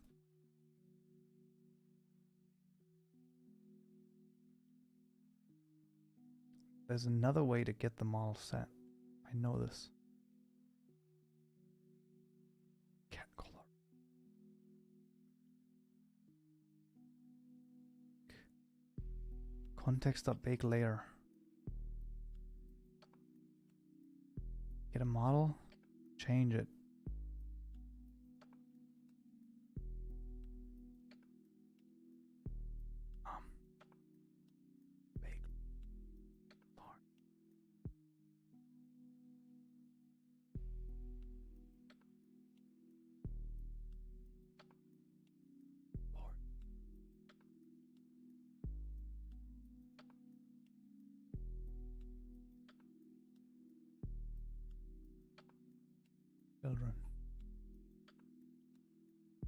There's another way to get the model set. I know this. Cat color. Context.bake layer. Get a model, change it. Bake part.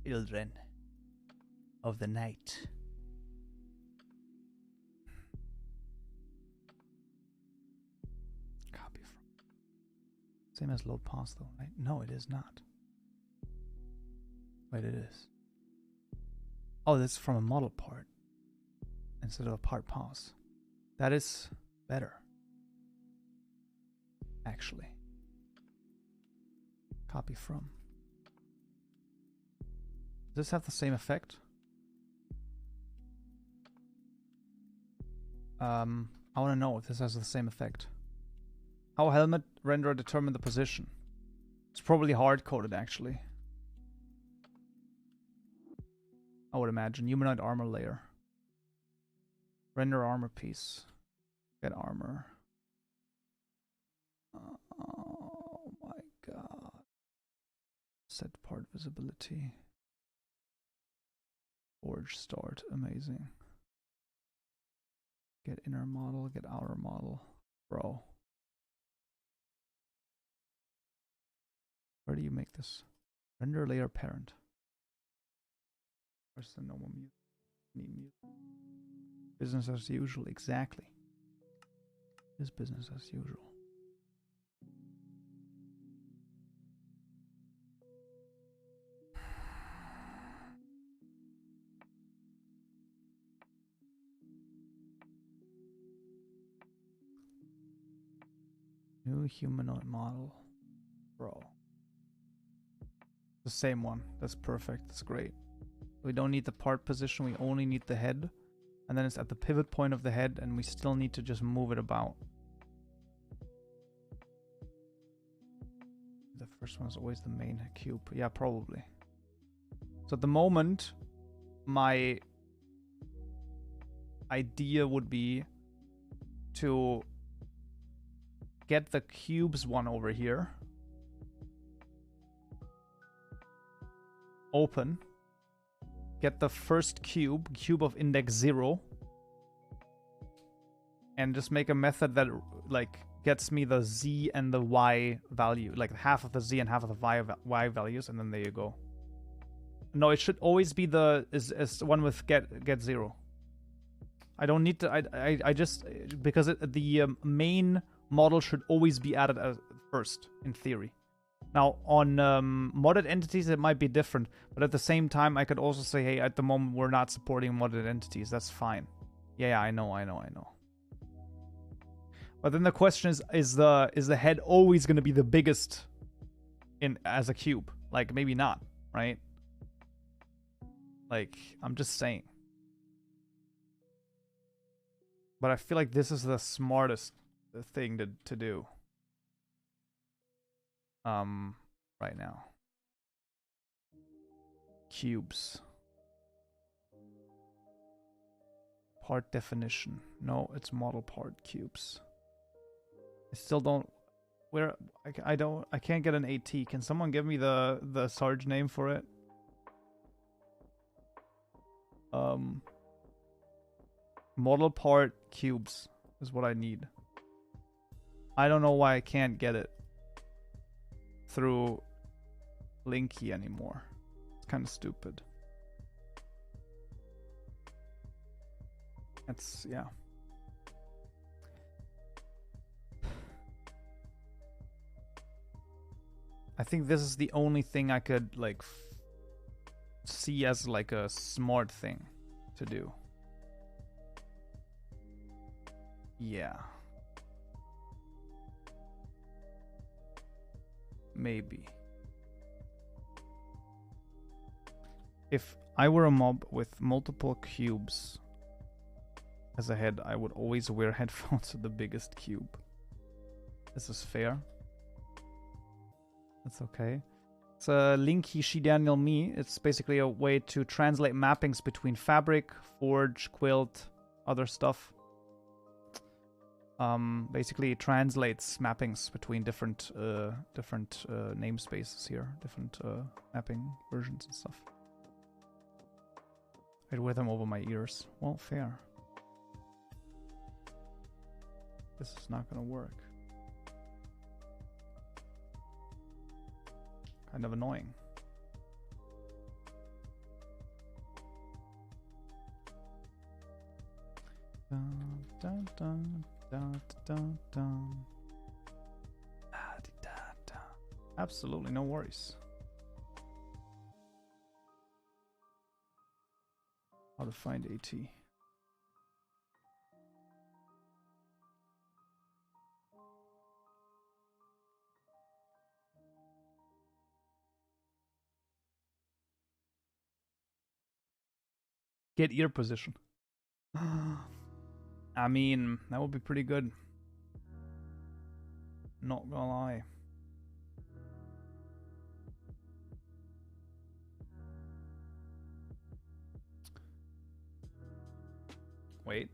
Children of the night. Copy from. Same as load pass though, right? No, it is not. Wait, it is. Oh, that's from a model part instead of a part pass. That is better, actually. Copy from. Does this have the same effect? I want to know if this has the same effect. How helmet renderer determine the position? It's probably hard-coded, actually. I would imagine. Humanoid armor layer. Render armor piece. Get armor. Oh my god. Set part visibility. Forge start. Amazing. Get inner model. Get outer model. Bro. Where do you make this? Render layer parent. Where's the normal mute? Need mute. Business as usual. Exactly. It is business as usual. New humanoid model. Bro. The same one. That's perfect. That's great. We don't need the part position. We only need the head. And then it's at the pivot point of the head, and we still need to just move it about. The first one is always the main cube. Yeah, probably. So at the moment, my idea would be to get the cubes one over here. Open. Get the first cube of index 0. and just make a method that like gets me the z and the y value, like half of the z and half of the y values, and then there you go. No, it should always be the is one with get 0. I don't need to. I just because the main model should always be added as first in theory. Now on modded entities it might be different, but at the same time I could also say, hey, at the moment we're not supporting modded entities. That's fine. Yeah, I know. But then the question is the head always going to be the biggest in as a cube? Like maybe not, right? Like I'm just saying. But I feel like this is the smartest thing to do. Right now. Cubes. Part definition. No, it's model part cubes. I still don't. Where I can't get an AT. Can someone give me the Sarge name for it? Model part cubes is what I need. I don't know why I can't get it through Linky anymore. It's kind of stupid. It's, yeah. I think this is the only thing I could like see as like a smart thing to do. Yeah. Maybe. If I were a mob with multiple cubes as a head, I would always wear headphones to the biggest cube. This is fair. That's okay. It's a Linky She Daniel Me. It's basically a way to translate mappings between Fabric, Forge, Quilt, other stuff. Basically it translates mappings between different namespaces here, different mapping versions and stuff. I'd wear them over my ears. Well, fair. This is not gonna work. Kind of annoying. Dun, dun, dun, dun, dun, dun. Ah, da, da. Absolutely, no worries. How to find AT. Get ear position. I mean, that would be pretty good. Not gonna lie. Wait.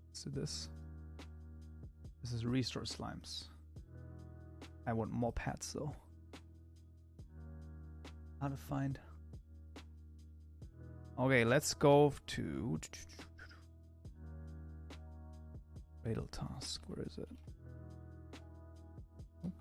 Let's do this. This is restore slimes. I want mob hats though. How to find... Okay, let's go to fatal task. Where is it? Nope.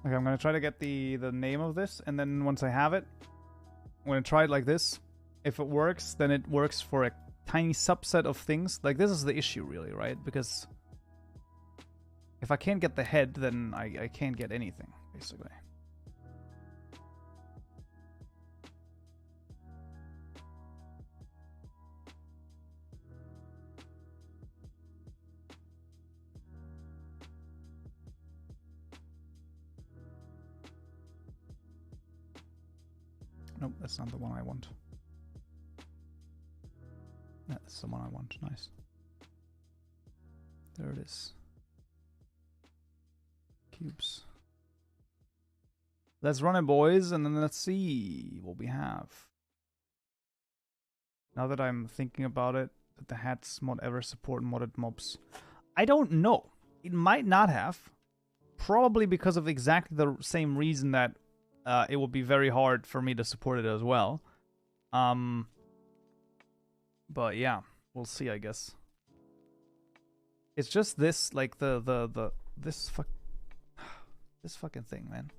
Okay, I'm gonna try to get the name of this, and then once I have it, I'm gonna try it like this. If it works, then it works for a tiny subset of things. Like, this is the issue, really, right? Because if I can't get the head, then I can't get anything, basically. Nope, that's not the one I want. That's the one I want. Nice. There it is. Cubes. Let's run it, boys, and then let's see what we have. Now that I'm thinking about it, did the hats mod ever support modded mobs? I don't know. It might not have. Probably because of exactly the same reason that it would be very hard for me to support it as well. But yeah, we'll see, I guess. It's just this, like this fucking thing, man.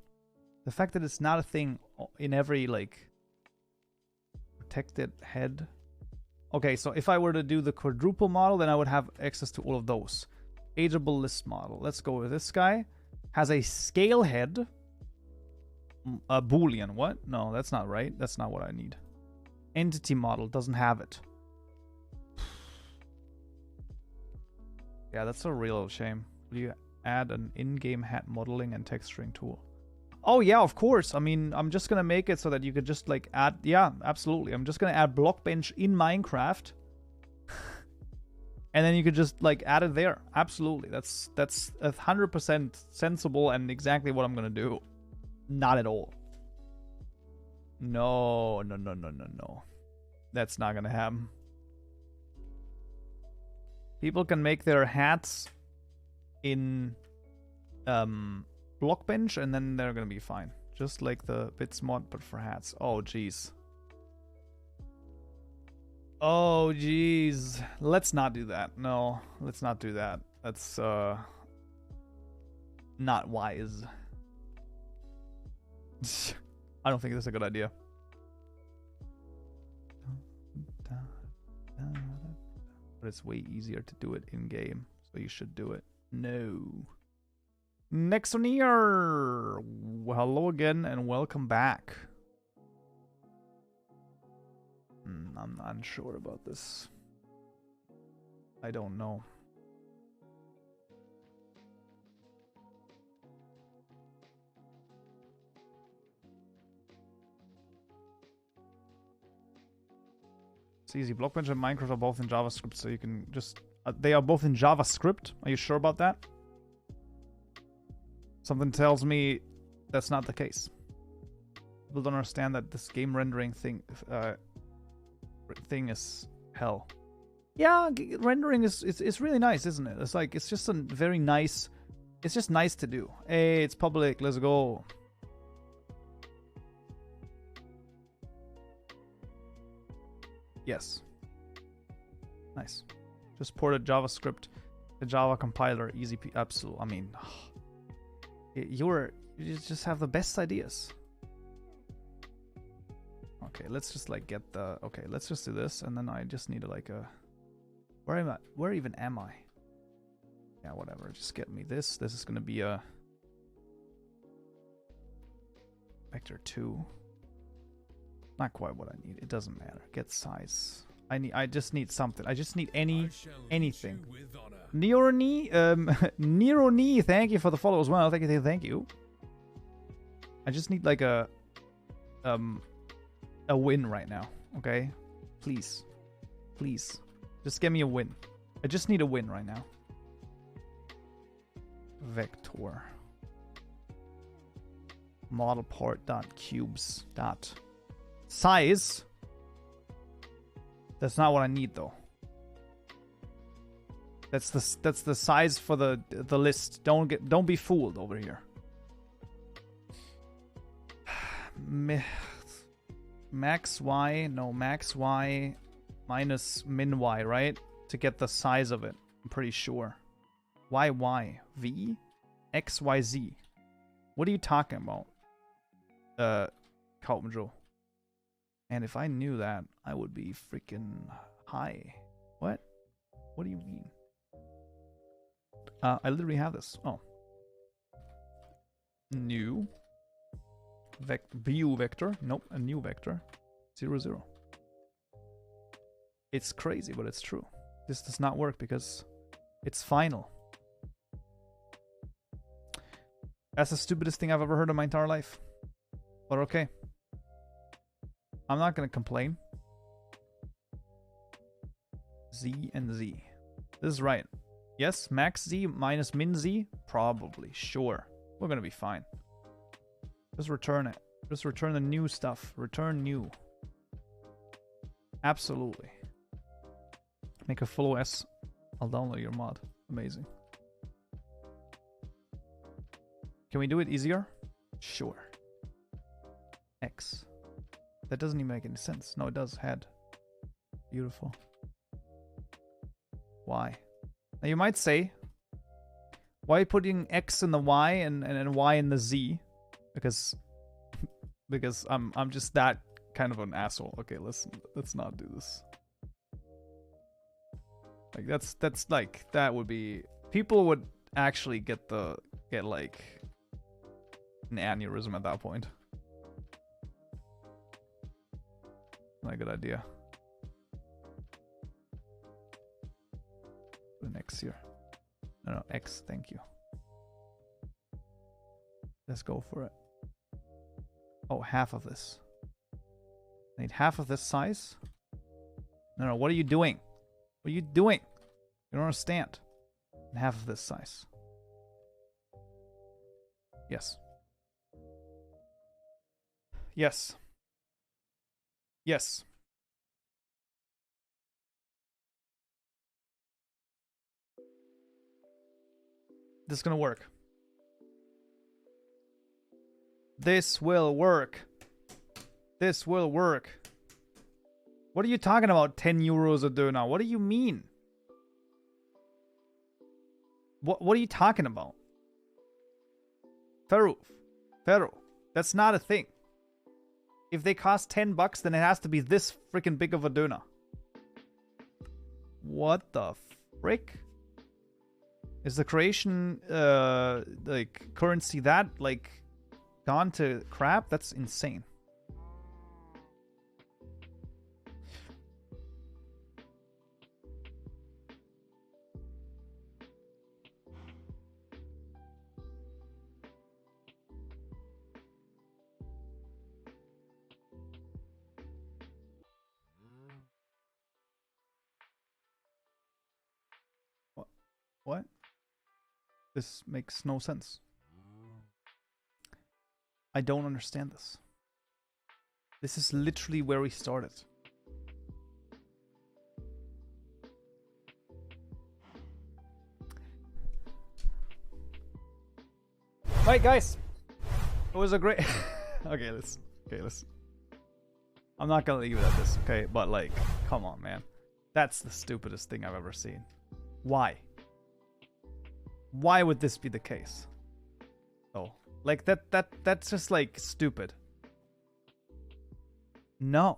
The fact that it's not a thing in every like protected head. Okay, so if I were to do the quadruple model, then I would have access to all of those. Ageable list model. Let's go with this guy. Has a scale head. A Boolean. What? No, that's not right. That's not what I need. Entity model doesn't have it. Yeah, that's a real shame. Will you add an in-game hat modeling and texturing tool? Oh yeah, of course. I mean, I'm just gonna make it so that you could just like add. Yeah, absolutely. I'm just gonna add Blockbench in Minecraft, and then you could just like add it there. Absolutely. That's 100% sensible and exactly what I'm gonna do. Not at all. No. That's not gonna happen. People can make their hats in Blockbench, and then they're gonna be fine. Just like the bits mod, but for hats. Oh, jeez. Oh, jeez. Let's not do that. No, let's not do that. That's not wise. I don't think that's a good idea. But it's way easier to do it in game, so you should do it. No. Next one here. Well, hello again and welcome back. I'm unsure about this. I don't know. It's easy. Blockbench and Minecraft are both in JavaScript, so you can just... they are both in JavaScript? Are you sure about that? Something tells me that's not the case. People don't understand that this game rendering thing is hell. Yeah, rendering is really nice, isn't it? It's like, it's just a very nice... It's just nice to do. Hey, it's public. Let's go. Yes. Nice. Just ported JavaScript, the Java compiler, easy. Absolute. I mean, you just have the best ideas. Okay, let's just like get the. Okay, let's just do this, and then I just need like a. Where am I? Where even am I? Yeah, whatever. Just get me this. This is gonna be a vector 2. Not quite what I need. It doesn't matter. Get size. I just need something. I just need anything. Neuroni, Neuroni, thank you for the follow as well. Thank you. I just need like a win right now. Okay, please, just give me a win. I just need a win right now. Vector. Model part dot cubes dot size. That's not what I need though. That's the size for the list. Don't be fooled over here. Max y, no, max y minus min y, right? To get the size of it. I'm pretty sure. Y, v, x, y, z. What are you talking about? Kaupenjoe. And if I knew that, I would be freaking high. What? What do you mean? I literally have this. Oh. New. View vector. Nope, a new vector. 0, 0. It's crazy, but it's true. This does not work because it's final. That's the stupidest thing I've ever heard in my entire life. But okay. I'm not going to complain. Z and Z. This is right. Yes, max Z minus min Z? Probably. Sure. We're going to be fine. Just return it. Just return the new stuff. Return new. Absolutely. Make a full OS. I'll download your mod. Amazing. Can we do it easier? Sure. X. That doesn't even make any sense. No, it does. Head. Beautiful. Y. Now you might say, why putting X in the Y and Y in the Z? Because I'm just that kind of an asshole. Okay, let's not do this. Like that's like that would be, people would actually get like an aneurysm at that point. Not a good idea. Put an X here. No, X, thank you. Let's go for it. Oh, half of this. I need half of this size. No, what are you doing? What are you doing? You don't understand. And half of this size. Yes. Yes. Yes. This is gonna work. This will work. This will work. What are you talking about? 10 euros a doner. What do you mean? What are you talking about? Feru. That's not a thing. If they cost 10 bucks, then it has to be this freaking big of a doner. What the frick? Is the Croatian like currency that like gone to crap? That's insane. What? This makes no sense. I don't understand this. This is literally where we started. Right, guys. It was a great... Okay, let's... I'm not gonna leave it at this, okay? But, like, come on, man. That's the stupidest thing I've ever seen. Why? Why would this be the case? Oh, like that's just like stupid. No.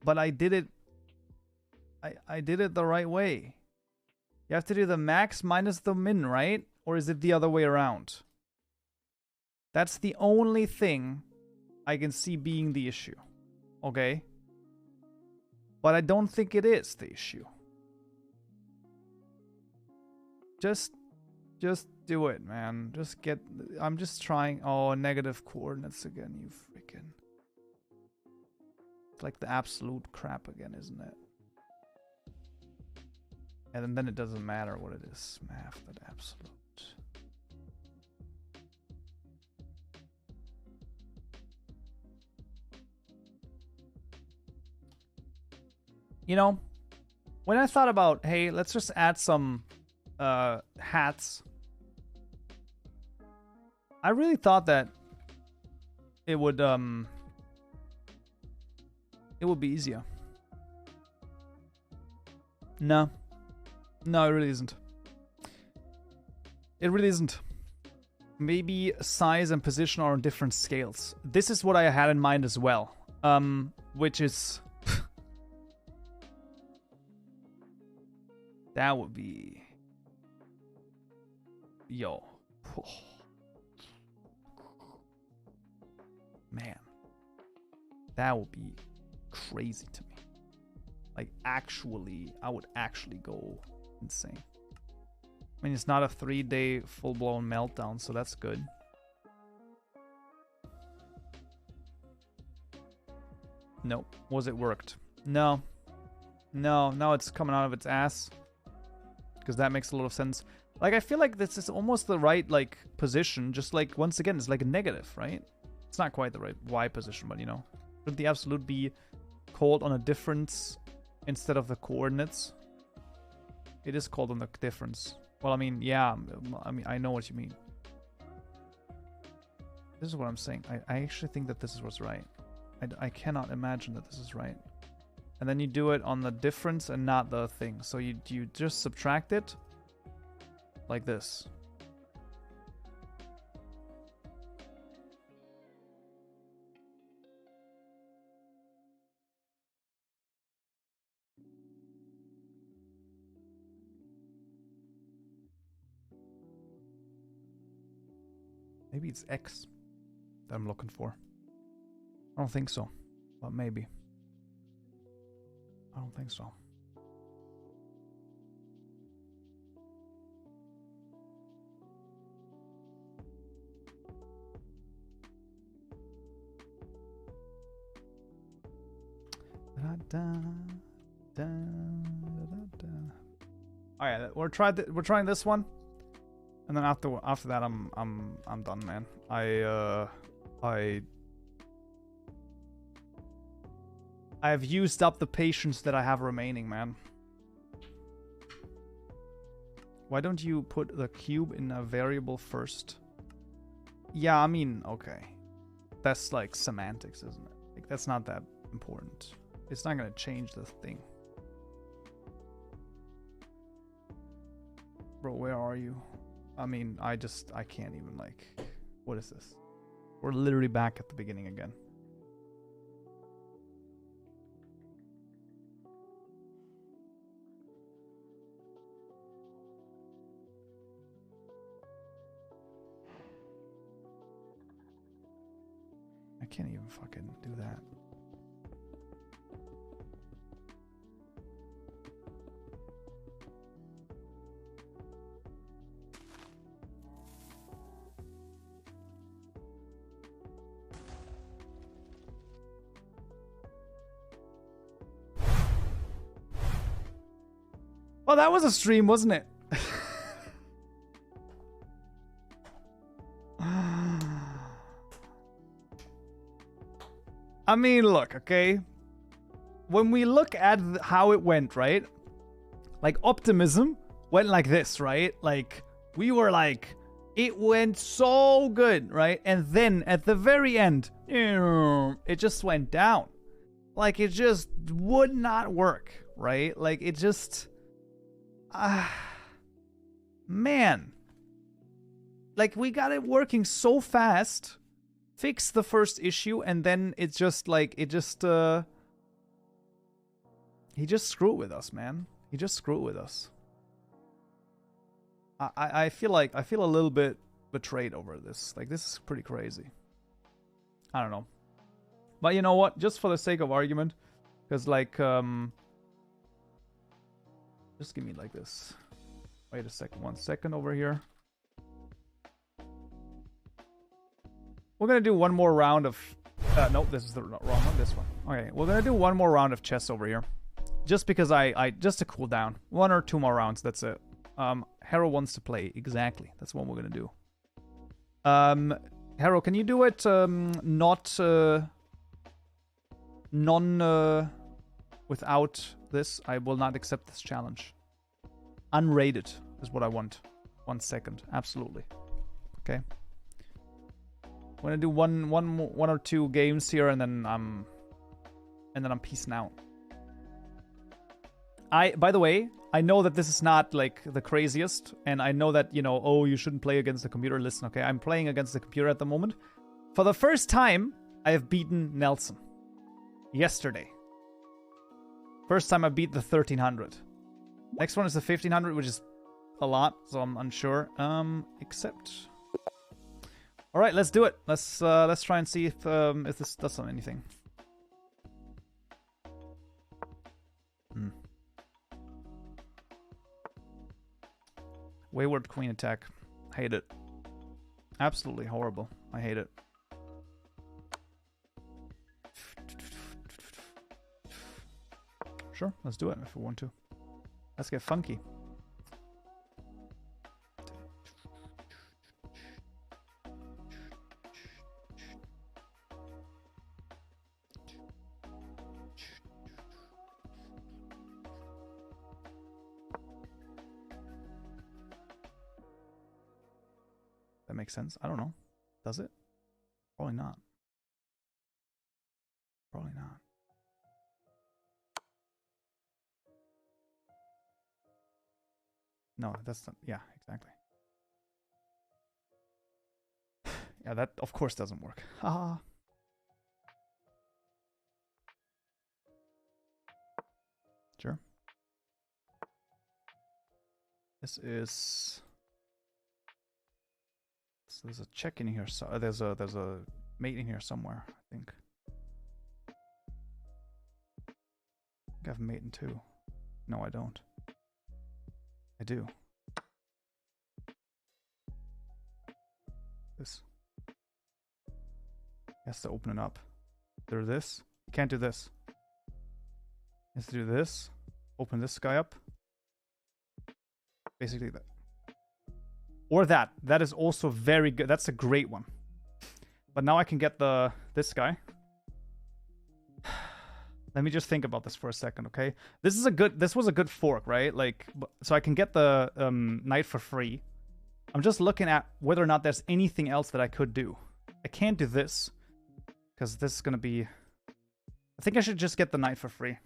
But I did it. I did it the right way. You have to do the max minus the min, right? Or is it the other way around? That's the only thing I can see being the issue. Okay? But I don't think it is the issue. Just do it, man. Just get... I'm just trying... Oh, negative coordinates again, you freaking... It's like the absolute crap again, isn't it? And then it doesn't matter what it is. Math that absolute. You know, when I thought about, hey, let's just add some hats, I really thought that it would be easier. No, it really isn't. It really isn't. Maybe size and position are on different scales. This is what I had in mind as well, which is that would be, yo. Man, that would be crazy to me. Like, actually, I would actually go insane. I mean, it's not a 3-day full-blown meltdown, so that's good. Nope. Was it worked? No. Now it's coming out of its ass. Because that makes a lot of sense. Like, I feel like this is almost the right, like, position. Just, like, once again, it's like a negative, right? It's not quite the right Y position, but you know. Should the absolute be called on a difference instead of the coordinates? It is called on the difference. Well, I mean, yeah. I know what you mean. This is what I'm saying. I actually think that this is what's right. I cannot imagine that this is right. And then you do it on the difference and not the thing. So you just subtract it like this. Maybe it's X that I'm looking for. I don't think so, but maybe. I don't think so. All right, we're trying this one, and then after that, I'm done, man. I've used up the patience that I have remaining, man. Why don't you put the cube in a variable first? Yeah, I mean, okay. That's like semantics, isn't it? Like, that's not that important. It's not gonna change the thing. Bro, where are you? I mean, I can't even, like... What is this? We're literally back at the beginning again. I can't even fucking do that. Oh, that was a stream, wasn't it? I mean, look, okay? When we look at how it went, right? Like, optimism went like this, right? Like, we were like, it went so good, right? And then, at the very end, it just went down. Like, it just would not work, right? Like, it just... man. Like, we got it working so fast... Fix the first issue, and then it's just like he just screwed with us, man. He just screwed with us. I feel a little bit betrayed over this. Like, this is pretty crazy. I don't know. But you know what? Just for the sake of argument, because like just give me like this. Wait a second, 1 second over here. We're going to do one more round of... nope, this is the wrong one, this one. Okay, we're going to do one more round of chess over here. Just because just to cool down. 1 or 2 more rounds, that's it. Hero wants to play, exactly. That's what we're going to do. Hero, can you do it without this? I will not accept this challenge. Unrated is what I want. 1 second, absolutely. Okay. I'm gonna do one or 2 games here, and then I'm peacing out. By the way, I know that this is not like the craziest, and I know that, you know, oh, you shouldn't play against the computer. Listen, okay, I'm playing against the computer at the moment. For the first time, I have beaten Nelson. Yesterday. First time I beat the 1300. Next one is the 1500, which is a lot, so I'm unsure. Accept. All right, let's do it. Let's try and see if this does anything. Wayward Queen attack. Hate it. Absolutely horrible. I hate it. Sure, let's do it if we want to. Let's get funky. That makes sense. I don't know. Does it? Probably not. Probably not. No, that's not. Yeah, exactly. Yeah, that of course doesn't work. Haha. Sure. This is. So there's a check in here. So there's a mate in here somewhere. I think. I have a mate in 2. No, I don't. I do. This. He has to open it up. There's this. You can't do this. He has to do this. Open this guy up. Basically that. Or that. That is also very good. That's a great one. But now I can get this guy. Let me just think about this for a second, okay? This was a good fork, right? Like, so I can get the knight for free. I'm just looking at whether or not there's anything else that I could do. I can't do this. Because this is going to be... I think I should just get the knight for free.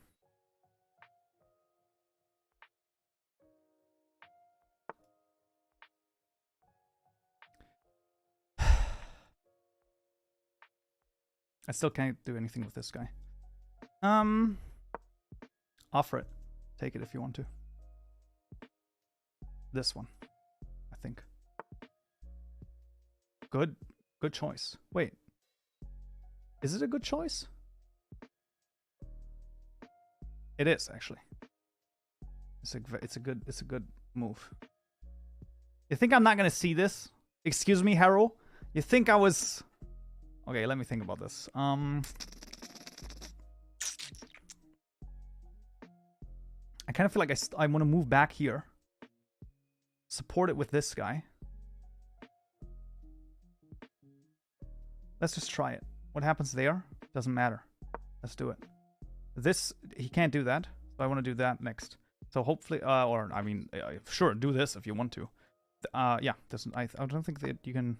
I still can't do anything with this guy. Offer it. Take it if you want to. This one, I think. Good choice. Wait. Is it a good choice? It is, actually. It's a good move. You think I'm not gonna see this? Excuse me, Harold? You think I was... Okay, let me think about this. I kind of feel like I want to move back here. Support it with this guy. Let's just try it. What happens there? Doesn't matter. Let's do it. This, he can't do that. So I want to do that next. So hopefully, or I mean, sure, do this if you want to. Yeah, I don't think that you can...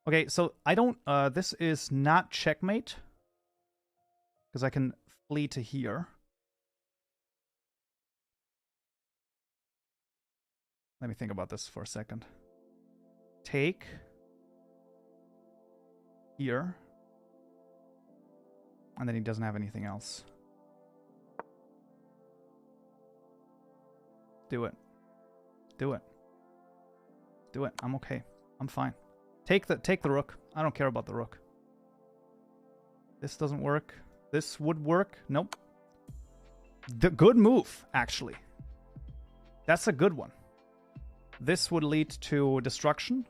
Okay, so I don't, this is not checkmate. Because I can flee to here. Let me think about this for a second. Take. Here. And then he doesn't have anything else. Do it. Do it. Do it. I'm okay. I'm fine. Take the rook. I don't care about the rook. This doesn't work. This would work. Nope. Good move, actually. That's a good one. This would lead to destruction.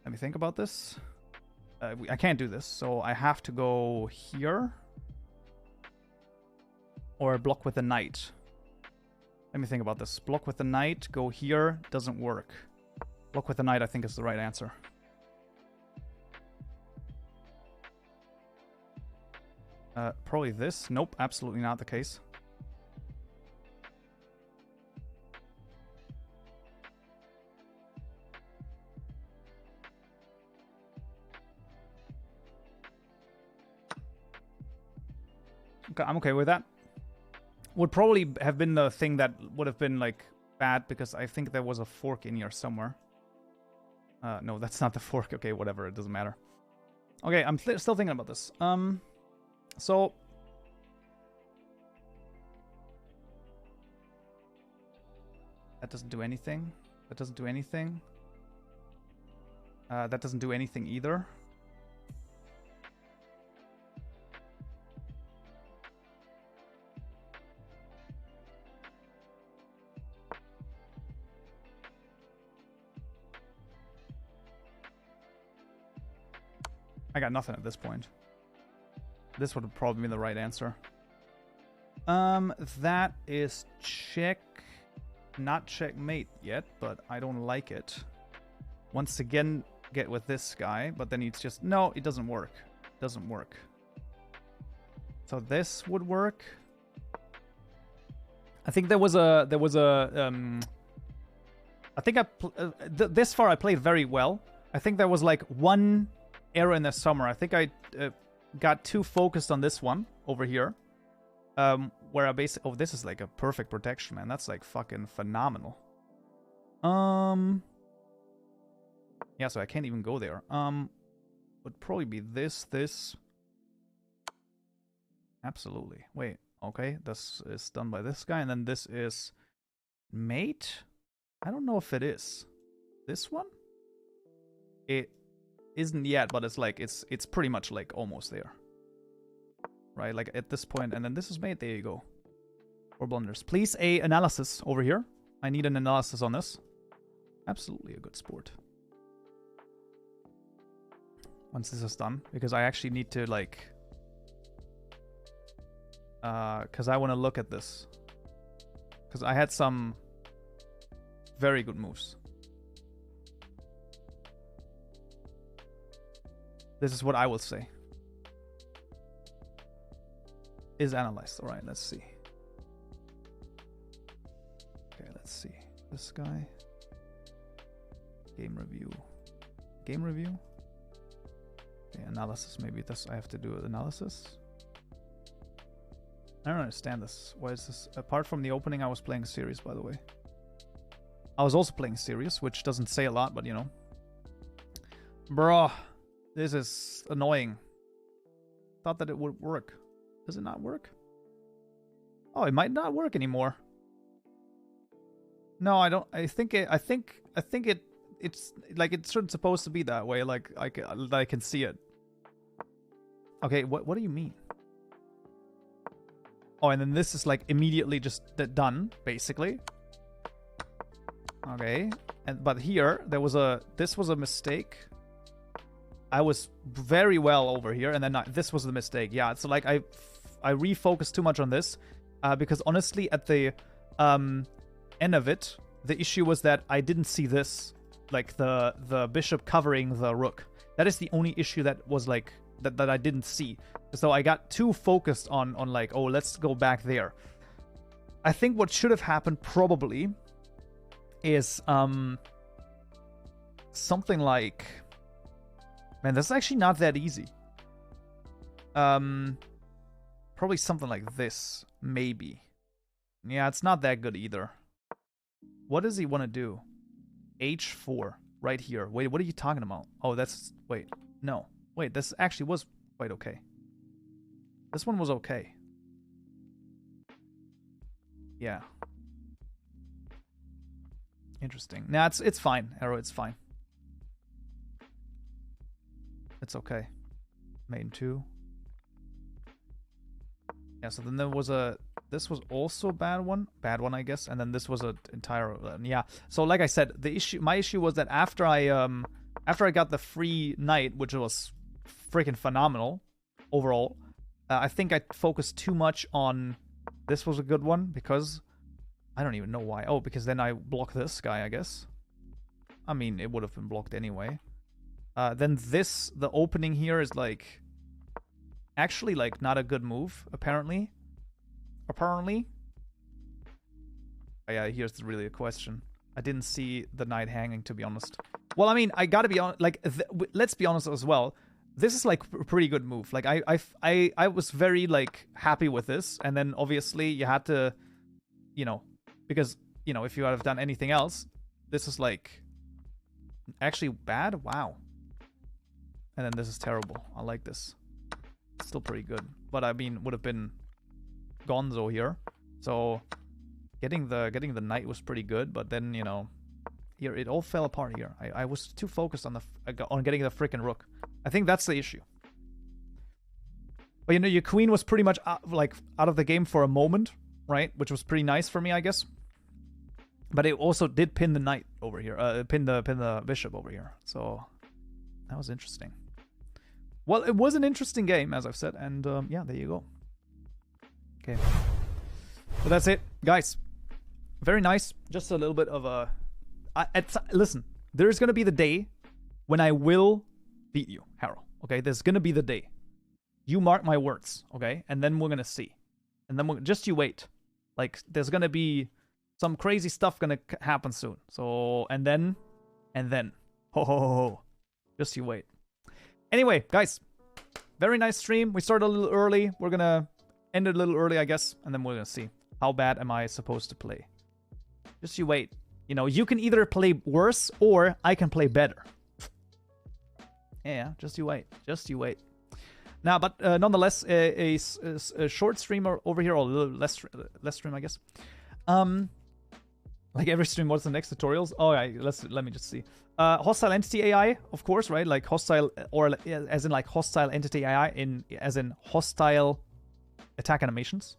Let me think about this. I can't do this, so I have to go here. Or block with the knight. Let me think about this. Block with the knight, go here, doesn't work. Block with the knight, I think, is the right answer. Probably this. Nope, absolutely not the case. Okay, I'm okay with that. Would probably have been the thing that would have been, like, bad, because I think there was a fork in here somewhere. No, that's not the fork. Okay, whatever, it doesn't matter. Okay, I'm still thinking about this. So... That doesn't do anything. That doesn't do anything. That doesn't do anything either. I got nothing at this point. This would have probably been the right answer. That is check. Not checkmate yet, but I don't like it. Once again, get with this guy, but then it's just... No, it doesn't work. It doesn't work. So this would work. I think there was a I think this far I played very well. I think there was like one error in the summer. I think I got too focused on this one over here. Where I basically... Oh, this is like a perfect protection, man. That's like fucking phenomenal. Yeah, so I can't even go there. Would probably be this. Absolutely. Wait, okay. This is done by this guy, and then this is mate? I don't know if it is. This one? It isn't yet, but it's like, it's pretty much like almost there. Right, like at this point, and then this is mate, there you go. 4 blunders. Please, a analysis over here. I need an analysis on this. Absolutely a good sport. Once this is done, because I actually need to like... because I want to look at this. Because I had some very good moves. This is what I will say. Is analyzed. Alright, let's see. Okay, let's see. This guy. Game review. Game review? Okay, analysis. Maybe this I have to do analysis. I don't understand this. Why is this? Apart from the opening, I was playing serious, by the way. I was also playing serious, which doesn't say a lot, but you know. Bruh. This is annoying. Thought that it would work. Does it not work? Oh, it might not work anymore. No, I don't. I think it's like it's supposed to be that way. Like I can see it. Okay, what do you mean? Oh, and then this is like immediately just done, basically. Okay, but here this was a mistake. I was very well over here, and then this was the mistake. Yeah, so like I refocused too much on this because honestly, at the end of it, the issue was that I didn't see this, like the bishop covering the rook. That is the only issue that was like that I didn't see. So I got too focused on like, oh, let's go back there. I think what should have happened probably is something like, man, that's actually not that easy. Probably something like this, maybe. Yeah, it's not that good either. What does he want to do? H4, right here. Wait, what are you talking about? Oh, that's... Wait, no. Wait, this actually was quite okay. This one was okay. Yeah. Interesting. Nah, it's fine, Arrow, it's fine. It's okay. Main 2. Yeah, so then there was this was also a bad one, I guess, and then this was an entire yeah. So like I said, my issue was that after I got the free knight, which was freaking phenomenal overall, I think I focused too much on this was a good one because I don't even know why. Oh, because then I block this guy, I guess. I mean, it would have been blocked anyway. Then the opening here is like actually like not a good move, apparently. Oh, yeah, here's really a question. I didn't see the knight hanging, to be honest. Well, I mean, I gotta be honest, like, let's be honest as well. This is like a pretty good move. Like, I was very like happy with this, and then obviously you had to, you know, because, you know, if you had have done anything else, this is like actually bad. Wow. And then this is terrible. I like this. Still pretty good, but I mean, would have been gonzo here. So getting the knight was pretty good, but then, you know, here it all fell apart here. I was too focused on getting the freaking rook. I think that's the issue. But you know, your queen was pretty much out of the game for a moment, right? Which was pretty nice for me, I guess. But it also did pin the knight over here, pin the bishop over here. So that was interesting. Well, it was an interesting game, as I've said, and yeah, there you go. Okay. So that's it, guys. Very nice. Just a little bit of a... listen, there's going to be the day when I will beat you, Harold. Okay, there's going to be the day. You mark my words, okay? And then we're going to see. And then just you wait. Like, there's going to be Some crazy stuff gonna happen soon. So, and then, ho ho ho ho. Just you wait. Anyway, guys, very nice stream. We started a little early. We're gonna end it a little early, I guess, and then we're gonna see how bad am I supposed to play. Just you wait. You know, you can either play worse or I can play better. Yeah, just you wait. Just you wait. Now, but nonetheless, a short streamer over here, or a little less stream, I guess. Like every stream, what's the next tutorials? Oh, yeah, let me just see. Hostile entity AI, of course, right? Like hostile, or as in like hostile entity AI, as in hostile attack animations.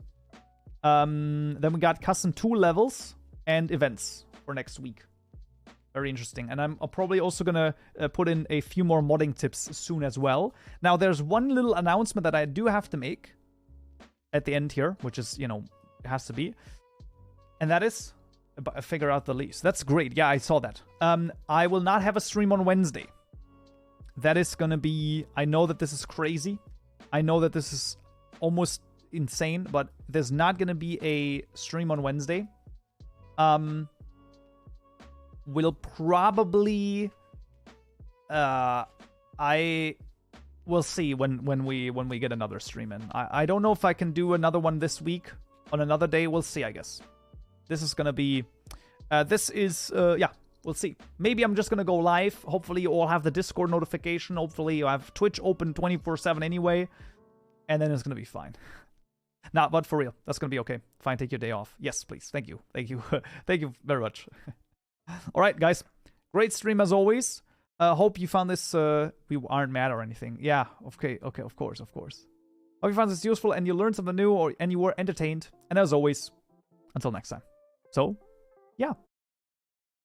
Then we got custom tool levels and events for next week. Very interesting. And I'm probably also gonna put in a few more modding tips soon as well. Now, there's one little announcement that I do have to make at the end here, which is, you know, it has to be. And that is figure out the lease. That's great. Yeah, I saw that. I will not have a stream on Wednesday. That is gonna be... I know that this is crazy. I know that this is almost insane, but there's not gonna be a stream on Wednesday. We'll probably... I will see when we get another stream in. I don't know if I can do another one this week on another day. We'll see, I guess. This is gonna be... yeah, we'll see. Maybe I'm just gonna go live. Hopefully you all have the Discord notification. Hopefully you have Twitch open 24/7 anyway. And then it's gonna be fine. Nah, but for real, that's gonna be okay. Fine, take your day off. Yes, please. Thank you. Thank you. Thank you very much. Alright, guys. Great stream as always. Hope you found this... we aren't mad or anything. Yeah, okay, of course. Hope you found this useful and you learned something new and you were entertained. And as always, until next time. So, yeah.